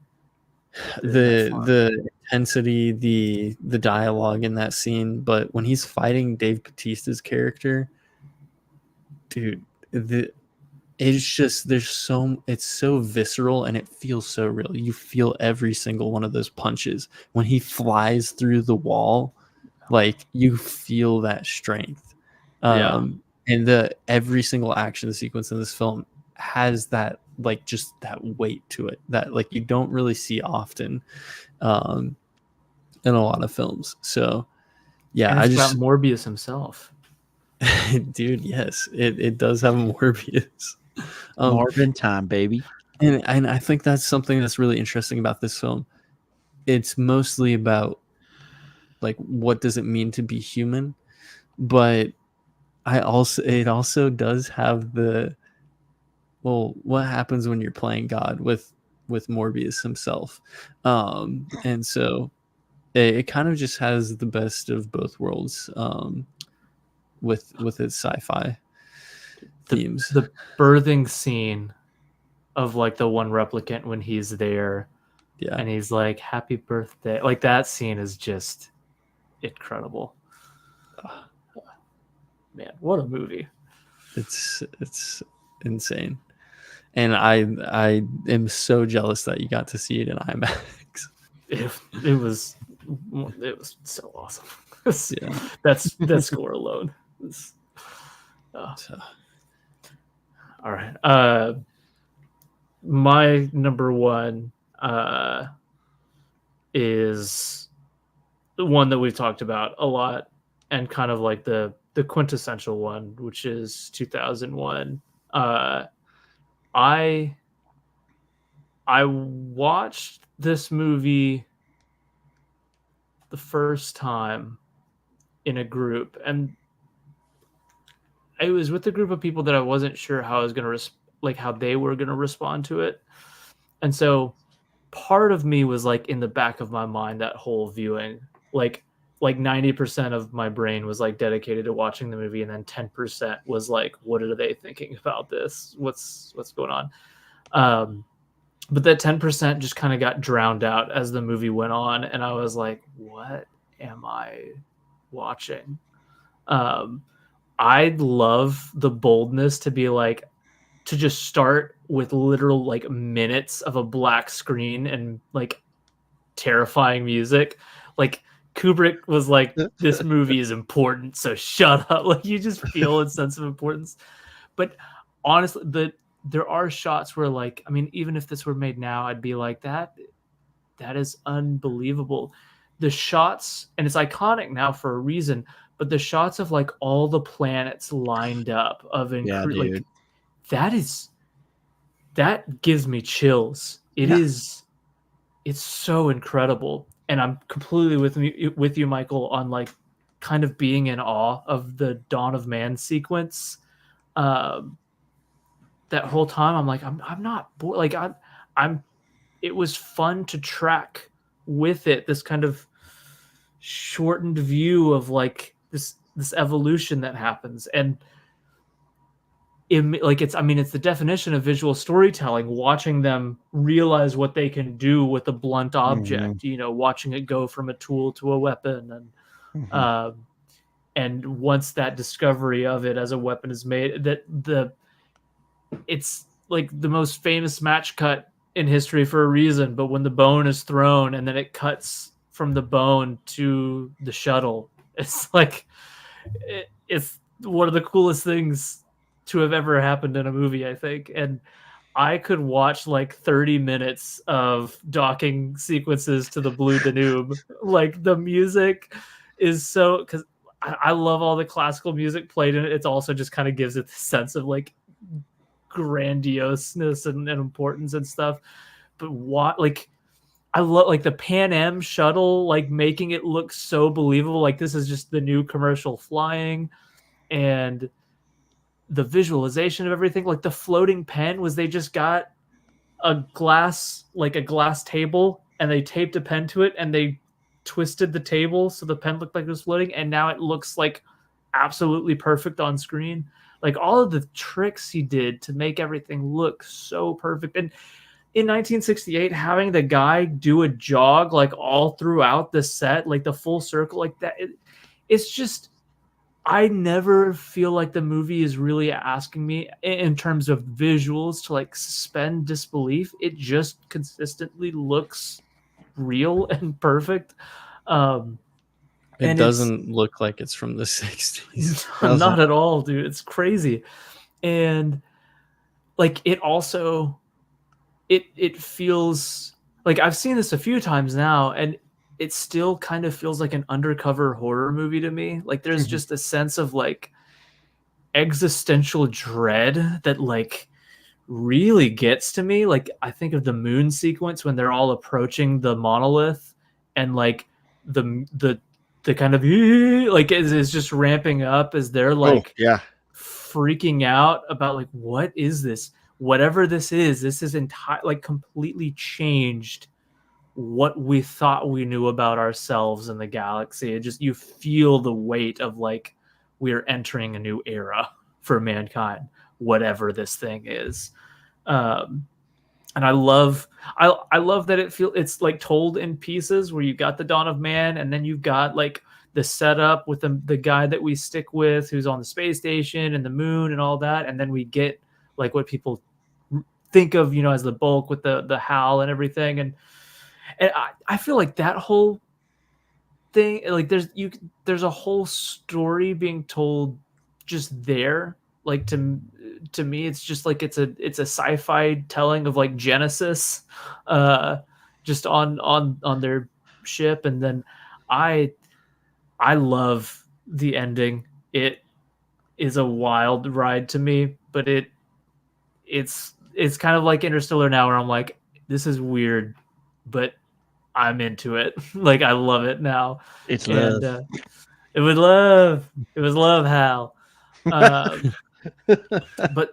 the intensity, the dialogue in that scene. But when he's fighting Dave Bautista's character, dude, it's just it's so visceral and it feels so real. You feel every single one of those punches when he flies through the wall. Like you feel that strength. Yeah. And the every single action sequence in this film has that like just that weight to it that like you don't really see often um in a lot of films. So yeah, And I it's got just Morbius himself. dude, yes, it does have Morbius. Marvin time, baby. And I think that's something that's really interesting about this film. It's mostly about like what does it mean to be human, but it also does have the well, what happens when you're playing God with Morbius himself. And so it kind of just has the best of both worlds with its sci-fi themes. The birthing scene of like the one replicant when he's there Yeah. and he's like, "Happy birthday!" Like that scene is just incredible. Man, what a movie! It's insane. And I am so jealous that you got to see it in IMAX. It was so awesome. Yeah. That's that score alone. So, All right. My number one is the one that we've talked about a lot and kind of like the quintessential one, which is 2001. I watched this movie the first time in a group, and it was with a group of people that I wasn't sure how I was going to like how they were going to respond to it. And so part of me was like in the back of my mind that whole viewing, like 90% of my brain was like dedicated to watching the movie, and then 10% was like, what are they thinking about this? What's going on? But that 10% just kind of got drowned out as the movie went on, and I was like, what am I watching? I'd love the boldness to be like, to just start with literal like minutes of a black screen and like terrifying music, like Kubrick was like, this movie is important, so shut up. Like you just feel a sense of importance. But honestly, there are shots where like, I mean, even if this were made now, I'd be like, that is unbelievable. The shots, and it's iconic now for a reason, but the shots of like all the planets lined up of like that gives me chills. It's so incredible. And I'm completely with you, Michael, on like kind of being in awe of the Dawn of Man sequence. That whole time I'm like, I'm not bored. Like I'm it was fun to track with it, this kind of shortened view of like this evolution that happens. And it's the definition of visual storytelling, watching them realize what they can do with a blunt object, watching it go from a tool to a weapon. And once that discovery of it as a weapon is made, it's like the most famous match cut in history for a reason. But when the bone is thrown and then it cuts from the bone to the shuttle, it's like, it's one of the coolest things to have ever happened in a movie, I think. And I could watch like 30 minutes of docking sequences to the Blue Danube. Like the music is so, because I love all the classical music played in it. It's also just kind of gives it the sense of like grandioseness and importance and stuff. But what, like, I love like the Pan Am shuttle, like making it look so believable. Like this is just the new commercial flying, and the visualization of everything. Like the floating pen was, they just got a glass table and they taped a pen to it and they twisted the table so the pen looked like it was floating, and now it looks like absolutely perfect on screen. Like all of the tricks he did to make everything look so perfect. And in 1968, having the guy do a jog like all throughout the set, like the full circle like that, it's just, I never feel like the movie is really asking me in terms of visuals to like suspend disbelief. It just consistently looks real and perfect. It doesn't look like it's from the 60s. Not at all, dude. It's crazy. And like it also, it feels like, I've seen this a few times now, and it still kind of feels like an undercover horror movie to me. Like there's just a sense of like existential dread that like really gets to me. Like I think of the moon sequence when they're all approaching the monolith, and like the kind of like is just ramping up as they're like freaking out about like, what is this? Whatever this is like completely changed what we thought we knew about ourselves and the galaxy. It just, you feel the weight of like, we're entering a new era for mankind, whatever this thing is. And I love that it's like told in pieces, where you got the Dawn of Man, and then you've got like the setup with the guy that we stick with, who's on the space station and the moon and all that, and then we get like what people think of, as the bulk with the HAL and everything. And I feel like that whole thing, like there's a whole story being told just there. Like to me, it's just like it's a sci-fi telling of like Genesis, just on their ship. And then I love the ending. It is a wild ride to me, but it's kind of like Interstellar now, where I'm like, this is weird, but I'm into it. Like I love it now. It's love. And it was love, Hal. But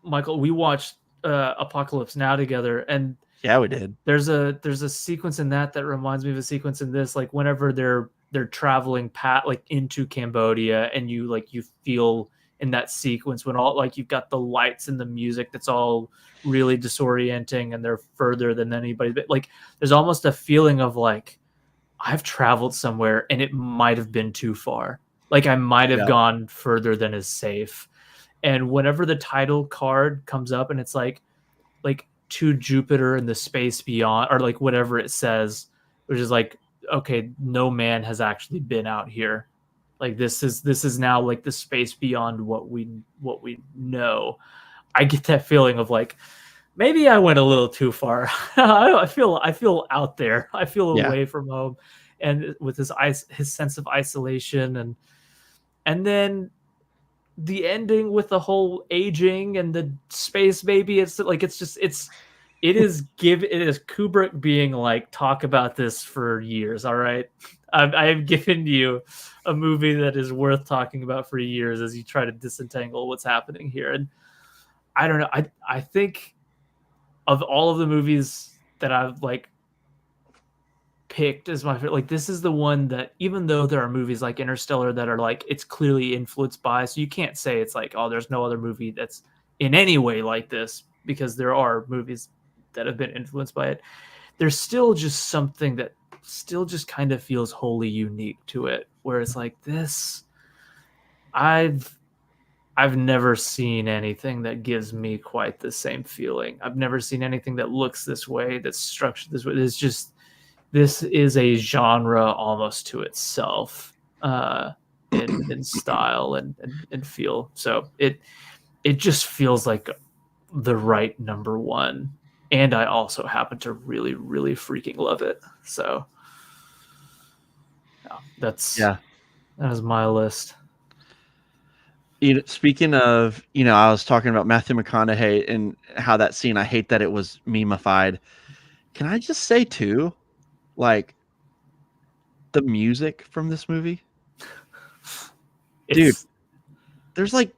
Michael, we watched Apocalypse Now together, and yeah, we did. There's a sequence in that reminds me of a sequence in this, like whenever they're traveling like into Cambodia, and you feel in that sequence when all like you've got the lights and the music that's all really disorienting, and they're further than anybody, but like there's almost a feeling of like, I've traveled somewhere and it might have been too far. Like I might have gone further than is safe. And whenever the title card comes up and it's like to Jupiter and the space beyond, or like whatever it says, which is like, okay, no man has actually been out here. Like this is now like the space beyond what we know. I get that feeling of like, maybe I went a little too far. I feel out there. I feel away from home, and with his sense of isolation, and then the ending with the whole aging and the space baby. It's like it is Kubrick being like, talk about this for years. All right, I have given you a movie that is worth talking about for years as you try to disentangle what's happening here. And I don't know. I think of all of the movies that I've like picked as my favorite, like this is the one that, even though there are movies like Interstellar that are like, it's clearly influenced by, so you can't say it's like, oh, there's no other movie that's in any way like this, because there are movies that have been influenced by it. There's still just something that still just kind of feels wholly unique to it, where it's like this, I've never seen anything that gives me quite the same feeling. I've never seen anything that looks this way, that's structured this way. This is a genre almost to itself, in style and feel. So it just feels like the right number one. And I also happen to really, really freaking love it. So that is my list. Speaking of, I was talking about Matthew McConaughey and how that scene, I hate that it was meme-ified. Can I just say too, like, the music from this movie, dude, there's like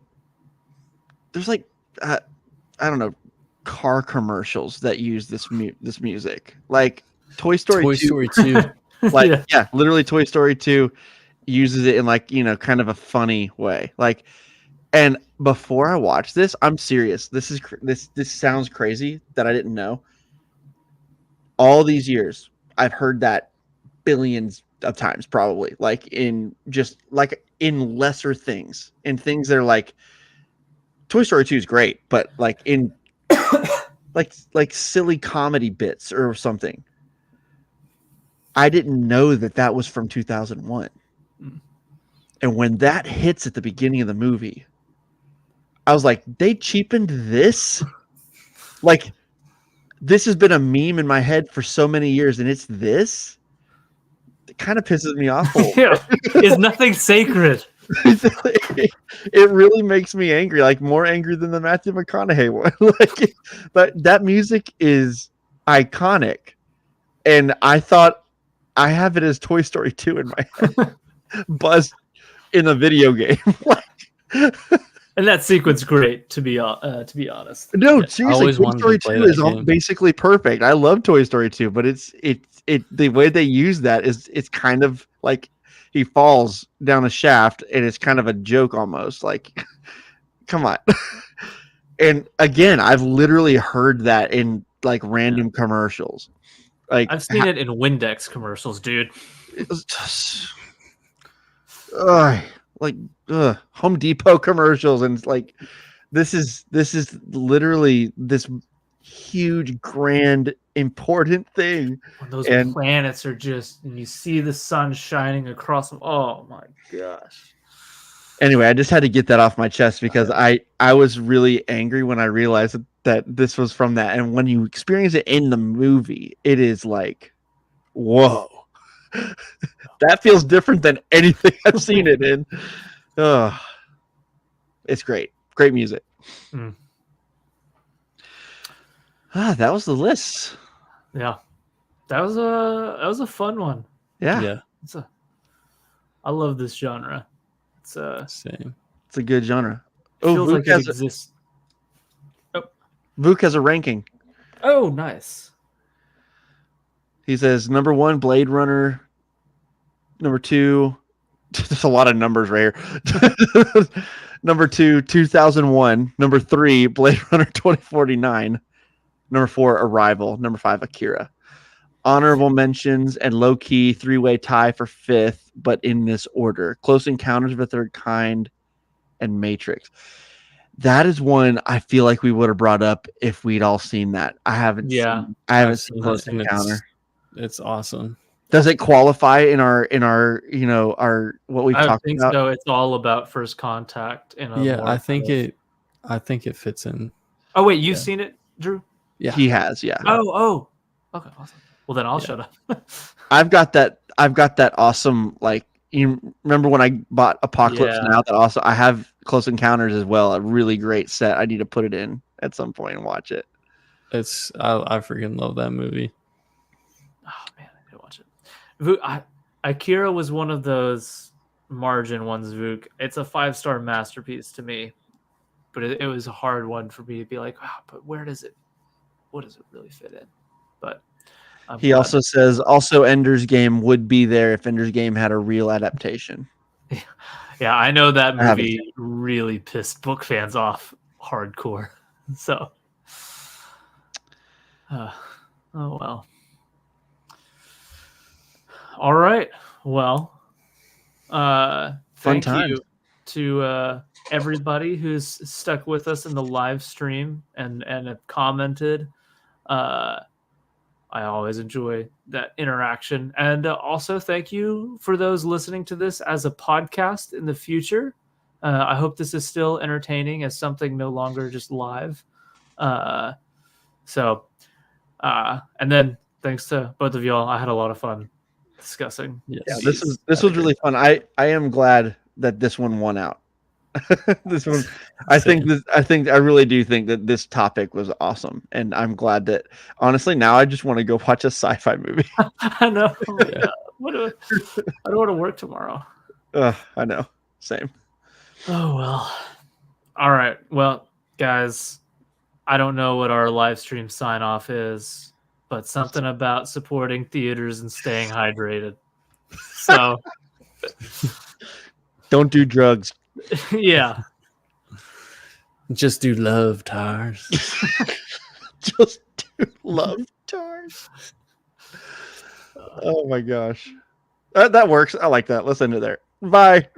I don't know, car commercials that use this music, like Toy Story 2. Like, yeah, literally Toy Story 2 uses it in like, kind of a funny way. Like, and before I watched this, I'm serious. This sounds crazy that I didn't know. All these years, I've heard that billions of times, probably, like in lesser things, in things that are like, Toy Story 2 is great, but like in like silly comedy bits or something. I didn't know that was from 2001. And when that hits at the beginning of the movie, I was like, they cheapened this? Like, this has been a meme in my head for so many years, and it's this? It kind of pisses me off. Is nothing sacred. It really makes me angry, like more angry than the Matthew McConaughey one. Like, but that music is iconic, and I thought I have it as Toy Story 2 in my head, buzzed in a video game. And that sequence great, to be honest. No, seriously, Toy Story 2 is basically perfect. I love Toy Story 2, but it's the way they use that is, it's kind of like he falls down a shaft, and it's kind of a joke almost. Like, come on. And again, I've literally heard that in like random commercials. Like, I've seen it in Windex commercials, dude. It was just, Home Depot commercials, and it's like, this is literally this huge, grand, important thing. When those planets are just, and you see the sun shining across them. Oh my gosh. Anyway, I just had to get that off my chest, because I was really angry when I realized that this was from that. And when you experience it in the movie, it is like, whoa. That feels different than anything I've seen it in. It's great. Great music. That was the list. Yeah. That was a fun one. Yeah. I love this genre. It's same. It's a good genre. Feels like it exists. Vuk has a ranking. Oh, nice. He says number 1, Blade Runner. Number 2, there's a lot of numbers right here. Number 2, 2001. Number 3, Blade Runner 2049. Number 4, Arrival. Number 5, Akira. Honorable mentions and low-key 3-way tie for 5th, but in this order: Close Encounters of the Third Kind and Matrix. that is one I feel like we would have brought up if we'd all seen that. I haven't seen I've seen seen Close it, and Encounter. it's awesome. Does it qualify in our our what we've I talked think about? so. It's all about first contact in a Yeah, more I think kind of- I think it fits in. Oh wait, you've Yeah. seen it, Drew? Yeah. He has, yeah. Oh. Okay, awesome. Well then I'll Yeah. shut up. I've got that awesome, like, you remember when I bought Apocalypse Yeah. Now, that also I have Close Encounters as well, a really great set. I need to put it in at some point and watch it. It's I freaking love that movie. Oh man, I didn't watch it. Akira was one of those margin ones, Vuk. It's a 5-star masterpiece to me, but it was a hard one for me to be like, wow, but what does it really fit in? But He also says Ender's Game would be there if Ender's Game had a real adaptation. Yeah, I know that I haven't movie really pissed book fans off hardcore. So, oh well. All right. Well, thank times. you to everybody who's stuck with us in the live stream and have commented. I always enjoy that interaction. And also, thank you for those listening to this as a podcast in the future. I hope this is still entertaining as something no longer just live. And then thanks to both of y'all. I had a lot of fun discussing. Yes. Yeah, this was really fun. I am glad that this one won out. This one, I really do think that this topic was awesome, and I'm glad that, honestly, now I just want to go watch a sci-fi movie. I know. Yeah. I don't want to work tomorrow. I know. Same. Oh well. All right. Well, guys, I don't know what our live stream sign off is, but something about supporting theaters and staying hydrated. So don't do drugs. Yeah. Just do love, Tars. Just do love, Tars. Oh my gosh. That works. I like that. Let's end it there. Bye.